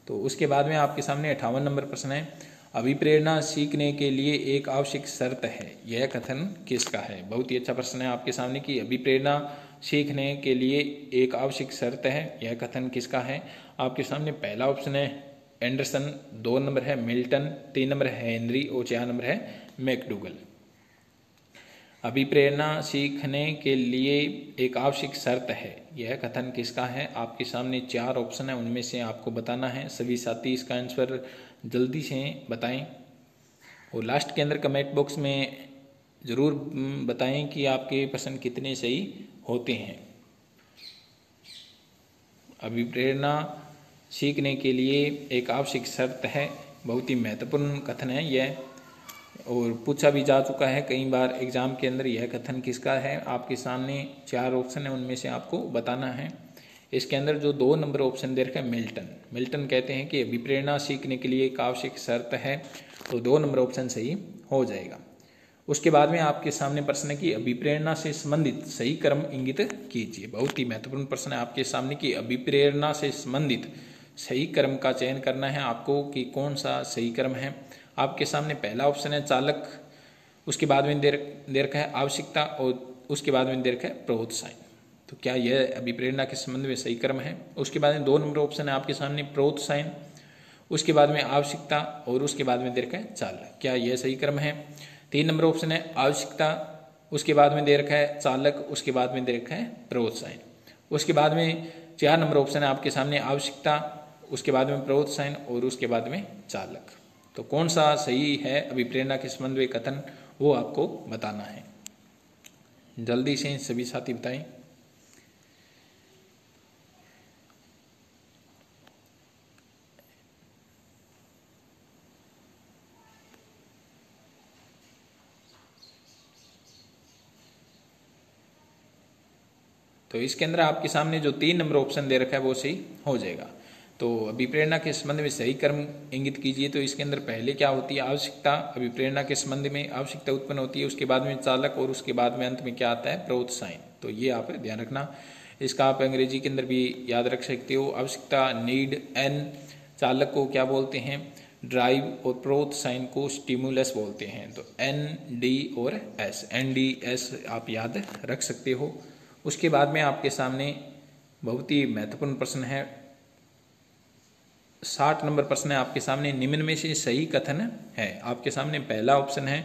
तो उसके बाद में आपके सामने 58 नंबर प्रश्न है, अभिप्रेरणा सीखने के लिए एक आवश्यक शर्त है, यह कथन किसका है? बहुत ही अच्छा प्रश्न है आपके सामने कि अभिप्रेरणा सीखने के लिए एक आवश्यक शर्त है, यह कथन किसका है? आपके सामने पहला ऑप्शन है एंडरसन, 2 नंबर है मिल्टन, 3 नंबर है हेनरी और 4 नंबर है मैकडूगल। अभिप्रेरणा सीखने के लिए एक आवश्यक शर्त है, यह कथन किसका है? आपके सामने 4 ऑप्शन है, उनमें से आपको बताना है। सभी साथी इसका आंसर जल्दी से बताएं और लास्ट के अंदर कमेंट बॉक्स में ज़रूर बताएं कि आपके प्रश्न कितने सही होते हैं। अभिप्रेरणा सीखने के लिए एक आवश्यक शर्त है, बहुत ही महत्वपूर्ण कथन है यह, और पूछा भी जा चुका है कई बार एग्जाम के अंदर। यह कथन किसका है? आपके सामने 4 ऑप्शन है, उनमें से आपको बताना है। इसके अंदर जो 2 नंबर ऑप्शन दे रखा है मिल्टन, मिल्टन कहते हैं कि अभिप्रेरणा सीखने के लिए एक आवश्यक शर्त है, तो 2 नंबर ऑप्शन सही हो जाएगा। उसके बाद में आपके सामने प्रश्न है कि अभिप्रेरणा से संबंधित सही क्रम इंगित कीजिए। बहुत ही महत्वपूर्ण प्रश्न है आपके सामने कि अभिप्रेरणा से संबंधित सही क्रम का चयन करना है आपको कि कौन सा सही क्रम है। आपके सामने पहला ऑप्शन है चालक, उसके बाद में दे रखा है आवश्यकता और उसके बाद में दे रखा है प्रोत्साहन। तो क्या यह अभिप्रेरणा के संबंध में सही क्रम है? उसके बाद में 2 नंबर ऑप्शन है आपके सामने प्रोत्साहन, उसके बाद में आवश्यकता और उसके बाद में दे रखा है चालक। क्या यह सही क्रम है? 3 नंबर ऑप्शन है आवश्यकता, उसके बाद में दे रखा है चालक, उसके बाद में दे रखा है प्रोत्साहन। उसके बाद में 4 नंबर ऑप्शन है आपके सामने आवश्यकता, उसके बाद में प्रोत्साहन और उसके बाद में चालक। तो कौन सा सही है अभिप्रेरणा के संबंध में कथन, वो आपको बताना है। जल्दी से सभी साथी बताएं। तो इसके अंदर आपके सामने जो 3 नंबर ऑप्शन दे रखा है वो सही हो जाएगा। तो अभिप्रेरणा के संबंध में सही क्रम इंगित कीजिए। तो इसके अंदर पहले क्या होती है? आवश्यकता। अभिप्रेरणा के संबंध में आवश्यकता उत्पन्न होती है, उसके बाद में चालक और उसके बाद में अंत में क्या आता है? प्रोत्साहन। तो ये आप ध्यान रखना। इसका आप अंग्रेजी के अंदर भी याद रख सकते हो। आवश्यकता नीड, एन, चालक को क्या बोलते हैं? ड्राइव, और प्रोत्साहन को स्टिमुलस बोलते हैं। तो एन, डी और एस, एन डी एस आप याद रख सकते हो। उसके बाद में आपके सामने बहुत ही महत्वपूर्ण प्रश्न है, 60 नंबर प्रश्न है आपके सामने, निम्न में से सही कथन है। आपके सामने पहला ऑप्शन है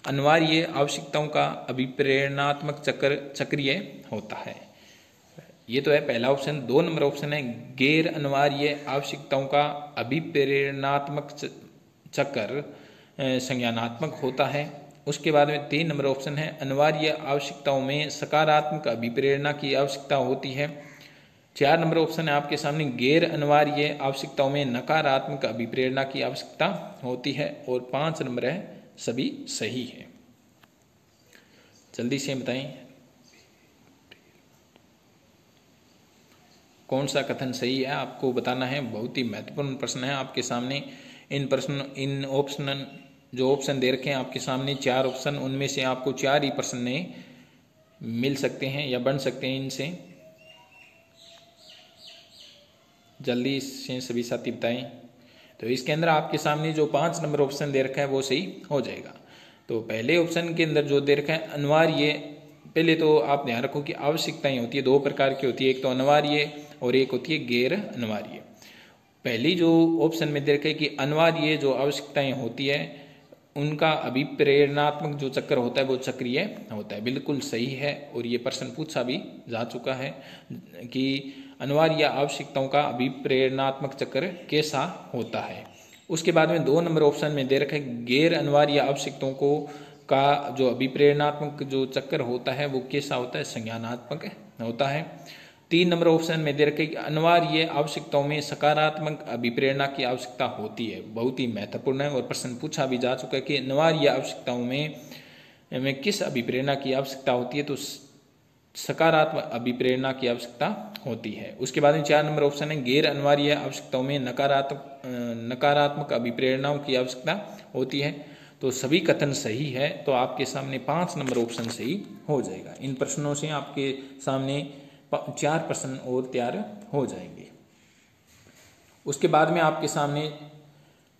अनिवार्य आवश्यकताओं का अभिप्रेरणात्मक चक्र सक्रिय होता है, ये तो है पहला ऑप्शन। 2 नंबर ऑप्शन है गैर अनिवार्य आवश्यकताओं का अभिप्रेरणात्मक चक्र संज्ञानात्मक होता है। उसके बाद में 3 नंबर ऑप्शन है अनिवार्य आवश्यकताओं में सकारात्मक अभिप्रेरणा की आवश्यकता होती है। 4 नंबर ऑप्शन है आपके सामने गैर अनिवार्य आवश्यकताओं में नकारात्मक अभिप्रेरणा की आवश्यकता होती है। और 5 नंबर है सभी सही है। जल्दी से बताएं कौन सा कथन सही है, आपको बताना है। बहुत ही महत्वपूर्ण प्रश्न है आपके सामने। इन ऑप्शन जो ऑप्शन दे रखे हैं आपके सामने 4 ऑप्शन, उनमें से आपको 4 ही प्रश्न मिल सकते हैं या बन सकते हैं इनसे। जल्दी से सभी साथी बताएं। तो इसके अंदर आपके सामने जो 5 नंबर ऑप्शन दे रखा है वो सही हो जाएगा। तो पहले ऑप्शन के अंदर जो दे रखा है अनिवार्य, पहले तो आप ध्यान रखो कि आवश्यकताएं होती है 2 प्रकार की होती है, एक तो अनिवार्य और एक होती है गैर अनिवार्य। पहली जो ऑप्शन में दे रखा है कि अनिवार्य जो आवश्यकताएं होती है उनका अभिप्रेरणात्मक जो चक्र होता है वो सक्रिय होता है, बिल्कुल सही है। और ये प्रश्न पूछा भी जा चुका है कि अनिवार्य आवश्यकताओं का अभिप्रेरणात्मक चक्र कैसा होता है। उसके बाद में 2 नंबर ऑप्शन में दे रखा है गैर अनिवार्य आवश्यकताओं को का जो अभिप्रेरणात्मक जो चक्र होता है वो कैसा होता है? संज्ञानात्मक होता है। 3 नंबर ऑप्शन में दे रखे कि अनिवार्य आवश्यकताओं में सकारात्मक अभिप्रेरणा की आवश्यकता होती है, बहुत ही महत्वपूर्ण है और प्रश्न पूछा भी जा चुका है कि अनिवार्य आवश्यकताओं में किस अभिप्रेरणा की आवश्यकता होती है? तो सकारात्मक अभिप्रेरणा की आवश्यकता होती है। उसके बाद में 4 नंबर ऑप्शन है गैर अनिवार्य आवश्यकताओं में नकारात्मक अभिप्रेरणाओं की आवश्यकता होती है। तो सभी कथन सही है, तो आपके सामने 5 नंबर ऑप्शन सही हो जाएगा। इन प्रश्नों से आपके सामने 4 प्रश्न और तैयार हो जाएंगे। उसके बाद में आपके सामने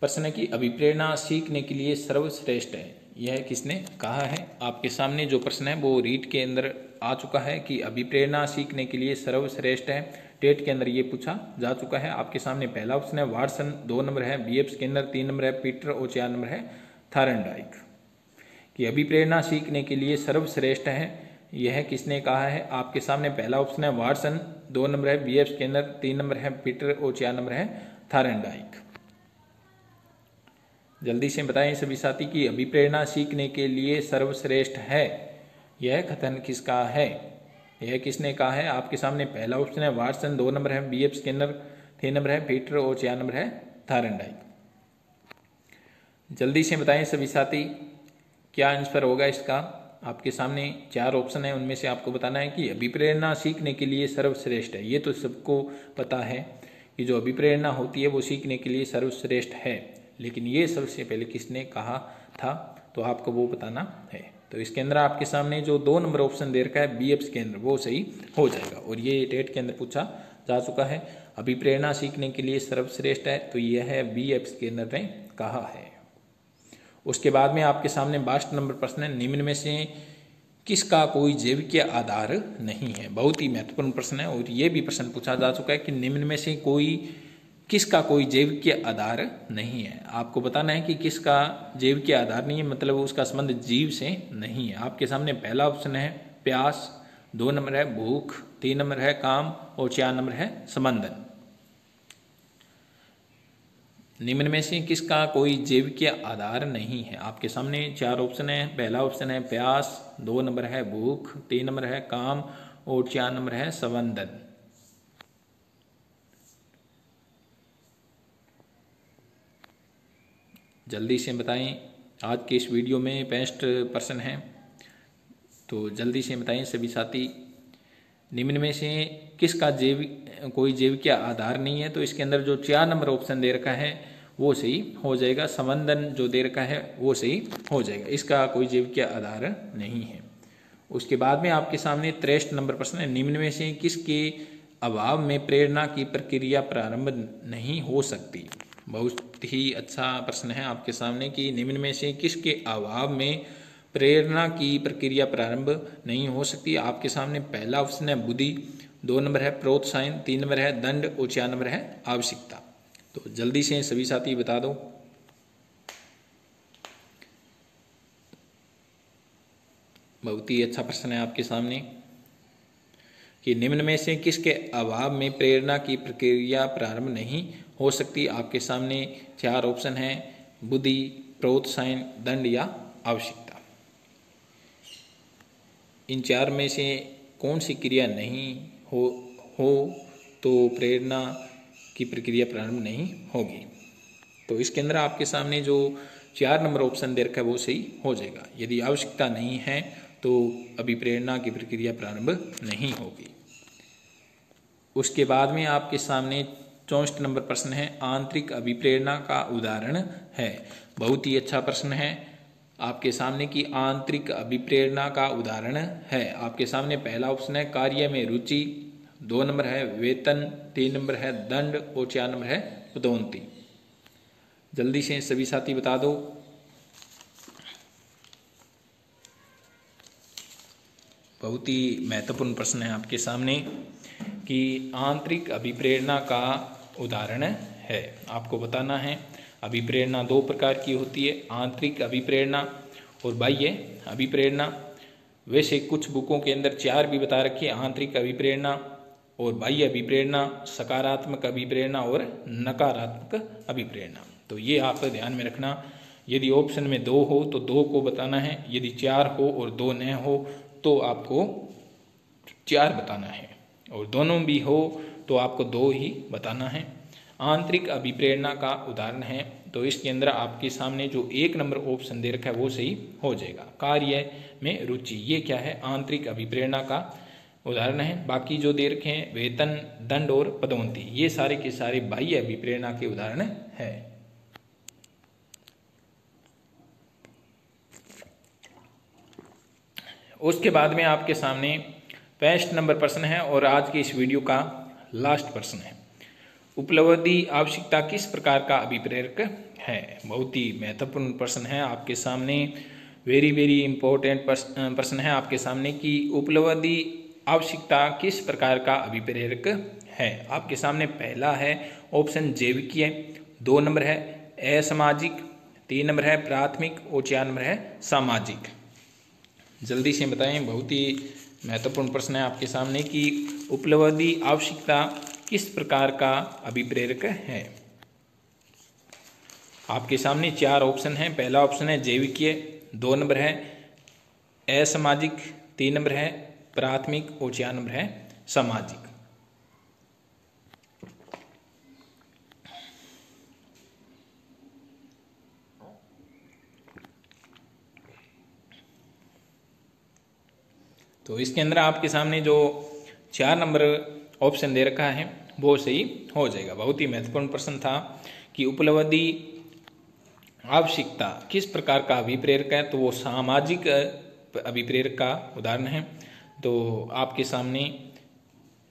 प्रश्न है कि अभिप्रेरणा सीखने के लिए सर्वश्रेष्ठ है। यह किसने कहा है? आपके सामने जो प्रश्न है वो रीट के अंदर आ चुका है कि अभिप्रेरणा सीखने के लिए सर्वश्रेष्ठ है। टेट के अंदर ये पूछा जा चुका है। आपके सामने पहला ऑप्शन है वाटसन, 2 नंबर है BF स्किनर, 3 नंबर है पीटर और 4 नंबर है थॉर्नडाइक। कि अभिप्रेरणा सीखने के लिए सर्वश्रेष्ठ है, यह किसने कहा है? आपके सामने पहला ऑप्शन है वाटसन, 2 नंबर है BF स्किनर, 3 नंबर है पीटर और 4 नंबर है थॉर्नडाइक। जल्दी से बताएं सभी साथी कि अभिप्रेरणा सीखने के लिए सर्वश्रेष्ठ है, यह कथन किसका है? यह किसने कहा है? आपके सामने पहला ऑप्शन है वाटसन, 2 नंबर है BF स्किनर, 3 नंबर है पीटर और 4 नंबर है थॉर्नडाइक। जल्दी से बताएं सभी साथी क्या आंसर होगा इसका। आपके सामने 4 ऑप्शन है, उनमें से आपको बताना है कि अभिप्रेरणा सीखने के लिए सर्वश्रेष्ठ है। ये तो सबको पता है कि जो अभिप्रेरणा होती है वो सीखने के लिए सर्वश्रेष्ठ है, लेकिन ये सबसे पहले किसने कहा था, तो आपको वो बताना है। तो इसके अंदर आपके सामने जो 2 नंबर ऑप्शन दे रखा है BF स्किनर, वो सही हो जाएगा। और ये टेट के अंदर पूछा जा चुका है, अभिप्रेरणा सीखने के लिए सर्वश्रेष्ठ है, तो यह है BF स्किनर ने कहा है। उसके बाद में आपके सामने 22 नंबर प्रश्न है, निम्न में से किसका कोई जैविक आधार नहीं है। बहुत ही महत्वपूर्ण प्रश्न है और ये भी प्रश्न पूछा जा चुका है कि निम्न में से किसका कोई जैविक आधार नहीं है। आपको बताना है कि किसका जैविक आधार नहीं है, मतलब उसका संबंध जीव से नहीं है। आपके सामने पहला ऑप्शन है प्यास, 2 नंबर है भूख, 3 नंबर है काम और 4 नंबर है संबंधन। निम्न में से किसका कोई जैविक आधार नहीं है। आपके सामने 4 ऑप्शन है। पहला ऑप्शन है प्यास, 2 नंबर है भूख, 3 नंबर है काम और 4 नंबर है संबंधन। जल्दी से बताएं। आज के इस वीडियो में 65 प्रश्न हैं, तो जल्दी से बताएं सभी साथी। निम्न में से किसका कोई जैविक आधार नहीं है, तो इसके अंदर जो 4 नंबर ऑप्शन दे रखा है वो सही हो जाएगा। संबंधन जो दे रखा है वो सही हो जाएगा, इसका कोई जैविक आधार नहीं है। उसके बाद में आपके सामने 63 नंबर प्रश्न है, निम्न में से किसके अभाव में प्रेरणा की प्रक्रिया प्रारंभ नहीं हो सकती। बहुत ही अच्छा प्रश्न है आपके सामने कि निम्न में से किसके अभाव में प्रेरणा की प्रक्रिया प्रारंभ नहीं हो सकती। आपके सामने पहला ऑप्शन है बुद्धि, 2 नंबर है प्रोत्साहन, 3 नंबर है दंड और 4 नंबर है आवश्यकता। तो जल्दी से सभी साथी बता दो। बहुत ही अच्छा प्रश्न है आपके सामने कि निम्न में से किसके अभाव में प्रेरणा की प्रक्रिया प्रारंभ नहीं हो सकती। आपके सामने 4 ऑप्शन हैं, बुद्धि, प्रोत्साहन, दंड या आवश्यकता। इन 4 में से कौन सी क्रिया नहीं हो तो प्रेरणा की प्रक्रिया प्रारंभ नहीं होगी। तो इसके अंदर आपके सामने जो 4 नंबर ऑप्शन दे रखा है वो सही हो जाएगा। यदि आवश्यकता नहीं है तो अभी प्रेरणा की प्रक्रिया प्रारंभ नहीं होगी। उसके बाद में आपके सामने 64 नंबर प्रश्न है, आंतरिक अभिप्रेरणा का उदाहरण है। बहुत ही अच्छा प्रश्न है आपके सामने की आंतरिक अभिप्रेरणा का उदाहरण है। आपके सामने पहला ऑप्शन है कार्य में रुचि, 2 नंबर है वेतन, 3 नंबर है दंड और 4 नंबर है पदोन्नति। जल्दी से सभी साथी बता दो। बहुत ही महत्वपूर्ण प्रश्न है आपके सामने कि आंतरिक अभिप्रेरणा का उदाहरण है। आपको बताना है अभिप्रेरणा 2 प्रकार की होती है, आंतरिक अभिप्रेरणा और बाह्य अभिप्रेरणा। वैसे कुछ बुकों के अंदर 4 भी बता रखी है, आंतरिक अभिप्रेरणा और बाह्य अभिप्रेरणा, सकारात्मक अभिप्रेरणा और नकारात्मक अभिप्रेरणा। तो ये आप ध्यान में रखना। यदि ऑप्शन में 2 हो तो 2 को बताना है, यदि 4 हो और 2 न हो तो आपको 4 बताना है, और दोनों भी हो तो आपको 2 ही बताना है। आंतरिक अभिप्रेरणा का उदाहरण है, तो इसके अंदर आपके सामने जो 1 नंबर ऑप्शन दे रखा है वो सही हो जाएगा, कार्य में रुचि। ये क्या है? आंतरिक अभिप्रेरणा का उदाहरण है। बाकी जो दे रखे हैं वेतन, दंड और पदोन्नति, ये सारे के सारे बाह्य अभिप्रेरणा के उदाहरण है। उसके बाद में आपके सामने 65 नंबर प्रश्न है और आज के इस वीडियो का लास्ट प्रश्न है। उपलब्धि आवश्यकता किस प्रकार का अभिप्रेरक है? बहुत ही महत्वपूर्ण प्रश्न है आपके सामने, वेरी इंपॉर्टेंट प्रश्न है आपके सामने कि उपलब्धि आवश्यकता किस प्रकार का अभिप्रेरक है। आपके सामने पहला है ऑप्शन जैविकीय, 2 नंबर है असामाजिक, 3 नंबर है प्राथमिक और 4 नंबर है सामाजिक। जल्दी से बताएं, बहुत ही महत्वपूर्ण प्रश्न है आपके सामने कि उपलब्धि आवश्यकता किस प्रकार का अभिप्रेरक है। आपके सामने 4 ऑप्शन हैं। पहला ऑप्शन है जैविकीय, 2 नंबर है असामाजिक, 3 नंबर है प्राथमिक और 4 नंबर है सामाजिक। तो इसके अंदर आपके सामने जो 4 नंबर ऑप्शन दे रखा है वो सही हो जाएगा। बहुत ही महत्वपूर्ण प्रश्न था कि उपलब्धि आवश्यकता किस प्रकार का अभिप्रेरक है, तो वो सामाजिक अभिप्रेरक का उदाहरण है। तो आपके सामने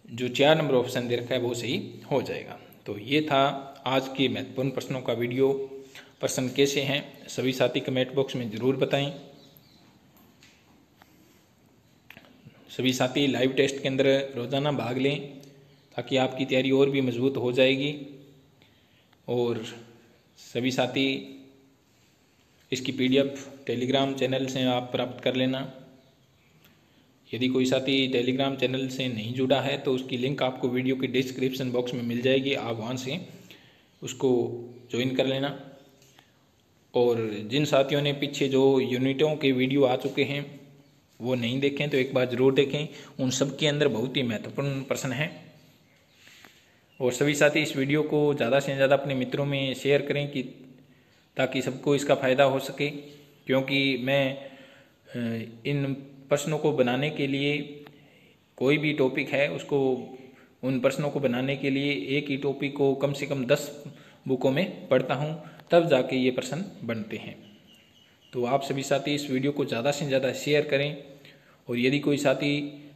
जो 4 नंबर ऑप्शन दे रखा है वो सही हो जाएगा। तो ये था आज के महत्वपूर्ण प्रश्नों का वीडियो। प्रश्न कैसे हैं सभी साथी कमेंट बॉक्स में ज़रूर बताएं। सभी साथी लाइव टेस्ट के अंदर रोज़ाना भाग लें ताकि आपकी तैयारी और भी मजबूत हो जाएगी। और सभी साथी इसकी PDF टेलीग्राम चैनल से आप प्राप्त कर लेना। यदि कोई साथी टेलीग्राम चैनल से नहीं जुड़ा है तो उसकी लिंक आपको वीडियो के डिस्क्रिप्शन बॉक्स में मिल जाएगी, आप वहाँ से उसको ज्वाइन कर लेना। और जिन साथियों ने पीछे जो यूनिटों के वीडियो आ चुके हैं वो नहीं देखें तो एक बार ज़रूर देखें, उन सब के अंदर बहुत ही महत्वपूर्ण प्रश्न है। और सभी साथी इस वीडियो को ज़्यादा से ज़्यादा अपने मित्रों में शेयर करें कि ताकि सबको इसका फ़ायदा हो सके, क्योंकि मैं इन प्रश्नों को बनाने के लिए कोई भी टॉपिक है उसको उन प्रश्नों को बनाने के लिए एक ही टॉपिक को कम से कम 10 बुकों में पढ़ता हूँ, तब जाके ये प्रश्न बनते हैं। तो आप सभी साथी इस वीडियो को ज़्यादा से ज़्यादा शेयर करें। और यदि कोई साथी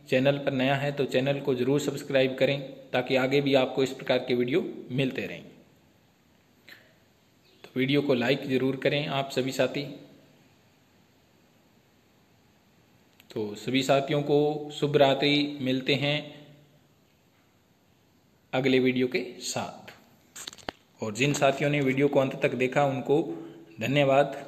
चैनल पर नया है तो चैनल को ज़रूर सब्सक्राइब करें ताकि आगे भी आपको इस प्रकार के वीडियो मिलते रहें। तो वीडियो को लाइक ज़रूर करें आप सभी साथी। तो सभी साथियों को शुभ रात्रि, मिलते हैं अगले वीडियो के साथ। और जिन साथियों ने वीडियो को अंत तक देखा उनको धन्यवाद।